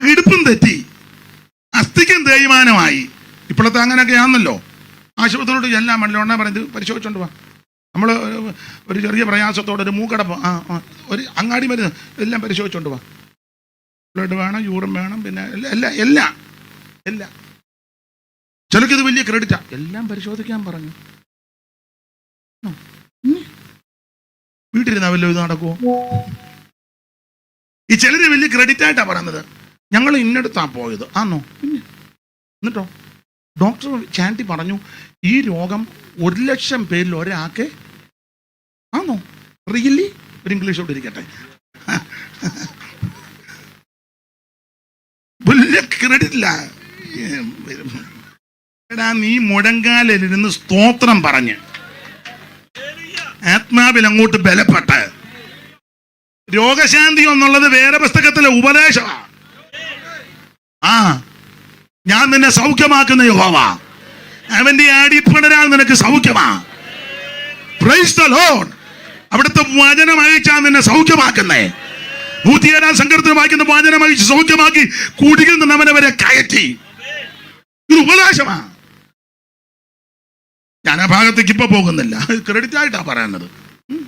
ഇടുപ്പും തെറ്റി, അസ്ഥിക്കും തേയ്മാനമായി. ഇപ്പോഴത്തെ അങ്ങനെയൊക്കെ ആണല്ലോ. ആശുപത്രിയോട് എല്ലാം മണ്ണിലോണ്ണ പറഞ്ഞത് പരിശോധിച്ചോണ്ട് പോവാ. നമ്മൾ ഒരു ചെറിയ പ്രയാസത്തോടെ ഒരു മൂക്കടപ്പ്, ഒരു അങ്ങാടി മരുന്ന് എല്ലാം പരിശോധിച്ചോണ്ട് പോവാ. ബ്ലഡ് വേണം, യൂറിൻ വേണം, പിന്നെ എല്ലാം. ചിലക്കിത് വലിയ ക്രെഡിറ്റാ. എല്ലാം പരിശോധിക്കാൻ പറഞ്ഞു. വീട്ടിലിരുന്ന വല്ല ഇത് നടക്കുമോ? ഈ ചിലര് വലിയ ക്രെഡിറ്റ് ആയിട്ടാ പറയുന്നത്. ഞങ്ങൾ ഇന്നടുത്താ പോയത്. ആന്നോ? പിന്നെ എന്നിട്ടോ ഡോക്ടർ ചാൻറ്റി പറഞ്ഞു, ഈ രോഗം 1,00,000 പേരിൽ ഒരാൾക്ക്. ആന്നോ? റിയലി? ഒരു ഇംഗ്ലീഷോട്ട് ഇരിക്കട്ടെ. വലിയ ക്രെഡിറ്റ് ഇല്ല. എടാ, നീ മുഴങ്കാലിരുന്ന് സ്തോത്രം പറഞ്ഞ് ആത്മാവിൽ അങ്ങോട്ട് ബലപ്പെട്ട്, രോഗശാന്തി എന്നുള്ളത് വേറെ പുസ്തകത്തിലെ ഉപദേശമാണ്. ഞാൻ നിന്നെ സൗഖ്യമാക്കുന്ന യഹോവ, അവന്റെ അടിപ്പിണരാൽ നിനക്ക് സൗഖ്യമാ. Price the Lord. അവിടുത്തെ വചനം അയച്ചാൽ നിന്നെ സൗഖ്യമാക്കുന്നേ. 107 സങ്കീർത്തനം വായിക്കുന്ന വചനം അയച്ച് സൗഖ്യമാക്കി കുടിയിൽ നിന്ന് അവനെ കയറ്റി. ഇത് ഉപദേശമാ. ഞാൻ ആ ഭാഗത്തേക്ക് ഇപ്പൊ പോകുന്നില്ല, ക്രെഡിറ്റ് ആയിട്ടാ പറയുന്നത്.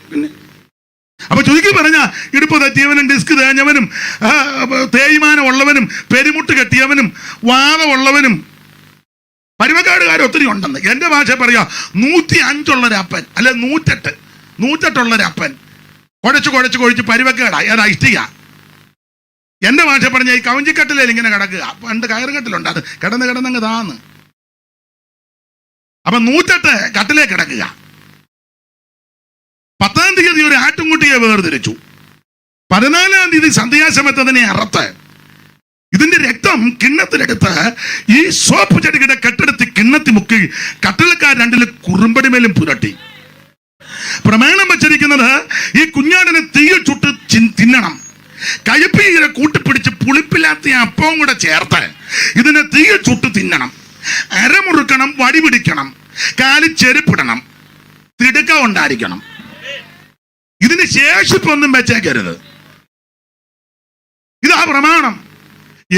പിന്നെ അപ്പൊ ചുരുക്കി പറഞ്ഞ, ഇടുപ്പ് തെറ്റിയവനും, ഡിസ്ക് തേഞ്ഞവനും, തേയ്മാനം ഉള്ളവനും, പെരുമുട്ട് കെട്ടിയവനും, വാദമുള്ളവനും, പരുവക്കാടുകാരും ഒത്തിരി ഉണ്ടെന്ന്. എന്റെ ഭാഷ പറയാ, 105 അല്ലെ 108 കുഴച്ച് പരുവക്കേടായി. അത് ഇഷ്ടിക. എന്റെ ഭാഷ പറഞ്ഞ ഈ കവഞ്ചിക്കട്ടിലേൽ ഇങ്ങനെ കിടക്കുക. പണ്ട് കയറുകട്ടിലുണ്ട്, അത് കിടന്നങ്ങ് താന്ന്. അപ്പൊ 108 കട്ടിലേ കിടക്കുക. 10-ാം തീയതി ഒരു ആട്ടുംകുട്ടിയെ വേർതിരിച്ചു. 14-ാം തീയതി സന്ധ്യാസമയത്ത് അതിനെ അറുത്ത് ഇതിന്റെ രക്തം കിണ്ണത്തിലെടുത്ത് ഈ സോപ്പ് ചെടിയുടെ കെട്ടെടുത്ത് കിണ്ണത്തി മുക്കി കട്ടിലക്കാർ 2 കുറുമ്പടിമേലും പുരട്ടി. പ്രമാണം വച്ചിരിക്കുന്നത്, ഈ കുഞ്ഞാടിനെ തീയിൽ ചുട്ട് തിന്നണം. കയ്പീരെ കൂട്ടിപ്പിടിച്ച് പുളിപ്പില്ലാത്ത അപ്പവും കൂടെ ചേർത്ത് ഇതിനെ തീയിൽ ചുട്ട് തിന്നണം. അരമുറുക്കണം, വടി പിടിക്കണം, കാലിൽ ചെരുപ്പിടണം, തിടുക്ക ഉണ്ടായിരിക്കണം. ഇതിന് ശേഷിപ്പൊന്നും വെച്ചേക്കരുത്. ഇതാ പ്രമാണം.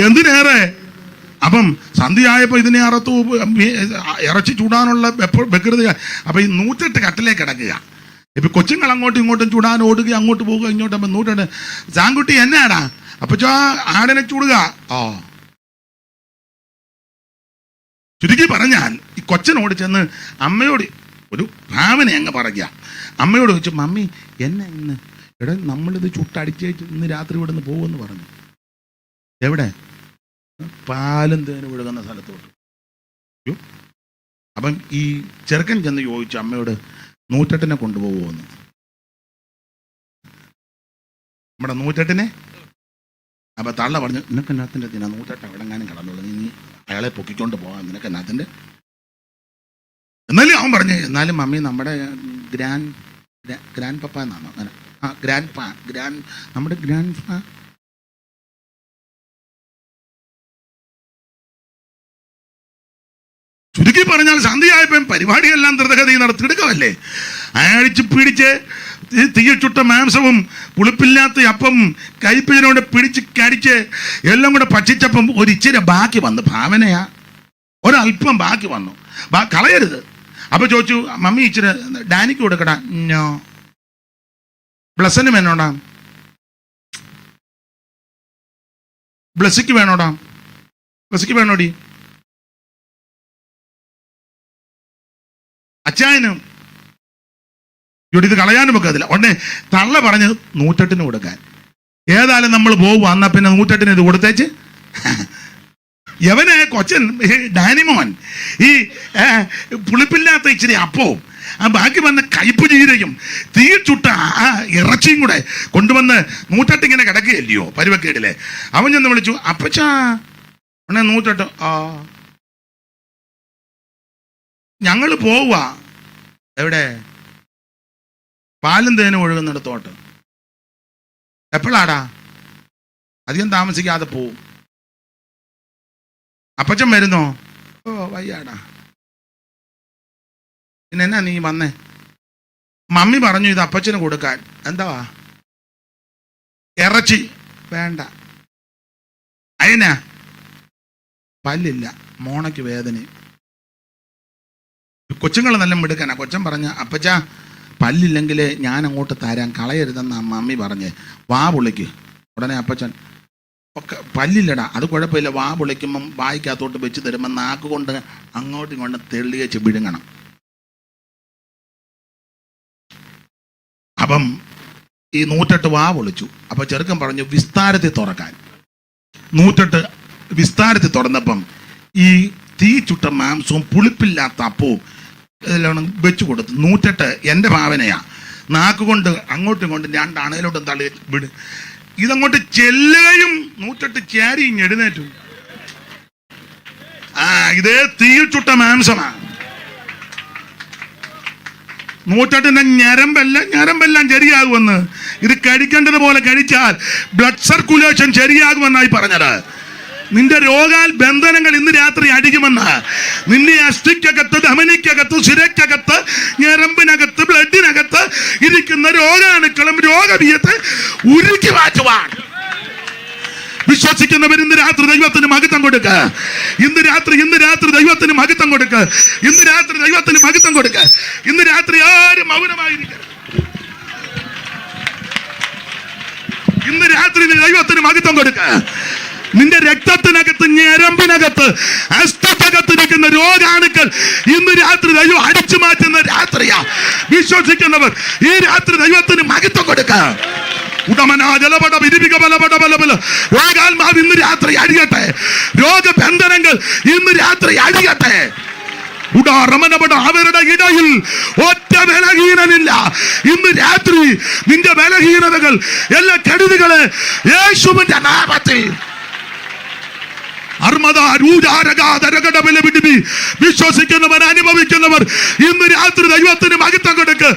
എന്തിനേറെ, അപ്പം സന്ധ്യയായപ്പോ ഇതിനെ അറുത്തു, ഇറച്ചി ചൂടാനുള്ള വ്യഗ്രത. അപ്പൊ ഈ 108 കട്ടിലേക്ക് കിടക്കുക. ഇപ്പൊ കൊച്ചുങ്ങൾ അങ്ങോട്ടും ഇങ്ങോട്ടും ചൂടാൻ ഓടുക, അങ്ങോട്ട് പോവുക, ഇങ്ങോട്ട്. അപ്പൊ 108 സാങ്കുട്ടി എന്നാടാ? അപ്പൊ ആടിനെ ചൂടുക. ചുരുക്കി പറഞ്ഞാൽ, ഈ കൊച്ചനോട് ചെന്ന് അമ്മയോട് ഒരു ഭാവന അങ്ങ് പറയുക. അമ്മയോട് ചോദിച്ചു, മമ്മി എന്നെ ഇന്ന്, എടാ നമ്മളിത് ചുട്ടടിച്ചേച്ച് ഇന്ന് രാത്രി ഇവിടെ നിന്ന് പോകുമെന്ന് പറഞ്ഞു. എവിടെ? പാലും തേനും ഒഴുകുന്ന സ്ഥലത്തോട്ട്. അപ്പം ഈ ചെറുക്കൻ ചെന്ന് ചോദിച്ചു അമ്മയോട്, 108 കൊണ്ടുപോകുമെന്ന്. നമ്മുടെ 108. അപ്പൊ തള്ള പറഞ്ഞു, നിനക്ക് എന്നാത്തിൻ്റെ 108 എവിടെങ്ങാനും കടന്നുള്ളൂ, നീ അയാളെ പൊക്കിക്കൊണ്ട് പോകാം, നിനക്ക് എന്നാത്തിൻ്റെ. എന്നാലും അവൻ പറഞ്ഞു, എന്നാലും മമ്മി നമ്മുടെ ഗ്രാൻഡ് പപ്പ എന്നാണോ? നമ്മുടെ ഗ്രാൻഡ് ഫാ. ചുരുക്കി പറഞ്ഞാൽ സന്ധ്യയായപ്പം പരിപാടിയെല്ലാം ദ്രുതഗതി നടത്തിയെടുക്കവല്ലേ. അയഴിച്ച് പിടിച്ച് തീയിൽ ചുട്ട മാംസവും പുളിപ്പില്ലാത്ത അപ്പം കൈപ്പിനോട് പിടിച്ച് കടിച്ച് എല്ലാം കൂടെ ഭക്ഷിച്ചപ്പം ഒരിച്ചിരി ബാക്കി വന്നു. ഭാവനയാ, ഒരല്പം ബാക്കി വന്നു. കളയരുത്. അപ്പൊ ചോദിച്ചു, മമ്മി ഇച്ചിരി ഡാനിക്ക് കൊടുക്കടാ. നോ. ബ്ലസ്സിന് വേണോടാ? ബ്ലസ്സിക്ക് വേണോടാ? ബ്ലസ്സിക്ക് വേണോടി? അച്ചായനും ഇവിടെ ഇത് കളയാനും വെക്കത്തില്ല. ഉടനെ തള്ള പറഞ്ഞ് 108 കൊടുക്കാൻ. ഏതായാലും നമ്മൾ പോകുക, എന്നാ പിന്നെ 108 ഇത് കൊടുത്തേച്ച്. യവനെ കൊച്ചൻ ഡാനിമോൻ ഈ പുളിപ്പില്ലാത്ത ഇച്ചിരി അപ്പവും ബാക്കി വന്ന കയ്പ് ചീരയും തീ ചുട്ട ആ ഇറച്ചിയും കൂടെ കൊണ്ടുവന്ന് 108 ഇങ്ങനെ കിടക്കുകയല്ലയോ പരുവക്കേടിലെ. അവൻ ചെന്ന് വിളിച്ചു, അപ്പച്ചാ 108. ആ ഞങ്ങൾ പോവുക. എവിടെ? പാലും തേനും ഒഴുകുന്നിടത്തോട്ട്. എപ്പോഴാടാ? അധികം താമസിക്കാതെ പോവും. അപ്പച്ചൻ വരുന്നോ? ഓ വയ്യാടാ. പിന്നെ എന്നാ നീ വന്നേ? മമ്മി പറഞ്ഞു ഇത് അപ്പച്ചന് കൊടുക്കാൻ. എന്താ? ഇറച്ചി വേണ്ട. അയനാ? പല്ലില്ല, മോണയ്ക്ക് വേദന. കൊച്ചുങ്ങൾ നല്ല മിടുക്കനാ. കൊച്ചൻ പറഞ്ഞ, അപ്പച്ചാ പല്ലില്ലെങ്കിൽ ഞാൻ അങ്ങോട്ട് തരാൻ, കളയരുതെന്ന് മമ്മി പറഞ്ഞ്. വാ പൊളിക്ക്. ഉടനെ അപ്പച്ചൻ, ഒക്കെ പല്ലില്ലടാ, അത് കുഴപ്പമില്ല, വാ പൊളിക്കുമ്പം വായിക്കകത്തോട്ട് വെച്ച് തരുമ്പോൾ നാക്ക് കൊണ്ട് അങ്ങോട്ടും ഇങ്ങോട്ടും തെള്ളിയേച്ച് വിഴുങ്ങണം. അപ്പം ഈ 108 വാ പൊളിച്ചു. അപ്പൊ ചെറുക്കൻ പറഞ്ഞു വിസ്താരത്തിൽ തുറക്കാൻ. 108 വിസ്താരത്തിൽ തുറന്നപ്പം ഈ തീ ചുട്ട മാംസവും പുളിപ്പില്ലാത്ത അപ്പവും ഇതെല്ലാം വെച്ചു കൊടുത്തു. 108 എൻ്റെ ഭാവനയാ. നാക്കുകൊണ്ട് അങ്ങോട്ടും ഇങ്ങോട്ടും 2 അണയിലോട്ടും തള്ളി വിട്. ഇതങ്ങോട്ട് ചെല്ലുകയും 108 ചേരി എഴുന്നേറ്റു. ഇതേ തീയിൽ ചുട്ട മാംസമാണ്. 108 ഞരമ്പെല്ലാം ശരിയാകുമെന്ന്. ഇത് കഴിക്കേണ്ടത് പോലെ കഴിച്ചാൽ ബ്ലഡ് സർക്കുലേഷൻ ശരിയാകുമെന്നായി പറഞ്ഞത്. നിന്റെ രോഗാൽ ബന്ധനങ്ങൾ ഇന്ന് രാത്രി അടിക്കുമെന്ന്. നിന്റെ അസ്ഥിക്കകത്ത്, ധമനിക്കകത്ത്, ശിരക്കകത്ത്, ഞരമ്പിനകത്ത്, ബ്ലഡിനകത്ത് ഇരിക്കുന്ന രോഗാണുക്കളും രോഗബീജത്തെ ഉരുക്കി മാറ്റുവാൻ വിശ്വസിക്കുന്നവർ ഇന്ന് രാത്രി ദൈവത്തിന് മഹത്വം കൊടുക്ക. ഇന്ന് രാത്രി ദൈവത്തിന് മഹത്വം കൊടുക്ക. ഇന്ന് രാത്രി ദൈവത്തിന് മഹത്വം കൊടുക്ക. ഇന്ന് രാത്രി ആരും മൗനമായിരിക്കണം. ഇന്ന് രാത്രി ദൈവത്തിന് മഹത്വം കൊടുക്ക. നിന്റെ രക്തത്തിനകത്ത്, ഞരമ്പിനകത്ത്, അസ്ഥിക്കകത്തിരിക്കുന്ന രോഗാണുക്കൾ ഇന്ന് രാത്രി ദൈവം അടിച്ചു മാറ്റുന്ന രാത്രിയാ. വിശ്വസിക്കുന്നവർ ഈ രാത്രി ദൈവത്തിന് മഹത്വം കൊടുക്ക. രോഗാത്മാവ് ഇന്ന് രാത്രി അടിയട്ടെ. രോഗബന്ധനങ്ങൾ ഇന്ന് രാത്രി അടിയട്ടെ. അവരുടെ ഇടയിൽ ഒറ്റ ബലഹീനനില്ല. ഇന്ന് രാത്രി നിന്റെ ബലഹീനതകൾ, എല്ലാ കെടുതികളെ യേശുവിന്റെ നാമത്തിൽ വിശ്വസിക്കുന്നവർ, അനുഭവിക്കുന്നവർ ഇന്ന് രാത്രി ദൈവത്തിന് മഹത്വം കൊടുക്ക്.